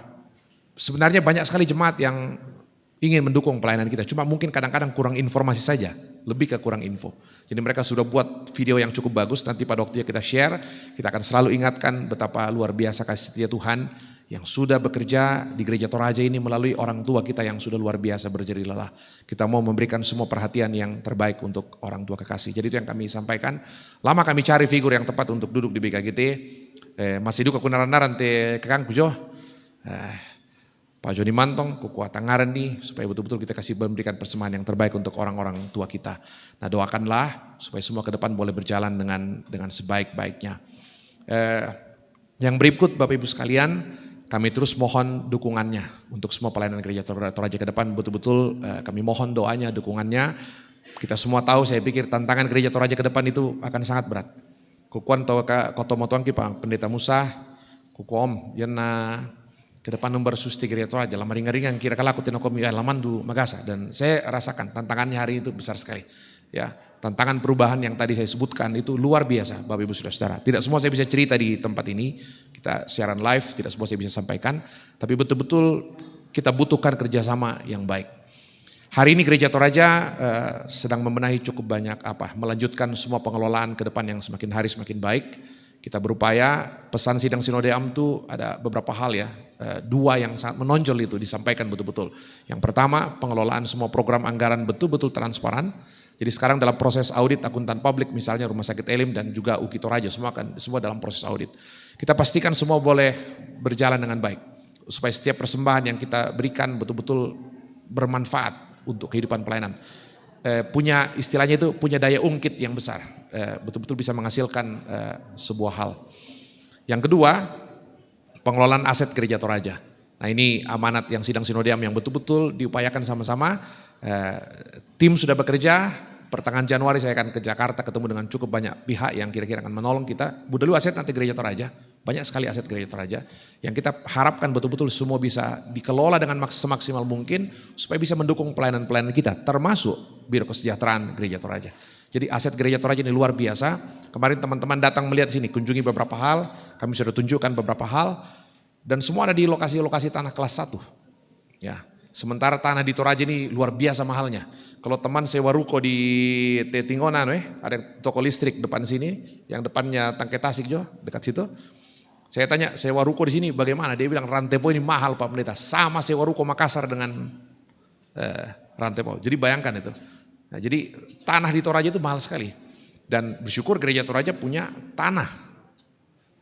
sebenarnya banyak sekali jemaat yang ingin mendukung pelayanan kita. Cuma mungkin kadang-kadang kurang informasi saja, lebih ke kurang info. Jadi mereka sudah buat video yang cukup bagus, nanti pada waktunya kita share, kita akan selalu ingatkan betapa luar biasa kasih setia Tuhan yang sudah bekerja di Gereja Toraja ini melalui orang tua kita yang sudah luar biasa berjerih lelah. Kita mau memberikan semua perhatian yang terbaik untuk orang tua kekasih. Jadi itu yang kami sampaikan. Lama kami cari figur yang tepat untuk duduk di BKGT. Masih duka kunaran-naran te kakang kujo. Pak Joni Mantong, kuku Tangaran nih, supaya betul-betul kita kasih memberikan persembahan yang terbaik untuk orang-orang tua kita. Nah doakanlah supaya semua ke depan boleh berjalan dengan sebaik-baiknya. Yang berikut Bapak Ibu sekalian, kami terus mohon dukungannya untuk semua pelayanan Gereja Toraja ke depan. Betul-betul kami mohon doanya, dukungannya. Kita semua tahu, saya pikir tantangan Gereja Toraja ke depan itu akan sangat berat. Kukuan tahu koto motuangki Pak Pendeta Musa, kuku Om, yana ke depan nomor susti Gereja Toraja, lama ringan-ringan kira kala aku tinokomi lamandu Magasa. Dan saya rasakan tantangannya hari itu besar sekali. Ya, tantangan perubahan yang tadi saya sebutkan itu luar biasa Bapak Ibu Saudara-saudara. Tidak semua saya bisa cerita di tempat ini, kita siaran live, tidak semua saya bisa sampaikan. Tapi betul-betul kita butuhkan kerjasama yang baik. Hari ini Gereja Toraja sedang membenahi cukup banyak melanjutkan semua pengelolaan ke depan yang semakin hari semakin baik. Kita berupaya, pesan sidang Sinode Am itu ada beberapa hal ya, dua yang sangat menonjol itu disampaikan betul-betul. Yang pertama, pengelolaan semua program anggaran betul-betul transparan. Jadi sekarang dalam proses audit akuntan publik misalnya Rumah Sakit Elim dan juga UKI Toraja semua dalam proses audit. Kita pastikan semua boleh berjalan dengan baik supaya setiap persembahan yang kita berikan betul-betul bermanfaat untuk kehidupan pelayanan. Punya istilahnya itu punya daya ungkit yang besar, betul-betul bisa menghasilkan sebuah hal. Yang kedua, pengelolaan aset Gereja Toraja. Nah ini amanat yang sidang Sinode Am yang betul-betul diupayakan sama-sama. Tim sudah bekerja, pertengahan Januari saya akan ke Jakarta ketemu dengan cukup banyak pihak yang kira-kira akan menolong kita. Dulu aset nanti Gereja Toraja, banyak sekali aset Gereja Toraja yang kita harapkan betul-betul semua bisa dikelola dengan semaksimal mungkin supaya bisa mendukung pelayanan-pelayanan kita, termasuk Biro Kesejahteraan Gereja Toraja. Jadi aset Gereja Toraja ini luar biasa. Kemarin teman-teman datang melihat sini, kunjungi beberapa hal, kami sudah tunjukkan beberapa hal dan semua ada di lokasi-lokasi tanah kelas 1. Ya. Sementara tanah di Toraja ini luar biasa mahalnya. Kalau teman sewa ruko di Tetingonan, ada toko listrik depan sini, yang depannya Tangke Tasik jo, dekat situ. Saya tanya sewa ruko di sini bagaimana? Dia bilang Rantepo ini mahal Pak Pendeta, sama sewa ruko Makassar dengan Rantepo. Jadi bayangkan itu. Nah, jadi tanah di Toraja itu mahal sekali. Dan bersyukur Gereja Toraja punya tanah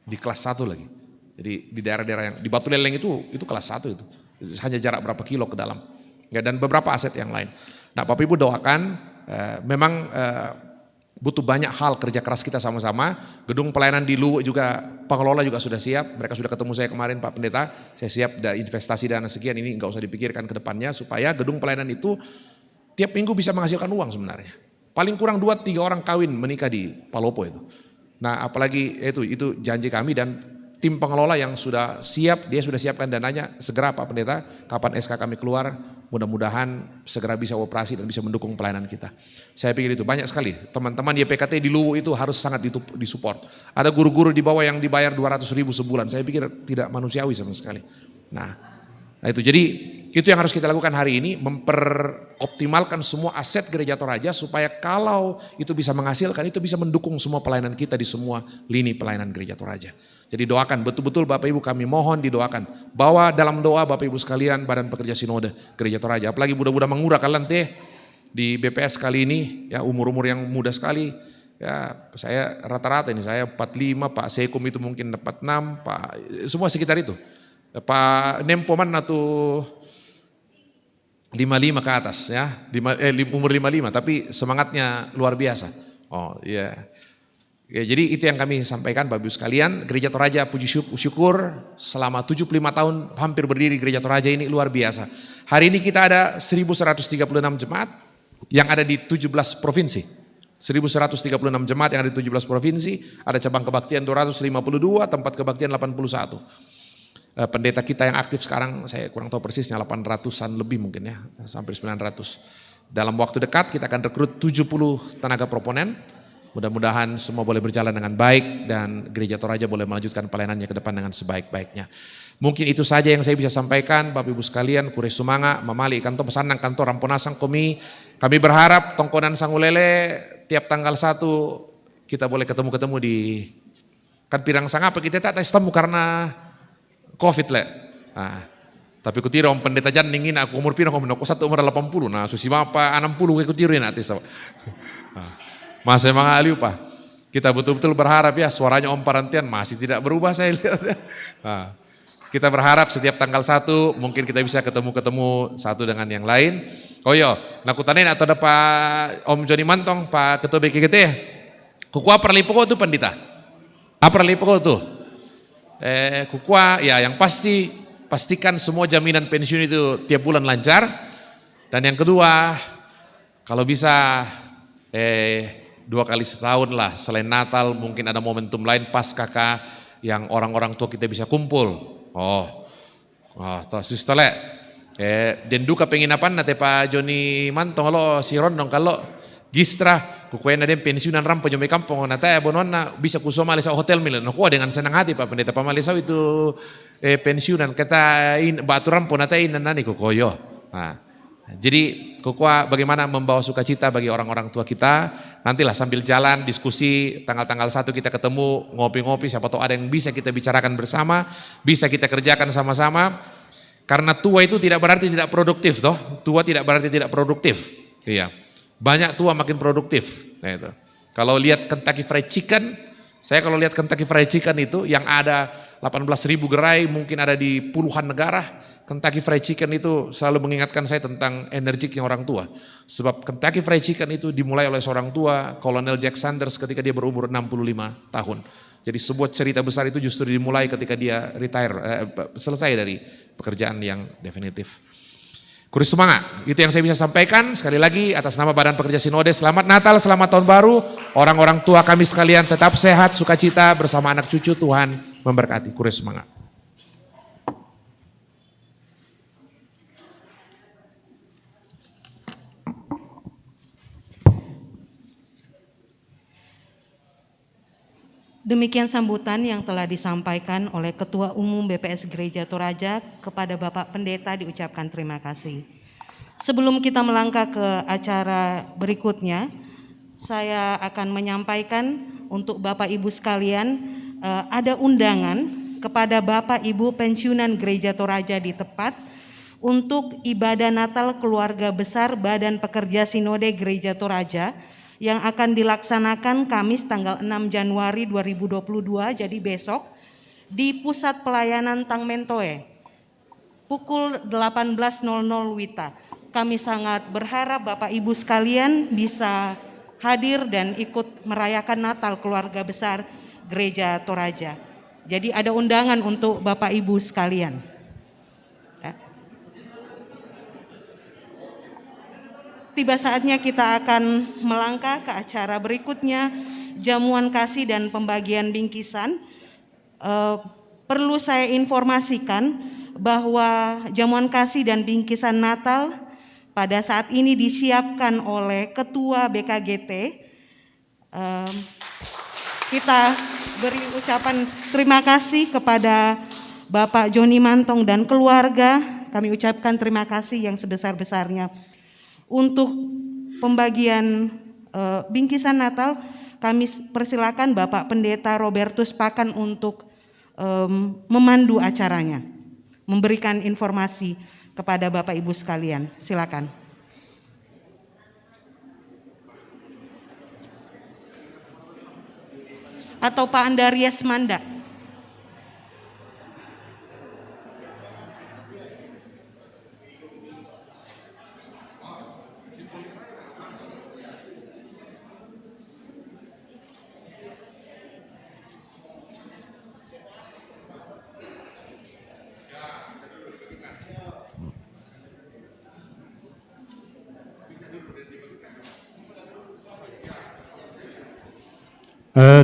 di kelas 1 lagi. Jadi di daerah-daerah yang di Batu Leleng itu kelas 1 itu. Hanya jarak berapa kilo ke dalam. Ya, dan beberapa aset yang lain. Nah Bapak Ibu doakan, memang butuh banyak hal kerja keras kita sama-sama. Gedung pelayanan di Luwu juga, pengelola juga sudah siap. Mereka sudah ketemu saya kemarin Pak Pendeta. Saya siap investasi dana sekian ini nggak usah dipikirkan ke depannya. Supaya gedung pelayanan itu tiap minggu bisa menghasilkan uang sebenarnya. Paling kurang 2-3 orang kawin menikah di Palopo itu. Nah apalagi itu janji kami dan tim pengelola yang sudah siap, dia sudah siapkan dananya, segera Pak Pendeta, kapan SK kami keluar, mudah-mudahan segera bisa operasi dan bisa mendukung pelayanan kita. Saya pikir itu banyak sekali, teman-teman YPKT di Luwu itu harus sangat disupport. Ada guru-guru di bawah yang dibayar 200.000 sebulan, saya pikir tidak manusiawi sama sekali. Nah itu jadi itu yang harus kita lakukan hari ini, memperoptimalkan semua aset Gereja Toraja supaya kalau itu bisa menghasilkan, itu bisa mendukung semua pelayanan kita di semua lini pelayanan Gereja Toraja. Jadi doakan betul-betul Bapak Ibu, kami mohon didoakan. Bawa dalam doa Bapak Ibu sekalian Badan Pekerja Sinode Gereja Toraja. Apalagi budak-budak mengurah kalian di BPS kali ini, ya umur-umur yang muda sekali. Ya saya rata-rata ini, saya 45, Pak Sekum itu mungkin 46, Pak semua sekitar itu. Pak Nempoman atau 55 ke atas ya, umur 55 tapi semangatnya luar biasa. Oh iya. Ya, jadi itu yang kami sampaikan Bapak Ibu sekalian. Gereja Toraja puji syukur selama 75 tahun hampir berdiri Gereja Toraja ini luar biasa. Hari ini kita ada 1136 jemaat yang ada di 17 provinsi. 1136 jemaat yang ada di 17 provinsi, ada cabang kebaktian 252, tempat kebaktian 81. pendeta kita yang aktif sekarang, saya kurang tahu persisnya 800-an lebih mungkin ya, sampai 900. Dalam waktu dekat kita akan rekrut 70 tenaga proponen. Mudah-mudahan semua boleh berjalan dengan baik dan Gereja Toraja boleh melanjutkan pelayanannya ke depan dengan sebaik-baiknya. Mungkin itu saja yang saya bisa sampaikan, Bapak Ibu sekalian, Kure Sumanga, Mamali kantor pesanan kantor Ramponasang kami berharap Tongkonan Sangulele tiap tanggal 1 kita boleh ketemu di kan pirang sangapa kita tak temu karena Covid le. Nah, tapi ku tira om pendeta jan ningin aku umur pirang aku satu umur 80. Nah, susi apa 60 ku tirin ati sama. Mas emang aliu Pak. Kita betul-betul berharap ya suaranya Om Parantian masih tidak berubah saya lihat. Nah, kita berharap setiap tanggal 1 mungkin kita bisa ketemu satu dengan yang lain. Oh yo, nakutanin atau ada Pak Om Joni Mantong, Pak Ketua BKGT. Kukua perlipoko itu pendeta. Apa perlipoko itu? Kukua ya yang pastikan semua jaminan pensiun itu tiap bulan lancar. Dan yang kedua, kalau bisa 2 kali setahun lah selain Natal mungkin ada momentum lain pas kakak yang orang-orang tua kita bisa kumpul. Toh sistole. Den duka pengen apa nate Pak Joni Mantong lo si Rondong kalau gistra kukuena den pensiunan rampo jombe kampung nate bononna bisa kusoma lesa hotel milen. Aku dengan senang hati Pak Pendeta Pamalesau itu pensiunan kata batu rampo nate nani kukoyo. Nah, jadi Kukua bagaimana membawa sukacita bagi orang-orang tua kita, nantilah sambil jalan diskusi tanggal-tanggal 1 kita ketemu ngopi-ngopi, siapa tahu ada yang bisa kita bicarakan bersama, bisa kita kerjakan sama-sama, karena tua itu tidak berarti tidak produktif toh, tua tidak berarti tidak produktif, iya, banyak tua makin produktif, nah, itu. Kalau lihat Kentucky Fried Chicken, saya kalau lihat Kentucky Fried Chicken itu yang ada 18.000 gerai mungkin ada di puluhan negara. Kentucky Fried Chicken itu selalu mengingatkan saya tentang energiknya orang tua. Sebab Kentucky Fried Chicken itu dimulai oleh seorang tua, Kolonel Jack Sanders ketika dia berumur 65 tahun. Jadi sebuah cerita besar itu justru dimulai ketika dia selesai dari pekerjaan yang definitif. Kure Sumanga, itu yang saya bisa sampaikan. Sekali lagi atas nama Badan Pekerja Sinode, selamat Natal, selamat Tahun Baru. Orang-orang tua kami sekalian tetap sehat, sukacita bersama anak cucu, Tuhan memberkati. Kure Sumanga. Demikian sambutan yang telah disampaikan oleh Ketua Umum BPS Gereja Toraja kepada Bapak Pendeta diucapkan terima kasih. Sebelum kita melangkah ke acara berikutnya, saya akan menyampaikan untuk Bapak Ibu sekalian ada undangan kepada Bapak Ibu pensiunan Gereja Toraja di Tepat untuk ibadah Natal keluarga besar Badan Pekerja Sinode Gereja Toraja yang akan dilaksanakan Kamis tanggal 6 Januari 2022, jadi besok, di Pusat Pelayanan Tangmentoe, pukul 18.00 WITA. Kami sangat berharap Bapak Ibu sekalian bisa hadir dan ikut merayakan Natal keluarga besar Gereja Toraja. Jadi ada undangan untuk Bapak Ibu sekalian. Tiba saatnya kita akan melangkah ke acara berikutnya, jamuan kasih dan pembagian bingkisan. Perlu saya informasikan bahwa jamuan kasih dan bingkisan Natal pada saat ini disiapkan oleh Ketua BKGT. Kita beri ucapan terima kasih kepada Bapak Joni Mantong dan keluarga. Kami ucapkan terima kasih yang sebesar-besarnya. Untuk pembagian bingkisan Natal, kami persilakan Bapak Pendeta Robertus Pakan untuk memandu acaranya, memberikan informasi kepada Bapak Ibu sekalian. Silakan. Atau Pak Andarias Manda.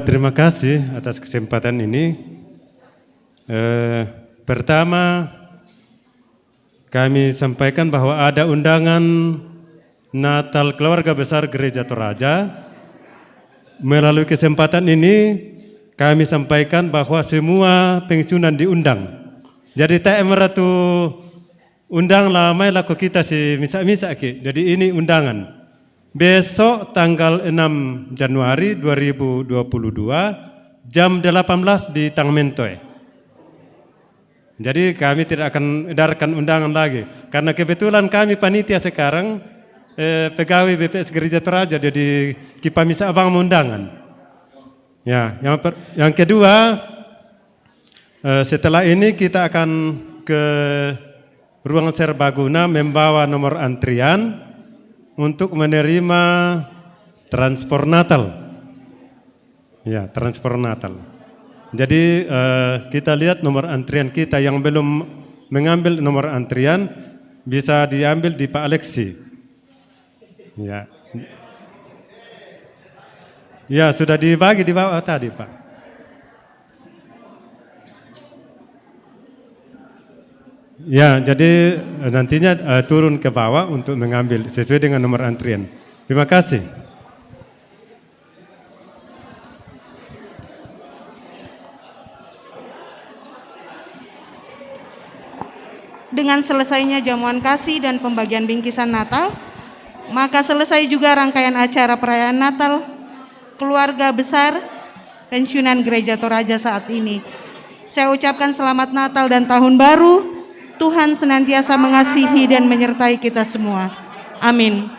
Terima kasih atas kesempatan ini. Pertama, kami sampaikan bahwa ada undangan Natal Keluarga Besar Gereja Toraja. Melalui kesempatan ini, kami sampaikan bahwa semua pensiunan diundang. Jadi tak emeratu undang lama laku kita si misa-misa ki. Jadi ini undangan. Besok tanggal 6 Januari 2022 jam 18 di Tangmentoe. Jadi kami tidak akan edarkan undangan lagi. Karena kebetulan kami panitia sekarang pegawai BPS Gereja Toraja, jadi Kipa Misa Abang undangan. Ya, yang kedua, setelah ini kita akan ke ruang serbaguna membawa nomor antrian untuk menerima transport Natal. Ya, transport Natal. Jadi kita lihat nomor antrian kita yang belum mengambil nomor antrian bisa diambil di Pak Alexi. Ya. Ya, sudah dibagi di bawah tadi, Pak. Ya, jadi nantinya turun ke bawah untuk mengambil sesuai dengan nomor antrian. Terima kasih. Dengan selesainya jamuan kasih dan pembagian bingkisan Natal, maka selesai juga rangkaian acara perayaan Natal Keluarga Besar Pensiunan Gereja Toraja saat ini. Saya ucapkan selamat Natal dan Tahun Baru. Tuhan senantiasa mengasihi dan menyertai kita semua. Amin.